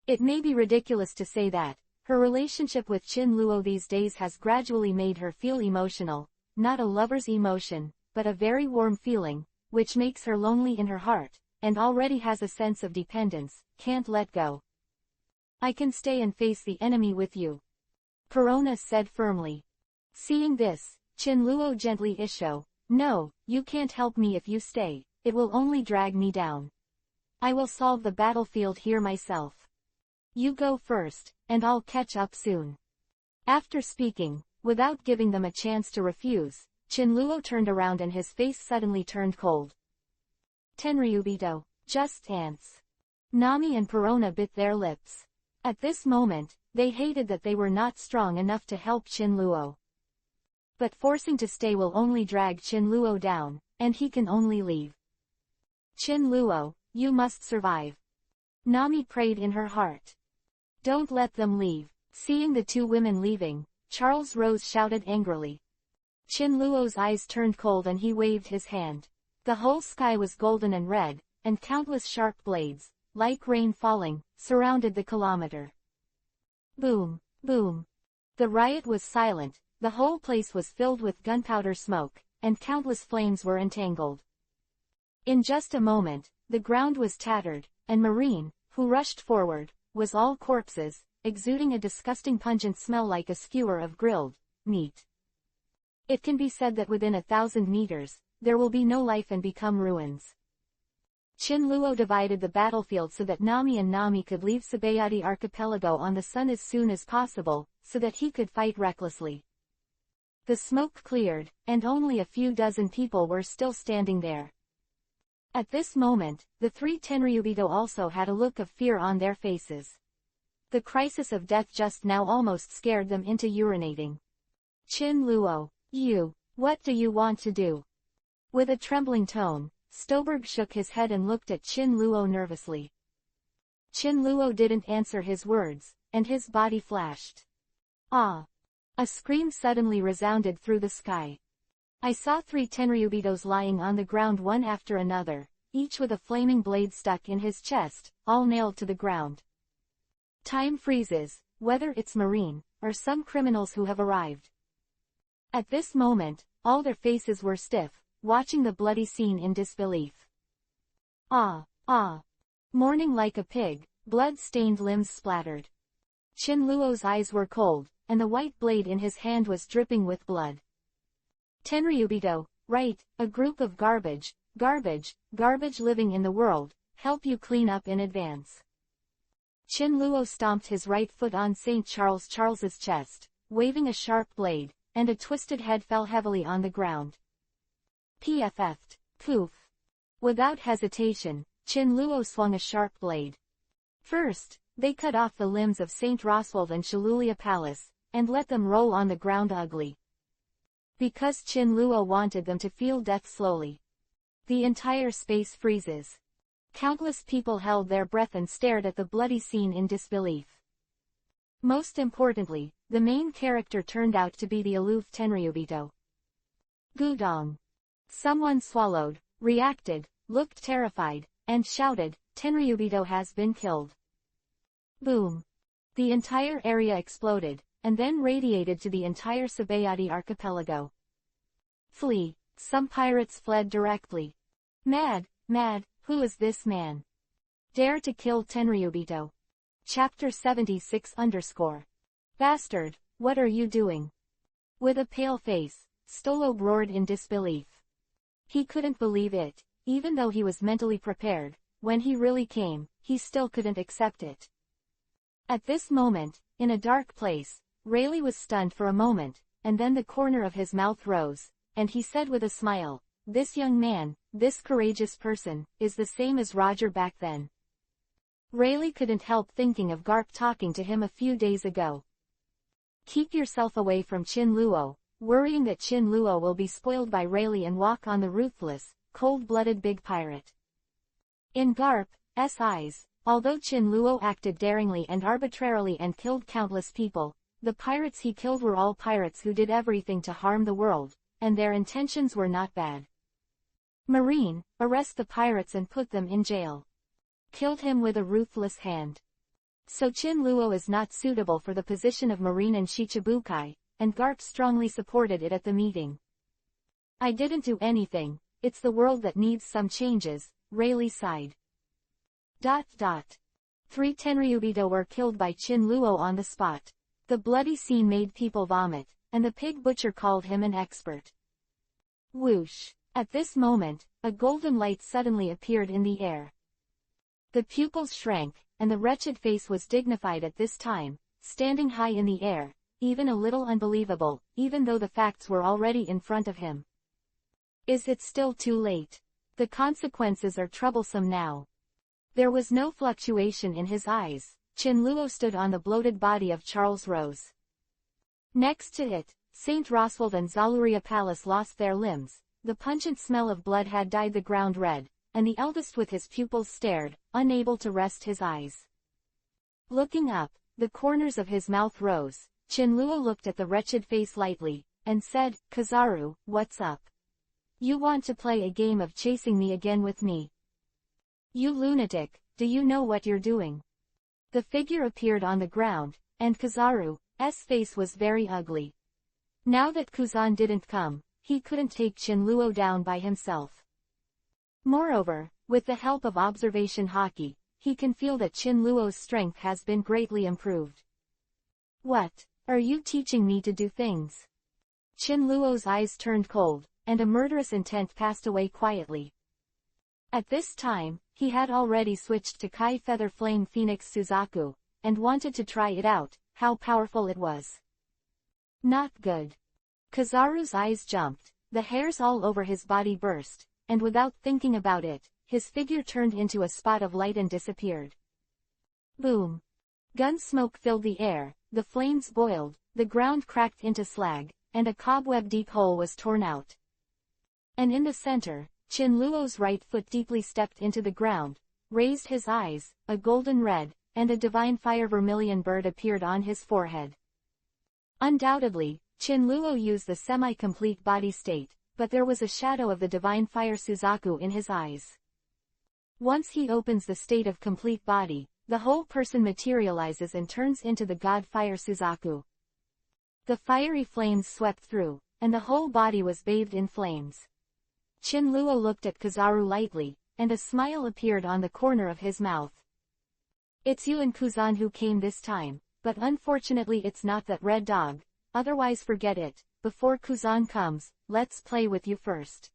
It may be ridiculous to say that her relationship with Chinluo these days has gradually made her feel emotional, not a lover's emotion, but a very warm feeling, which makes her lonely in her heart, and already has a sense of dependence, can't let go. I can stay and face the enemy with you, Perona said firmly. Seeing this, Chinluo gently issued, no, you can't help me if you stay, it will only drag me down. I will solve the battlefield here myself. You go first, and I'll catch up soon. After speaking, without giving them a chance to refuse, Chinluo turned around and his face suddenly turned cold. Tenryubito, just ants. Nami and Perona bit their lips. At this moment, they hated that they were not strong enough to help Chinluo. But forcing to stay will only drag Chinluo down, and he can only leave. Chinluo, you must survive. Nami prayed in her heart. Don't let them leave. Seeing the two women leaving, Charles Rose shouted angrily. Chinluo's eyes turned cold and he waved his hand. The whole sky was golden and red, and countless sharp blades, like rain falling, surrounded the kilometer. Boom, boom. The riot was silent, the whole place was filled with gunpowder smoke, and countless flames were entangled. In just a moment, the ground was tattered, and Marine, who rushed forward, was all corpses, exuding a disgusting pungent smell like a skewer of grilled meat. It can be said that within 1,000 meters, there will be no life and become ruins. Chinluo divided the battlefield so that Nami and Nami could leave Sabayati Archipelago on the sun as soon as possible, so that he could fight recklessly. The smoke cleared, and only a few dozen people were still standing there. At this moment, the three Tenryubito also had a look of fear on their faces. The crisis of death just now almost scared them into urinating. Chinluo, what do you want to do? With a trembling tone, Stoberg shook his head and looked at Chinluo nervously. Chinluo didn't answer his words, and his body flashed. Ah! A scream suddenly resounded through the sky. I saw three Tenryubitos lying on the ground one after another, each with a flaming blade stuck in his chest, all nailed to the ground. Time freezes, whether it's Marine, or some criminals who have arrived. At this moment, all their faces were stiff, watching the bloody scene in disbelief. Ah! Mourning like a pig, blood-stained limbs splattered. Chinluo's eyes were cold, and the white blade in his hand was dripping with blood. Tenryubito, right, a group of garbage living in the world, help you clean up in advance. Chinluo stomped his right foot on St. Charles's chest, waving a sharp blade, and a twisted head fell heavily on the ground. PFF'd. Poof. Without hesitation, Chinluo swung a sharp blade. First, they cut off the limbs of St. Roswald and Shalulia Palace, and let them roll on the ground ugly. Because Chinluo wanted them to feel death slowly. The entire space freezes. Countless people held their breath and stared at the bloody scene in disbelief. Most importantly, the main character turned out to be the aloof Tenryubito. Gudong. Someone swallowed, reacted, looked terrified, and shouted, Tenryubito has been killed. Boom. The entire area exploded, and then radiated to the entire Sabayati archipelago. Flee. Some pirates fled directly. Mad, who is this man? Dare to kill Tenryubito. Chapter-76 Bastard, what are you doing? With a pale face, Stolob roared in disbelief. He couldn't believe it, even though he was mentally prepared. When he really came, he still couldn't accept it. At this moment, in a dark place, Rayleigh was stunned for a moment, and then the corner of his mouth rose, and he said with a smile, "This young man, this courageous person, is the same as Roger back then." Rayleigh couldn't help thinking of Garp talking to him a few days ago. Keep yourself away from Chin Luo, worrying that Chin Luo will be spoiled by Rayleigh and walk on the ruthless, cold-blooded big pirate. In Garp's eyes, although Chin Luo acted daringly and arbitrarily and killed countless people, the pirates he killed were all pirates who did everything to harm the world, and their intentions were not bad. Marine, arrest the pirates and put them in jail. Killed him with a ruthless hand. So Chin Luo is not suitable for the position of Marine in Shichibukai, and Garp strongly supported it at the meeting. I didn't do anything, it's the world that needs some changes, Rayleigh sighed. 3 Tenryubito were killed by Chin Luo on the spot. The bloody scene made people vomit, and the pig butcher called him an expert. Whoosh! At this moment, a golden light suddenly appeared in the air. The pupils shrank, and the wretched face was dignified at this time, standing high in the air, even a little unbelievable, even though the facts were already in front of him. Is it still too late? The consequences are troublesome now. There was no fluctuation in his eyes. Chin Luo stood on the bloated body of Charles Rose. Next to it, Saint Roswald and Zaluria Palace lost their limbs, the pungent smell of blood had dyed the ground red, and the eldest with his pupils stared, unable to rest his eyes. Looking up, the corners of his mouth rose. Chin Luo looked at the wretched face lightly, and said, "Kizaru, what's up? You want to play a game of chasing me again with me? You lunatic, do you know what you're doing?" The figure appeared on the ground, and Kizaru's face was very ugly. Now that Kuzan didn't come, he couldn't take Chin Luo down by himself. Moreover, with the help of observation hockey, he can feel that Chin Luo's strength has been greatly improved. What? Are you teaching me to do things? Chin Luo's eyes turned cold, and a murderous intent passed away quietly. At this time, he had already switched to Kai Feather Flame Phoenix Suzaku, and wanted to try it out, how powerful it was. Not good. Kizaru's eyes jumped, the hairs all over his body burst, and without thinking about it, his figure turned into a spot of light and disappeared. Boom! Gun smoke filled the air, the flames boiled, the ground cracked into slag, and a cobweb-deep hole was torn out. And in the center, Chin Luo's right foot deeply stepped into the ground, raised his eyes, a golden red, and a divine fire vermilion bird appeared on his forehead. Undoubtedly, Chin Luo used the semi-complete body state, but there was a shadow of the divine fire Suzaku in his eyes. Once he opens the state of complete body, the whole person materializes and turns into the god fire Suzaku. The fiery flames swept through, and the whole body was bathed in flames. Chin Luo looked at Kizaru lightly, and a smile appeared on the corner of his mouth. It's you and Kuzan who came this time, but unfortunately it's not that red dog, otherwise forget it, before Kuzan comes, let's play with you first.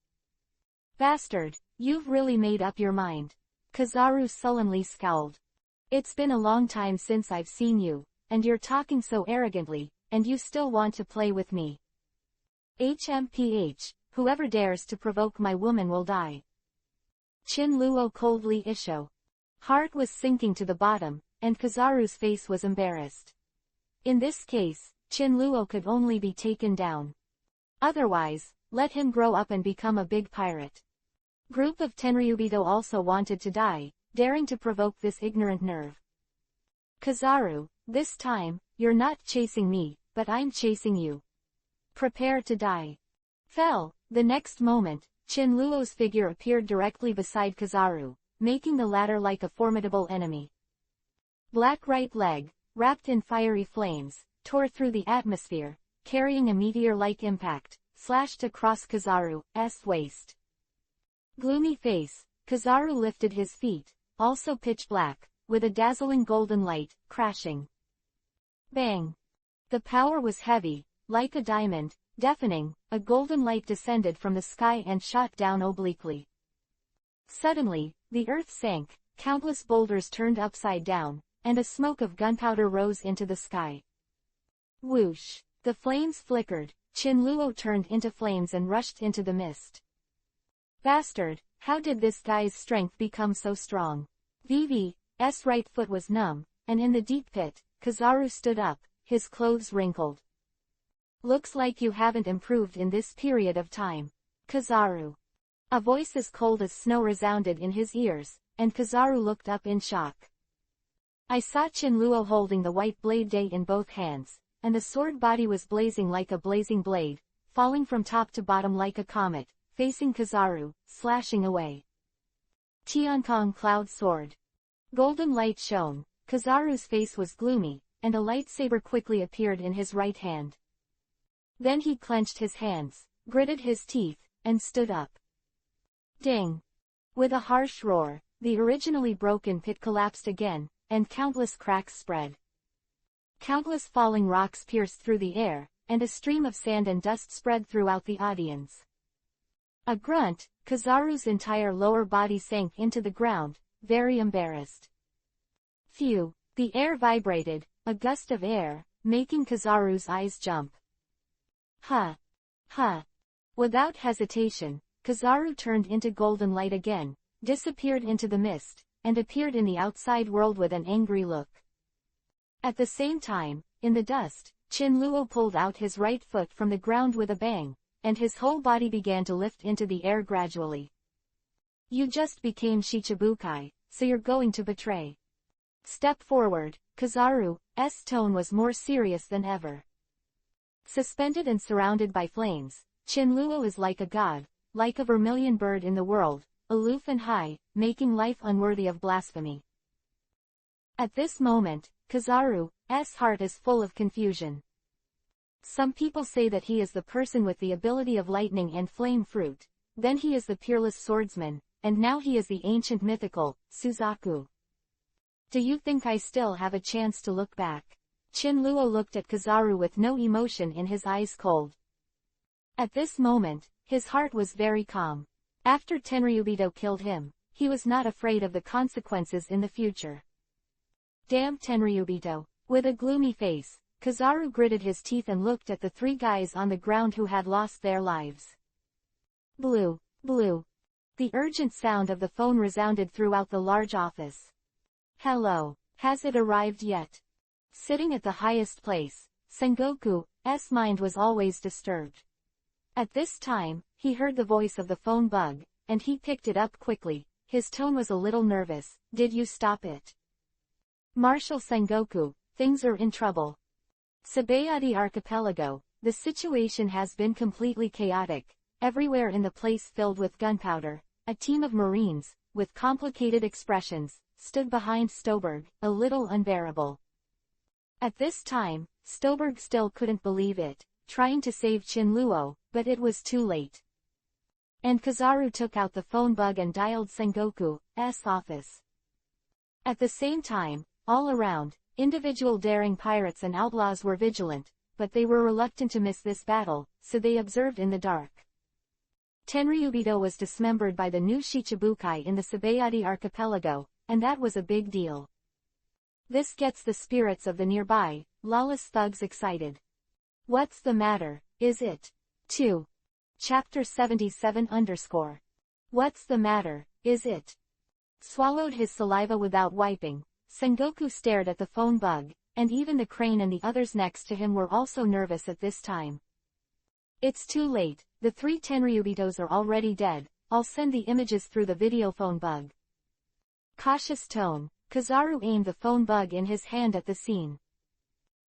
Bastard, you've really made up your mind. Kizaru sullenly scowled. It's been a long time since I've seen you, and you're talking so arrogantly, and you still want to play with me. HMPH, whoever dares to provoke my woman will die. Chin Luo coldly issued. Heart was sinking to the bottom, and Kizaru's face was embarrassed. In this case, Chin Luo could only be taken down. Otherwise, let him grow up and become a big pirate. Group of Tenryubito also wanted to die, daring to provoke this ignorant nerve. Kizaru, this time, you're not chasing me, but I'm chasing you. Prepare to die. Fell. The next moment, Chin Luo's figure appeared directly beside Kizaru, making the latter like a formidable enemy. Black right leg, wrapped in fiery flames, tore through the atmosphere, carrying a meteor-like impact, slashed across Kizaru's waist. Gloomy face, Kizaru lifted his feet, also pitch black, with a dazzling golden light, crashing. Bang! The power was heavy, like a diamond, deafening, a golden light descended from the sky and shot down obliquely. Suddenly, the earth sank, countless boulders turned upside down, and a smoke of gunpowder rose into the sky. Whoosh! The flames flickered, Chinluo turned into flames and rushed into the mist. Bastard, how did this guy's strength become so strong? Vivi's right foot was numb, and in the deep pit, Kizaru stood up, his clothes wrinkled. Looks like you haven't improved in this period of time. Kizaru. A voice as cold as snow resounded in his ears, and Kizaru looked up in shock. I saw Chinluo holding the white blade day in both hands, and the sword body was blazing like a blazing blade, falling from top to bottom like a comet, facing Kizaru, slashing away. Tiankong Cloud Sword. Golden light shone, Kizaru's face was gloomy, and a lightsaber quickly appeared in his right hand. Then he clenched his hands, gritted his teeth, and stood up. Ding! With a harsh roar, the originally broken pit collapsed again, and countless cracks spread. Countless falling rocks pierced through the air, and a stream of sand and dust spread throughout the audience. A grunt, Kizaru's entire lower body sank into the ground, very embarrassed. Phew! The air vibrated, a gust of air, making Kizaru's eyes jump. Huh! Huh! Without hesitation, Kizaru turned into golden light again, disappeared into the mist, and appeared in the outside world with an angry look. At the same time, in the dust, Chinluo pulled out his right foot from the ground with a bang, and his whole body began to lift into the air gradually. You just became Shichibukai, so you're going to betray. Step forward. Kizaru's tone was more serious than ever. Suspended and surrounded by flames, Chinluo is like a god, like a vermilion bird in the world, aloof and high, making life unworthy of blasphemy. At this moment, Kizaru's heart is full of confusion. Some people say that he is the person with the ability of lightning and flame fruit, then he is the peerless swordsman, and now he is the ancient mythical, Suzaku. Do you think I still have a chance to look back? Chinluo looked at Kizaru with no emotion in his eyes cold. At this moment, his heart was very calm. After Tenryubito killed him, he was not afraid of the consequences in the future. Damn Tenryubito. With a gloomy face, Kizaru gritted his teeth and looked at the three guys on the ground who had lost their lives. Blue, blue. The urgent sound of the phone resounded throughout the large office. Hello, has it arrived yet? Sitting at the highest place, Sengoku's mind was always disturbed. At this time, he heard the voice of the phone bug, and he picked it up quickly. His tone was a little nervous. Did you stop it? Marshal Sengoku, things are in trouble. Sabayati Archipelago, the situation has been completely chaotic, everywhere in the place filled with gunpowder. A team of Marines, with complicated expressions, stood behind Stoberg, a little unbearable. At this time, Stoberg still couldn't believe it, trying to save Chinluo, but it was too late. And Kizaru took out the phone bug and dialed Sengoku's office. At the same time, all around, individual daring pirates and outlaws were vigilant, but they were reluctant to miss this battle, so they observed in the dark. Tenryubito was dismembered by the new Shichibukai in the Sabayati archipelago, and that was a big deal. This gets the spirits of the nearby, lawless thugs excited. What's the matter, is it? 2. Chapter 77 _ What's the matter, is it? Swallowed his saliva without wiping, Sengoku stared at the phone bug, and even the crane and the others next to him were also nervous at this time. It's too late, the 3 Tenryubitos are already dead, I'll send the images through the videophone bug. Cautious tone, Kizaru aimed the phone bug in his hand at the scene.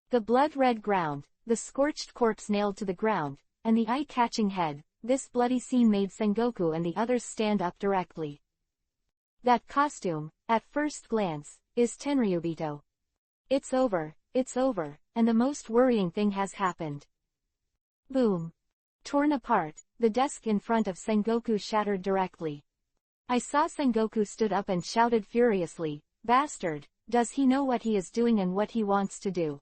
The blood-red ground, the scorched corpse nailed to the ground, and the eye-catching head, this bloody scene made Sengoku and the others stand up directly. That costume, at first glance, is Tenryubito. It's over, and the most worrying thing has happened. Boom. Torn apart, the desk in front of Sengoku shattered directly. I saw Sengoku stood up and shouted furiously, "Bastard, does he know what he is doing and what he wants to do?"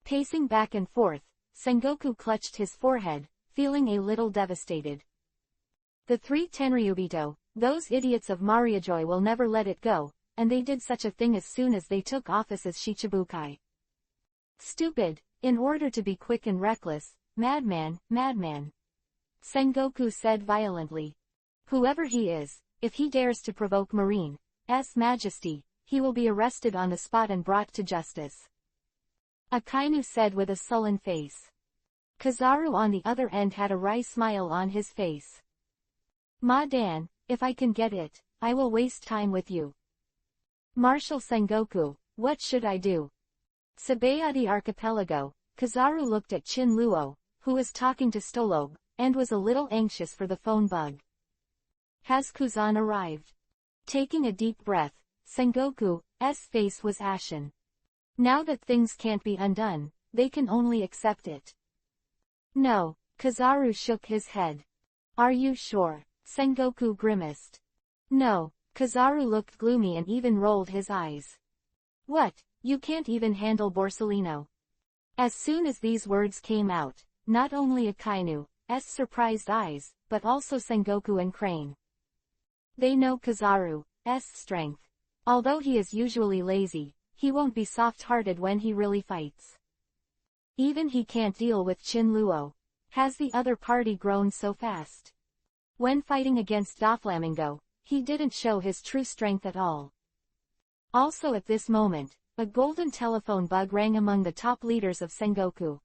Pacing back and forth, Sengoku clutched his forehead, feeling a little devastated. The 3 Tenryubito, those idiots of Mariajoy will never let it go, and they did such a thing as soon as they took office as Shichibukai. Stupid, in order to be quick and reckless, madman, madman. Sengoku said violently. Whoever he is, if he dares to provoke Marine's Majesty, he will be arrested on the spot and brought to justice. Akainu said with a sullen face. Kizaru on the other end had a wry smile on his face. Ma-dan, if I can get it, I will waste time with you. Marshal Sengoku, what should I do? Sabayati Archipelago, Kizaru looked at Chin-luo, who was talking to Stolob, and was a little anxious for the phone bug. Has Kuzan arrived? Taking a deep breath, Sengoku's face was ashen. Now that things can't be undone, they can only accept it. No, Kizaru shook his head. Are you sure? Sengoku grimaced. No, Kizaru looked gloomy and even rolled his eyes. What, you can't even handle Borsellino? As soon as these words came out, not only Akainu's surprised eyes, but also Sengoku and Crane. They know Kizaru's strength. Although he is usually lazy, he won't be soft-hearted when he really fights. Even he can't deal with Chin-luo. Has the other party grown so fast? When fighting against Doflamingo, he didn't show his true strength at all. Also at this moment, a golden telephone bug rang among the top leaders of Sengoku.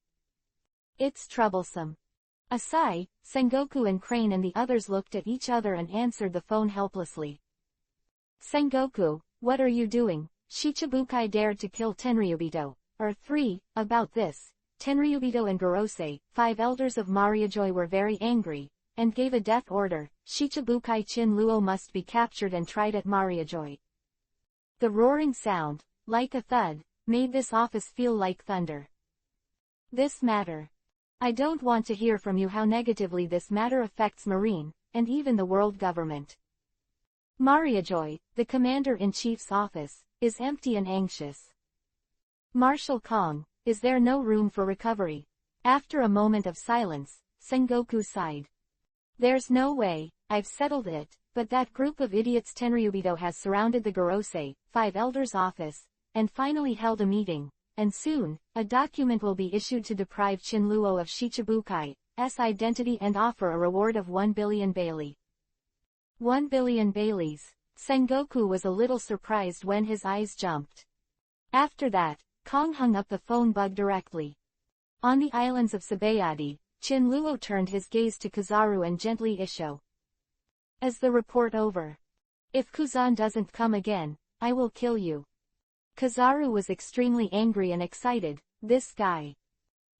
It's troublesome. Asai, Sengoku and Crane and the others looked at each other and answered the phone helplessly. Sengoku, what are you doing? Shichibukai dared to kill Tenryubito. Or 3, about this, Tenryubito and Gorosei, 5 elders of Mariajoy were very angry, and gave a death order. Shichibukai Chin-luo must be captured and tried at Mariajoy. The roaring sound, like a thud, made this office feel like thunder. This matter. I don't want to hear from you how negatively this matter affects Marine, and even the world government. Mariajoy, the commander-in-chief's office, is empty and anxious. Marshal Kong, is there no room for recovery? After a moment of silence, Sengoku sighed. There's no way, I've settled it, but that group of idiots Tenryubito has surrounded the Gorosei, 5 elders' office, and finally held a meeting, and soon, a document will be issued to deprive Chin-luo of Shichibukai's identity and offer a reward of 1 billion bailey. 1 billion baileys. Sengoku was a little surprised when his eyes jumped. After that, Kong hung up the phone bug directly. On the islands of Sabayati, Chin-luo turned his gaze to Kizaru and gently Isho. Is the report over? If Kuzan doesn't come again, I will kill you. Kizaru was extremely angry and excited, this guy.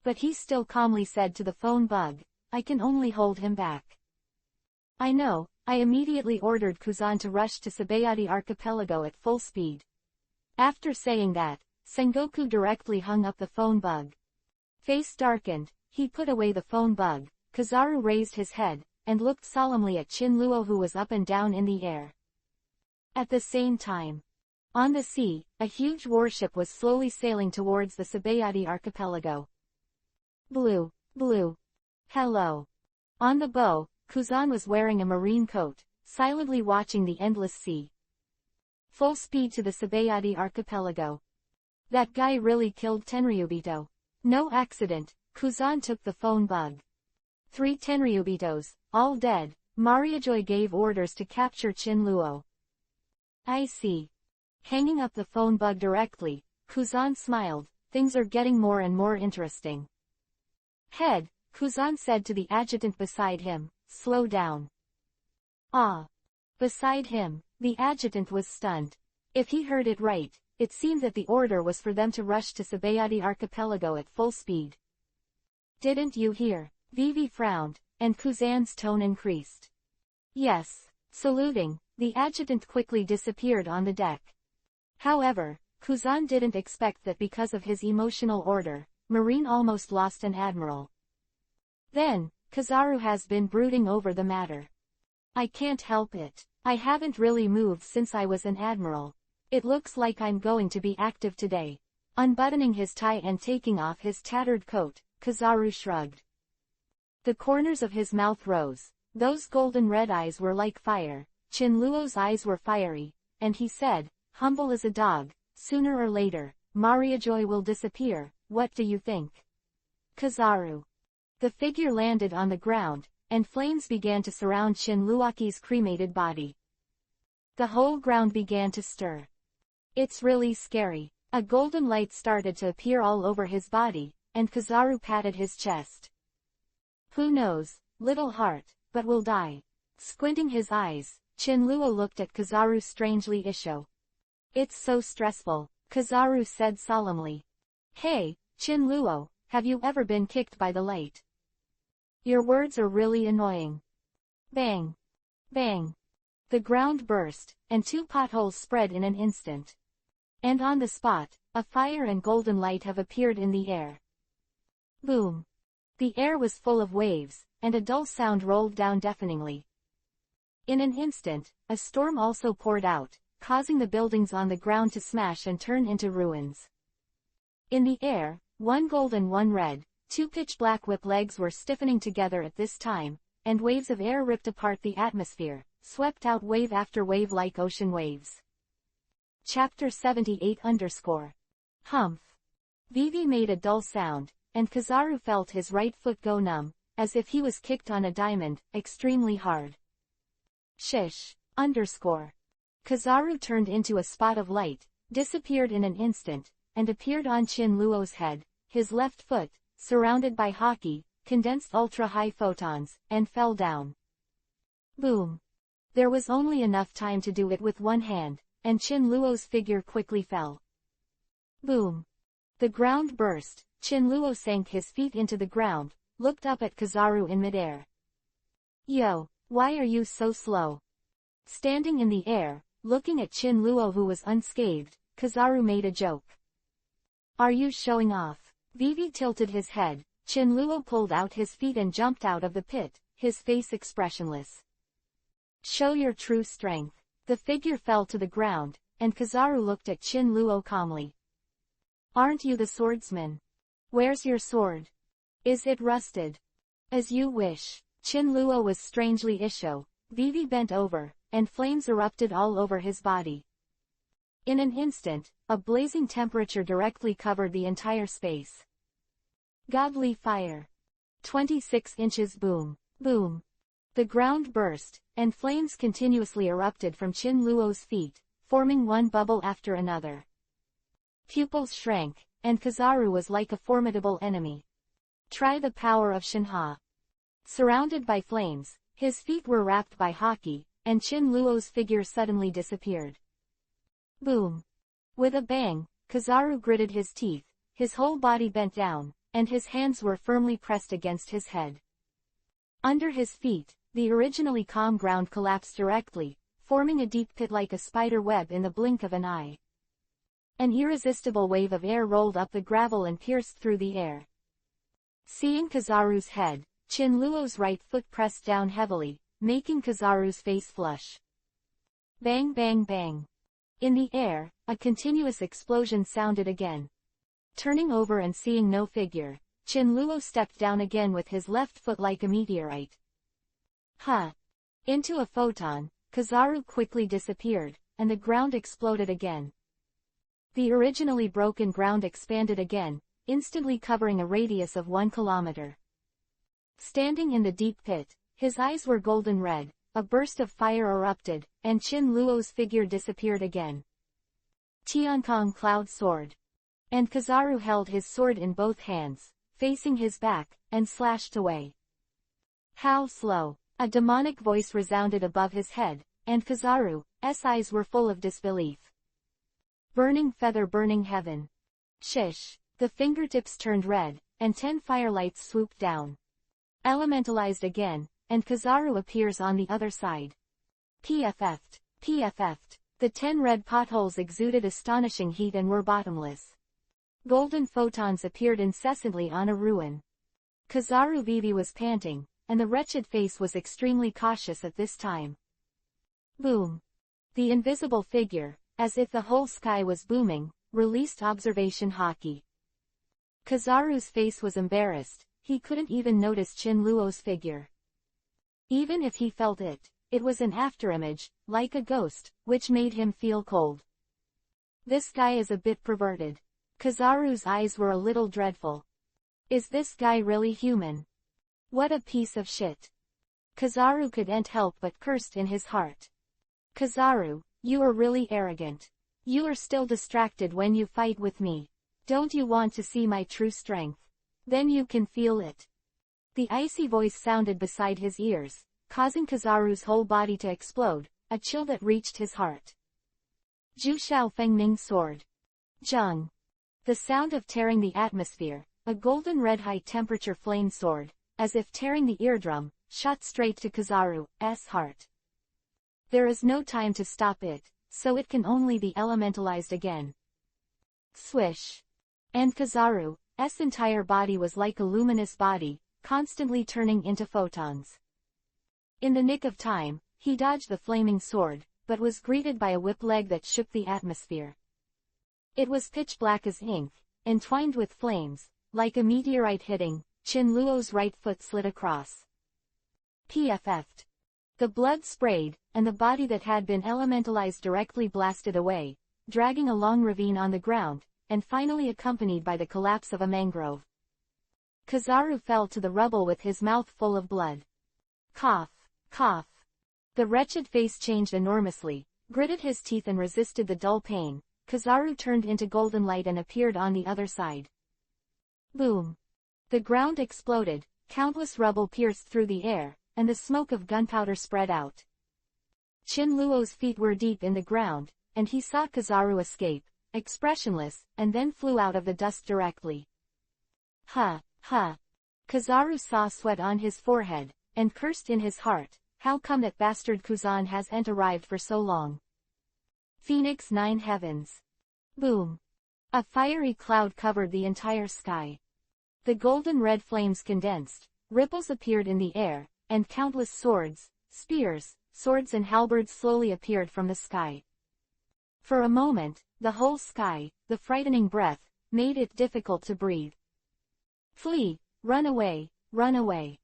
But he still calmly said to the phone bug, I can only hold him back. I know, I immediately ordered Kuzan to rush to Sabayati Archipelago at full speed. After saying that, Sengoku directly hung up the phone bug. Face darkened, he put away the phone bug. Kizaru raised his head, and looked solemnly at Chin-luo who was up and down in the air. At the same time, on the sea, a huge warship was slowly sailing towards the Sabayati Archipelago. Blue, blue. Hello. On the bow, Kuzan was wearing a marine coat, silently watching the endless sea. Full speed to the Sabayati Archipelago. That guy really killed Tenryubito. No accident, Kuzan took the phone bug. 3 Tenryubitos, all dead. Mariajoy gave orders to capture Chin-luo. I see. Hanging up the phone bug directly, Kuzan smiled, things are getting more and more interesting. Head, Kuzan said to the adjutant beside him, slow down. Ah. Beside him, the adjutant was stunned. If he heard it right, it seemed that the order was for them to rush to Sabayati Archipelago at full speed. Didn't you hear? Vivi frowned, and Kuzan's tone increased. Yes. Saluting, the adjutant quickly disappeared on the deck. However, Kuzan didn't expect that because of his emotional order, Marine almost lost an admiral. Then, Kizaru has been brooding over the matter. I can't help it. I haven't really moved since I was an admiral. It looks like I'm going to be active today. Unbuttoning his tie and taking off his tattered coat, Kizaru shrugged. The corners of his mouth rose. Those golden red eyes were like fire. Chin-luo's eyes were fiery, and he said, humble as a dog, sooner or later, Mariajoy will disappear, what do you think? Kizaru. The figure landed on the ground, and flames began to surround Shinluaki's cremated body. The whole ground began to stir. It's really scary. A golden light started to appear all over his body, and Kizaru patted his chest. Who knows, little heart, but we'll die. Squinting his eyes, Shinluo looked at Kizaru strangely. Isho. It's so stressful, Kizaru said solemnly. Hey, Shinluo, have you ever been kicked by the light? Your words are really annoying. Bang. Bang. The ground burst, and 2 potholes spread in an instant. And on the spot, a fire and golden light have appeared in the air. Boom. The air was full of waves, and a dull sound rolled down deafeningly. In an instant, a storm also poured out, causing the buildings on the ground to smash and turn into ruins. In the air, 1 gold and 1 red, 2 pitch-black whip legs were stiffening together at this time, and waves of air ripped apart the atmosphere, swept out wave after wave like ocean waves. Chapter-68 Humph. Vivi made a dull sound, and Kizaru felt his right foot go numb, as if he was kicked on a diamond, extremely hard. Shish. Kizaru turned into a spot of light, disappeared in an instant, and appeared on Shinluo's head, his left foot, surrounded by hockey, condensed ultra-high photons, and fell down. Boom. There was only enough time to do it with one hand, and Shinluo's figure quickly fell. Boom. The ground burst, Shinluo sank his feet into the ground, looked up at Kizaru in midair. Yo, why are you so slow? Standing in the air, looking at Shinluo who was unscathed, Kizaru made a joke. Are you showing off? Vivi tilted his head, Shinluo pulled out his feet and jumped out of the pit, his face expressionless. Show your true strength. The figure fell to the ground, and Kizaru looked at Shinluo calmly. Aren't you the swordsman? Where's your sword? Is it rusted? As you wish. Shinluo was strangely Isho. Vivi bent over, and flames erupted all over his body. In an instant, a blazing temperature directly covered the entire space. Godly fire. 26 inches. Boom. Boom. The ground burst, and flames continuously erupted from Shinluo's feet, forming one bubble after another. Pupils shrank, and Kizaru was like a formidable enemy. Try the power of Shinha. Surrounded by flames, his feet were wrapped by hockey, and Shinluo's figure suddenly disappeared. Boom. With a bang, Kizaru gritted his teeth, his whole body bent down, and his hands were firmly pressed against his head. Under his feet, the originally calm ground collapsed directly, forming a deep pit like a spider web in the blink of an eye. An irresistible wave of air rolled up the gravel and pierced through the air. Seeing Kizaru's head, Shinluo's right foot pressed down heavily, making Kizaru's face flush. Bang bang bang. In the air, a continuous explosion sounded again. Turning over and seeing no figure, Shinluo stepped down again with his left foot like a meteorite. Huh. Into a photon, Kizaru quickly disappeared, and the ground exploded again. The originally broken ground expanded again, instantly covering a radius of 1 kilometer. Standing in the deep pit, his eyes were golden red, a burst of fire erupted, and Shinluo's figure disappeared again. Tiankong Cloud Sword. And Kizaru held his sword in both hands, facing his back, and slashed away. How slow. A demonic voice resounded above his head, and Kizaru's eyes were full of disbelief. Burning feather, burning heaven. Shish. The fingertips turned red, and 10 firelights swooped down. Elementalized again, and Kizaru appears on the other side. PFF'd. PFF'd. The 10 red potholes exuded astonishing heat and were bottomless. Golden photons appeared incessantly on a ruin. Kizaru Vivi was panting, and the wretched face was extremely cautious at this time. Boom. The invisible figure, as if the whole sky was booming, released observation hockey. Kizaru's face was embarrassed, he couldn't even notice Shinluo's figure. Even if he felt it, it was an afterimage, like a ghost, which made him feel cold. This guy is a bit perverted. Kizaru's eyes were a little dreadful. Is this guy really human? What a piece of shit. Kizaru couldn't help but cursed in his heart. Kizaru, you are really arrogant. You are still distracted when you fight with me. Don't you want to see my true strength? Then you can feel it. The icy voice sounded beside his ears, causing Kizaru's whole body to explode, a chill that reached his heart. Zhu Xiao Fengming Sword. Zheng. The sound of tearing the atmosphere, a golden red high-temperature flame sword, as if tearing the eardrum, shot straight to Kizaru's heart. There is no time to stop it, so it can only be elementalized again. Swish. And Kizaru's entire body was like a luminous body, constantly turning into photons. In the nick of time, he dodged the flaming sword, but was greeted by a whip leg that shook the atmosphere. It was pitch black as ink, entwined with flames, like a meteorite hitting. Qin Luo's right foot slid across. PFF'd. The blood sprayed, and the body that had been elementalized directly blasted away, dragging a long ravine on the ground, and finally accompanied by the collapse of a mangrove. Kizaru fell to the rubble with his mouth full of blood. Cough, cough. The wretched face changed enormously, gritted his teeth and resisted the dull pain. Kizaru turned into golden light and appeared on the other side. Boom. The ground exploded, countless rubble pierced through the air, and the smoke of gunpowder spread out. Qin Luo's feet were deep in the ground, and he saw Kizaru escape, expressionless, and then flew out of the dust directly. Ha, ha. Kizaru saw sweat on his forehead, and cursed in his heart, how come that bastard Kuzan hasn't arrived for so long? Phoenix 9 Heavens. Boom. A fiery cloud covered the entire sky. The golden red flames condensed, ripples appeared in the air, and countless swords, spears, swords and halberds slowly appeared from the sky. For a moment, the whole sky, the frightening breath, made it difficult to breathe. Flee, run away, run away.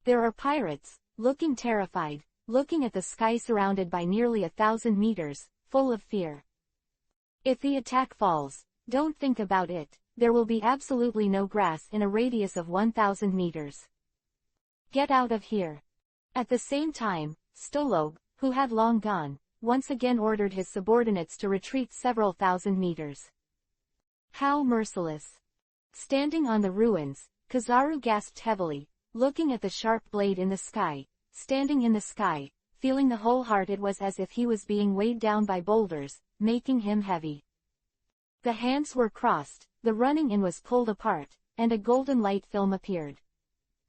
There are pirates, looking terrified, looking at the sky surrounded by nearly 1,000 meters, full of fear. If the attack falls, don't think about it, there will be absolutely no grass in a radius of 1,000 meters. Get out of here. At the same time, Stolog, who had long gone, once again ordered his subordinates to retreat several thousand meters. How merciless. Standing on the ruins, Kizaru gasped heavily, looking at the sharp blade in the sky, standing in the sky, feeling the whole heart. It was as if he was being weighed down by boulders, making him heavy. The hands were crossed, the running in was pulled apart, and a golden light film appeared.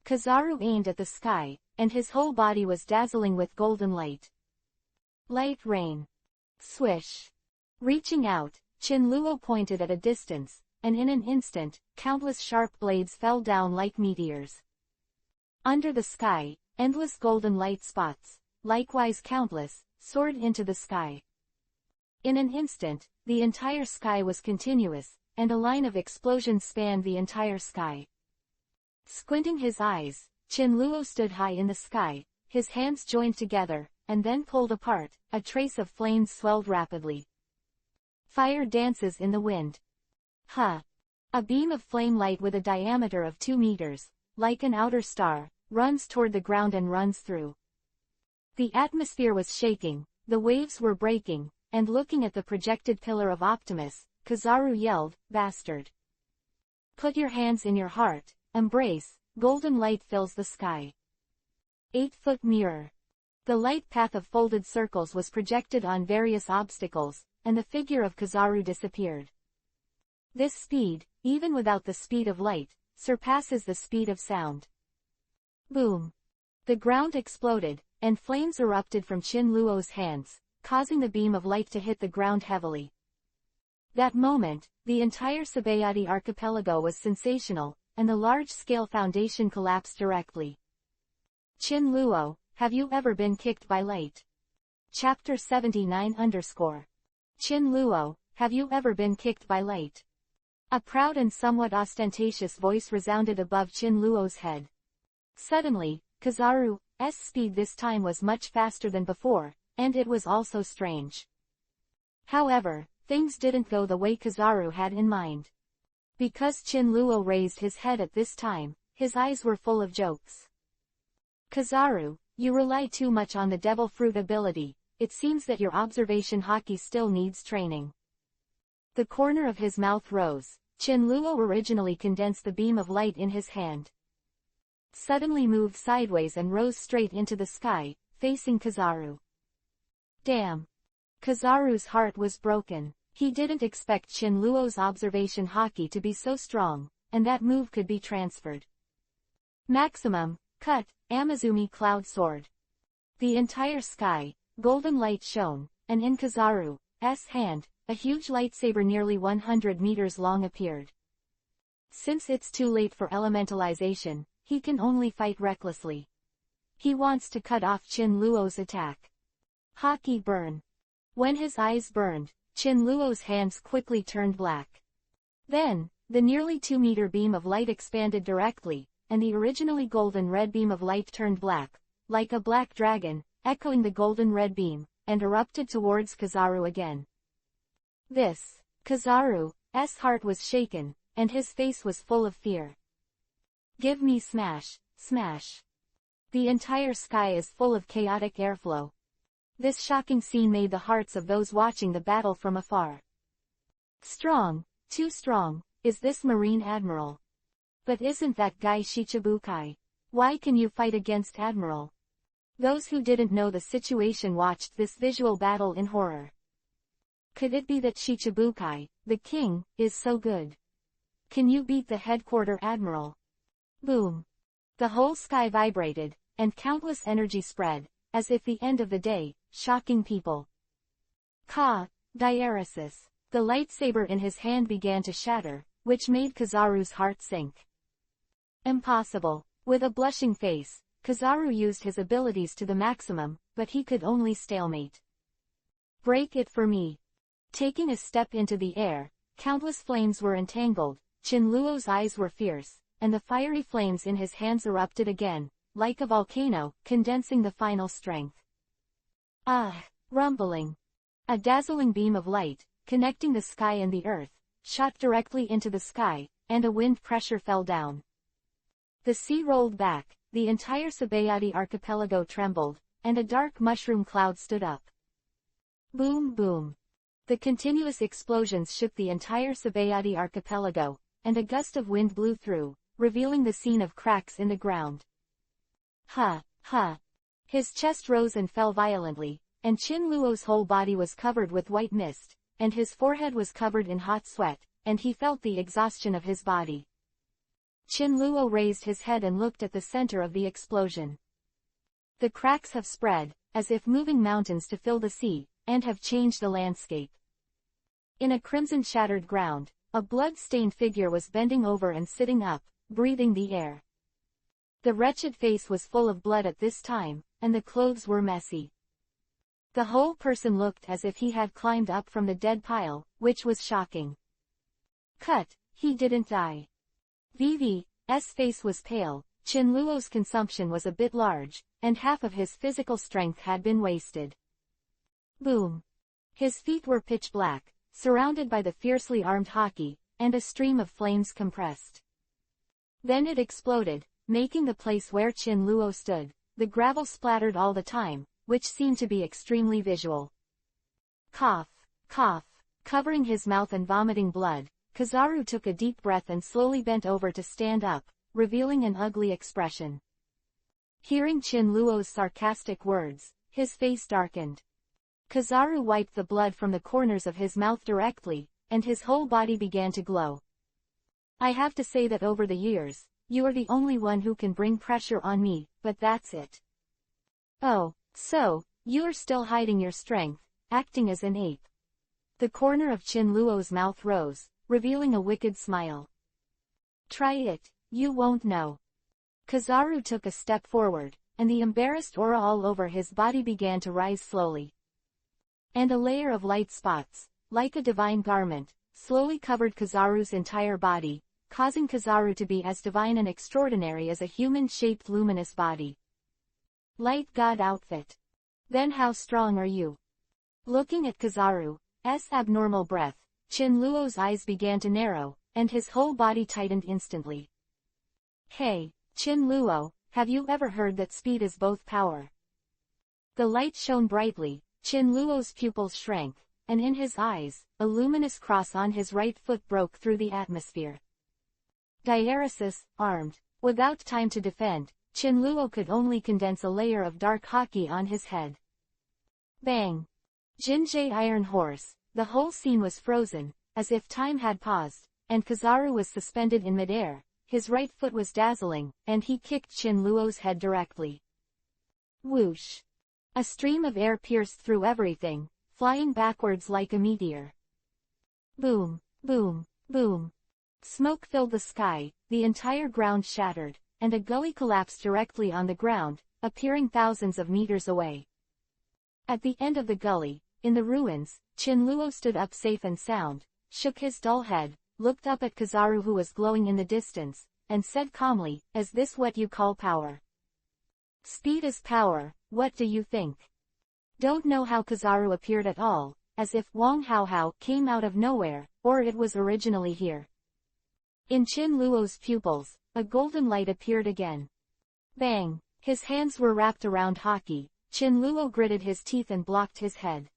Kizaru aimed at the sky, and his whole body was dazzling with golden light. Light rain. Swish. Reaching out, Qin Luo pointed at a distance, and in an instant, countless sharp blades fell down like meteors. Under the sky, endless golden light spots, likewise countless, soared into the sky. In an instant, the entire sky was continuous, and a line of explosions spanned the entire sky. Squinting his eyes, Qin Luo stood high in the sky, his hands joined together, and then pulled apart. A trace of flames swelled rapidly. Fire dances in the wind. Ha! A beam of flame light with a diameter of 2 meters, like an outer star, runs toward the ground and runs through. The atmosphere was shaking, the waves were breaking, and looking at the projected pillar of Optimus, Kizaru yelled, "Bastard! Put your hands in your heart, embrace." Golden light fills the sky. 8-foot mirror. The light path of folded circles was projected on various obstacles, and the figure of Kizaru disappeared. This speed, even without the speed of light, surpasses the speed of sound. Boom. The ground exploded, and flames erupted from Qin Luo's hands, causing the beam of light to hit the ground heavily. That moment, the entire Sabayati archipelago was sensational, and the large-scale foundation collapsed directly. Qin Luo, have you ever been kicked by light? Chapter 79 _ Qin Luo, have you ever been kicked by light? A proud and somewhat ostentatious voice resounded above Qin Luo's head. Suddenly, Kizaru's speed this time was much faster than before, and it was also strange. However, things didn't go the way Kizaru had in mind. Because Chinluo raised his head at this time, his eyes were full of jokes. Kizaru, you rely too much on the devil fruit ability, it seems that your observation haki still needs training. The corner of his mouth rose. Chinluo originally condensed the beam of light in his hand. Suddenly moved sideways and rose straight into the sky, facing Kizaru. Damn! Kizaru's heart was broken. He didn't expect Chinluo's observation haki to be so strong, and that move could be transferred. Maximum, cut, Amazumi Cloud Sword. The entire sky, golden light shone, and in Kizaru's hand, a huge lightsaber nearly 100 meters long appeared. Since it's too late for elementalization, he can only fight recklessly. He wants to cut off Chinluo's attack. Haki burn. When his eyes burned, Chinluo's hands quickly turned black. Then, the nearly 2-meter beam of light expanded directly, and the originally golden red beam of light turned black, like a black dragon, echoing the golden red beam, and erupted towards Kizaru again. Kizaru's heart was shaken, and his face was full of fear. Give me smash, smash. The entire sky is full of chaotic airflow. This shocking scene made the hearts of those watching the battle from afar. Strong, too strong, is this Marine Admiral. But isn't that guy Shichibukai? Why can you fight against Admiral? Those who didn't know the situation watched this visual battle in horror. Could it be that Shichibukai, the king, is so good? Can you beat the headquarter admiral? Boom! The whole sky vibrated, and countless energy spread, as if the end of the day, shocking people. Diaresis. The lightsaber in his hand began to shatter, which made Kizaru's heart sink. Impossible. With a blushing face, Kizaru used his abilities to the maximum, but he could only stalemate. Break it for me. Taking a step into the air, countless flames were entangled, Chinluo's eyes were fierce, and the fiery flames in his hands erupted again, like a volcano, condensing the final strength. Rumbling. A dazzling beam of light, connecting the sky and the earth, shot directly into the sky, and a wind pressure fell down. The sea rolled back, the entire Sabayati archipelago trembled, and a dark mushroom cloud stood up. Boom boom. The continuous explosions shook the entire Sabayati archipelago, and a gust of wind blew through, revealing the scene of cracks in the ground. His chest rose and fell violently, and Chinluo's whole body was covered with white mist, and his forehead was covered in hot sweat, and he felt the exhaustion of his body. Chinluo raised his head and looked at the center of the explosion. The cracks have spread, as if moving mountains to fill the sea, and have changed the landscape. In a crimson shattered ground, a blood-stained figure was bending over and sitting up, breathing the air. The wretched face was full of blood at this time, and the clothes were messy. The whole person looked as if he had climbed up from the dead pile, which was shocking. He didn't die. VV's face was pale, Chinluo's consumption was a bit large, and half of his physical strength had been wasted. Boom! His feet were pitch black, surrounded by the fiercely armed haki, and a stream of flames compressed. Then it exploded, making the place where Chinluo stood. The gravel splattered all the time, which seemed to be extremely visual. Cough. Covering his mouth and vomiting blood, Kizaru took a deep breath and slowly bent over to stand up, revealing an ugly expression. Hearing Chinluo's sarcastic words, his face darkened. Kizaru wiped the blood from the corners of his mouth directly, and his whole body began to glow. I have to say that over the years, you are the only one who can bring pressure on me, but that's it. Oh, so, you are still hiding your strength, acting as an ape. The corner of Chinluo's mouth rose, revealing a wicked smile. Try it, you won't know. Kizaru took a step forward, and the embarrassed aura all over his body began to rise slowly. And a layer of light spots, like a divine garment, slowly covered Kizaru's entire body, causing Kizaru to be as divine and extraordinary as a human-shaped luminous body. Light God outfit. Then how strong are you? Looking at Kizaru, abnormal breath, Qin Luo's eyes began to narrow, and his whole body tightened instantly. Hey, Qin Luo, have you ever heard that speed is both power? The light shone brightly, Qin Luo's pupils shrank, and in his eyes, a luminous cross on his right foot broke through the atmosphere. Diaresis, armed. Without time to defend, Qin Luo could only condense a layer of dark haki on his head. Bang! Jinjie Iron Horse, the whole scene was frozen, as if time had paused, and Kizaru was suspended in midair. His right foot was dazzling, and he kicked Qin Luo's head directly. Whoosh! A stream of air pierced through everything, flying backwards like a meteor. Boom, boom, boom. Smoke filled the sky, the entire ground shattered, and a gully collapsed directly on the ground, appearing thousands of meters away. At the end of the gully, in the ruins, Qin Luo stood up safe and sound, shook his dull head, looked up at Kizaru who was glowing in the distance, and said calmly, "Is this what you call power?" Speed is power, what do you think? Don't know how Kizaru appeared at all, as if Wang Haohao came out of nowhere, or it was originally here. In Qin Luo's pupils, a golden light appeared again. Bang! His hands were wrapped around haki, Qin Luo gritted his teeth and blocked his head.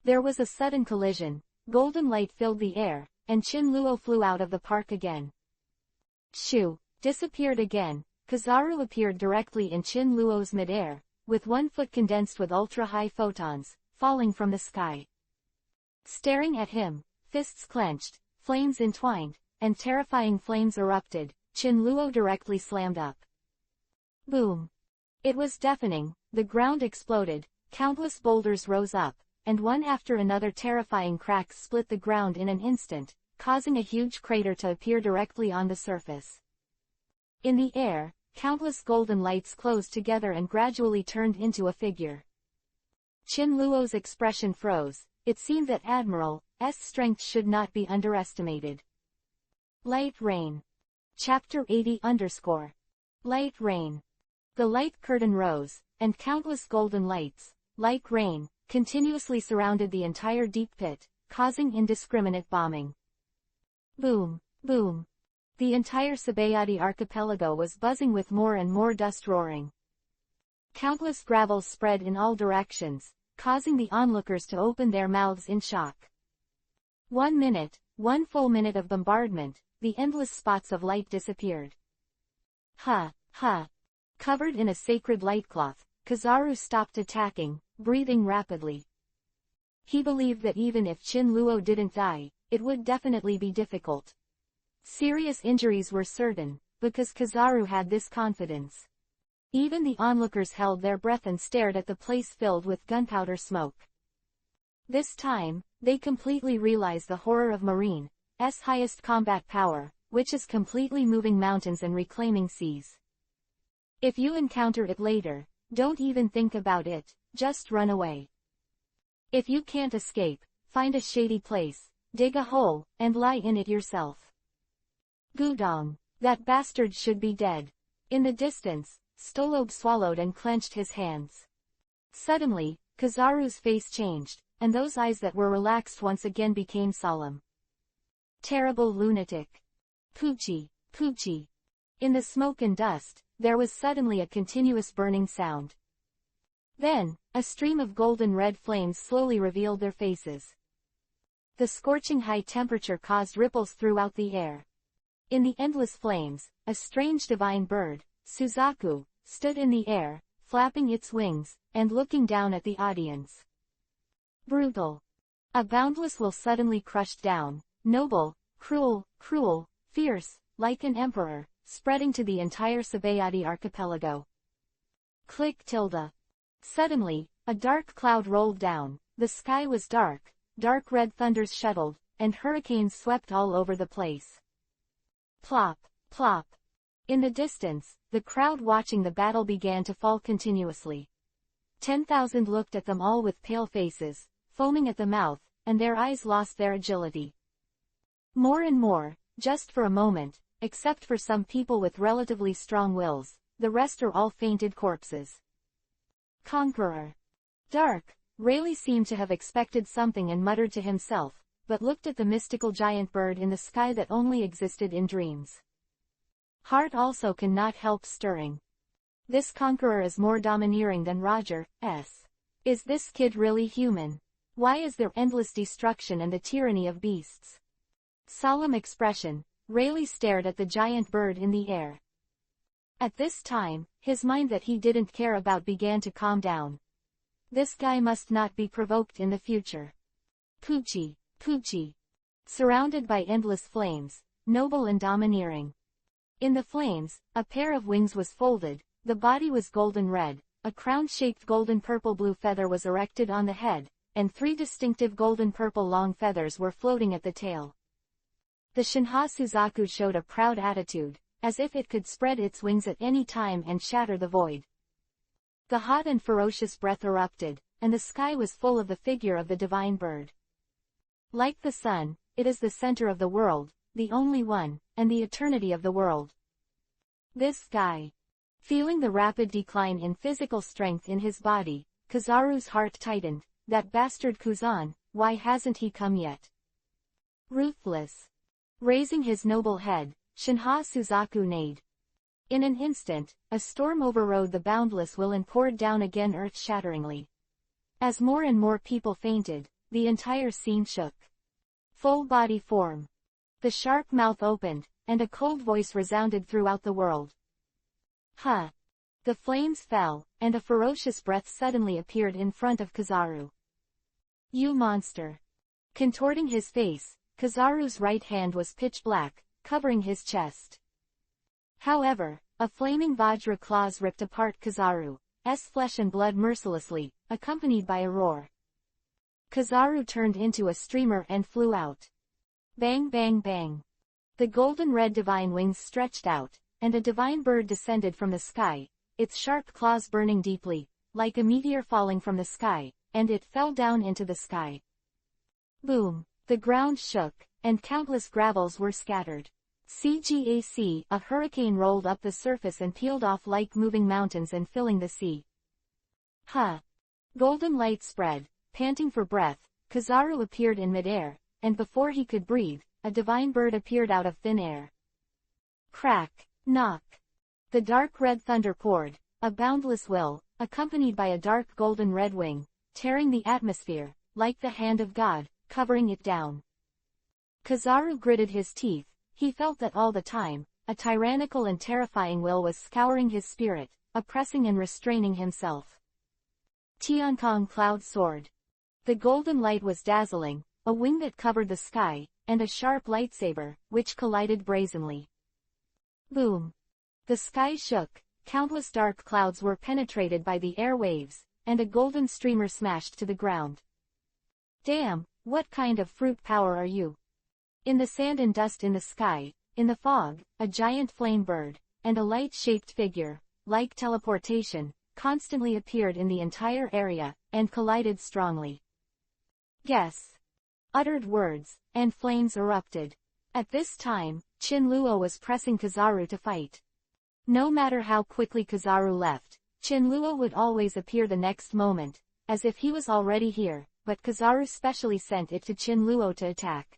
There was a sudden collision, golden light filled the air, and Qin Luo flew out of the park again. Shoo! Disappeared again. Kizaru appeared directly in Qin Luo's midair, with one foot condensed with ultra-high photons, falling from the sky. Staring at him, fists clenched, flames entwined, and terrifying flames erupted, Qin Luo directly slammed up. Boom! It was deafening, the ground exploded, countless boulders rose up, and one after another terrifying cracks split the ground in an instant, causing a huge crater to appear directly on the surface. In the air, countless golden lights closed together and gradually turned into a figure. Qin Luo's expression froze. It seemed that Admiral's strength should not be underestimated. Light Rain. Chapter 80 _ Light Rain. The light curtain rose, and countless golden lights, like rain, continuously surrounded the entire deep pit, causing indiscriminate bombing. Boom, boom. The entire Sabayati archipelago was buzzing with more and more dust roaring. Countless gravels spread in all directions, causing the onlookers to open their mouths in shock. 1 minute, 1 full minute of bombardment, the endless spots of light disappeared. Ha, ha. Covered in a sacred light cloth, Kizaru stopped attacking, breathing rapidly. He believed that even if Qin Luo didn't die, it would definitely be difficult. Serious injuries were certain, because Kizaru had this confidence. Even the onlookers held their breath and stared at the place filled with gunpowder smoke. This time, they completely realized the horror of Marine's highest combat power, which is completely moving mountains and reclaiming seas. If you encounter it later, don't even think about it, just run away. If you can't escape, find a shady place, dig a hole, and lie in it yourself. Gudong, that bastard should be dead. In the distance, Stolob swallowed and clenched his hands. Suddenly, Kizaru's face changed, and those eyes that were relaxed once again became solemn. Terrible lunatic. Poochie, Poochie. In the smoke and dust, there was suddenly a continuous burning sound. Then, a stream of golden red flames slowly revealed their faces. The scorching high temperature caused ripples throughout the air. In the endless flames, a strange divine bird, Suzaku, stood in the air, flapping its wings, and looking down at the audience. Brutal. A boundless will suddenly crushed down, noble, cruel, fierce, like an emperor, spreading to the entire Sabayati archipelago. Click tilde. Suddenly, a dark cloud rolled down, the sky was dark red thunders shuttled, and hurricanes swept all over the place. Plop, plop. In the distance, the crowd watching the battle began to fall continuously. 10,000 looked at them all with pale faces, foaming at the mouth, and their eyes lost their agility. More and more, just for a moment, except for some people with relatively strong wills, the rest are all fainted corpses. Conqueror. Dark, Rayleigh seemed to have expected something and muttered to himself, but looked at the mystical giant bird in the sky that only existed in dreams. Heart also cannot help stirring. This conqueror is more domineering than Roger's. Is this kid really human? Why is there endless destruction and the tyranny of beasts? Solemn expression, Rayleigh stared at the giant bird in the air. At this time, his mind that he didn't care about began to calm down. This guy must not be provoked in the future. Poochie, Poochie. Surrounded by endless flames, noble and domineering. In the flames, a pair of wings was folded, the body was golden red, a crown-shaped golden purple-blue feather was erected on the head, and 3 distinctive golden purple long feathers were floating at the tail. The Shinha Suzaku showed a proud attitude, as if it could spread its wings at any time and shatter the void. The hot and ferocious breath erupted, and the sky was full of the figure of the divine bird. Like the sun, it is the center of the world, the only one, and the eternity of the world. This guy. Feeling the rapid decline in physical strength in his body, Kizaru's heart tightened. That bastard Kuzan, why hasn't he come yet? Ruthless. Raising his noble head, Shinha Suzaku neighed. In an instant, a storm overrode the boundless will and poured down again earth-shatteringly. As more and more people fainted, the entire scene shook. Full body form. The sharp mouth opened, and a cold voice resounded throughout the world. Huh! The flames fell, and a ferocious breath suddenly appeared in front of Kizaru. You monster! Contorting his face, Kizaru's right hand was pitch black, covering his chest. However, a flaming Vajra claws ripped apart Kizaru's flesh and blood mercilessly, accompanied by a roar. Kizaru turned into a streamer and flew out. Bang bang bang. The golden-red divine wings stretched out, and a divine bird descended from the sky, its sharp claws burning deeply, like a meteor falling from the sky, and it fell down into the sky. Boom! The ground shook, and countless gravels were scattered. CGAC, a hurricane rolled up the surface and peeled off like moving mountains and filling the sea. Huh! Golden light spread, panting for breath, Kizaru appeared in midair, and before he could breathe, a divine bird appeared out of thin air. Crack! Knock! The dark red thunder poured, a boundless will, accompanied by a dark golden red wing, tearing the atmosphere, like the hand of God, covering it down. Kizaru gritted his teeth. He felt that all the time, a tyrannical and terrifying will was scouring his spirit, oppressing and restraining himself. Tiankong Cloud Sword. The golden light was dazzling, a wing that covered the sky, and a sharp lightsaber, which collided brazenly. Boom! The sky shook, countless dark clouds were penetrated by the air waves, and a golden streamer smashed to the ground. Damn, what kind of fruit power are you? In the sand and dust in the sky, in the fog, a giant flame bird, and a light-shaped figure, like teleportation, constantly appeared in the entire area, and collided strongly. Guess! Uttered words, and flames erupted. At this time, Chinluo was pressing Kizaru to fight. No matter how quickly Kizaru left, Chinluo would always appear the next moment, as if he was already here, but Kizaru specially sent it to Chinluo to attack.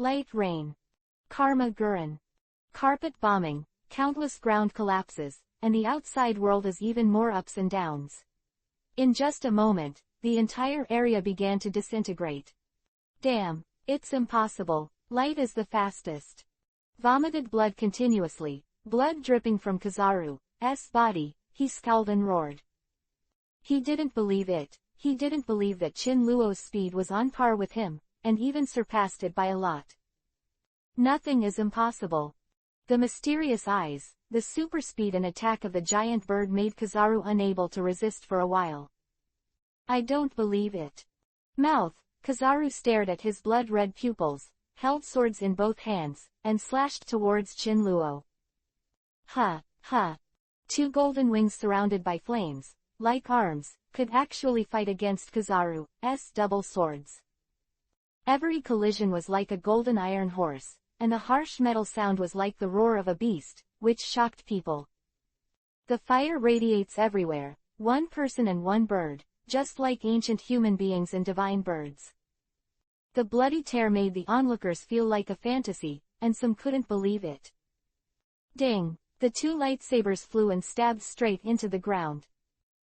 Light rain. Karma Gurren. Carpet bombing, countless ground collapses, and the outside world is even more ups and downs. In just a moment, the entire area began to disintegrate. Damn, it's impossible, light is the fastest. Vomited blood continuously, blood dripping from Kizaru's body, he scowled and roared. He didn't believe it, he didn't believe that Chinluo's speed was on par with him, and even surpassed it by a lot. Nothing is impossible. The mysterious eyes, the super speed and attack of the giant bird made Kizaru unable to resist for a while. I don't believe it. Mouth, Kizaru stared at his blood-red pupils, held swords in both hands, and slashed towards Chinluo. Ha, ha. 2 golden wings surrounded by flames, like arms, could actually fight against Kizaru's double swords. Every collision was like a golden iron horse, and the harsh metal sound was like the roar of a beast, which shocked people. The fire radiates everywhere, one person and one bird, just like ancient human beings and divine birds. The bloody tear made the onlookers feel like a fantasy, and some couldn't believe it. Ding! The two lightsabers flew and stabbed straight into the ground.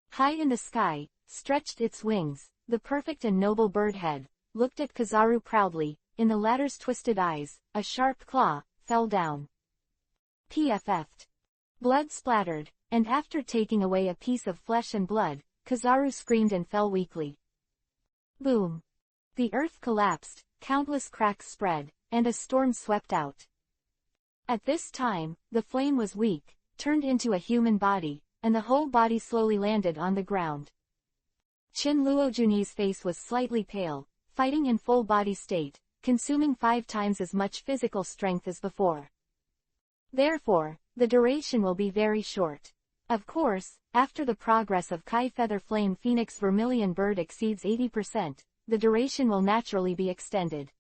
High in the sky, stretched its wings, the perfect and noble bird head, looked at Kizaru proudly. In the latter's twisted eyes, a sharp claw fell down. PFF'd. Blood splattered, and after taking away a piece of flesh and blood, Kizaru screamed and fell weakly. Boom! The earth collapsed, countless cracks spread, and a storm swept out. At this time, the flame was weak, turned into a human body, and the whole body slowly landed on the ground. Chin Luojuni's face was slightly pale, fighting in full body state, consuming 5 times as much physical strength as before. Therefore, the duration will be very short. Of course, after the progress of Kai Feather Flame Phoenix Vermilion Bird exceeds 80%, the duration will naturally be extended.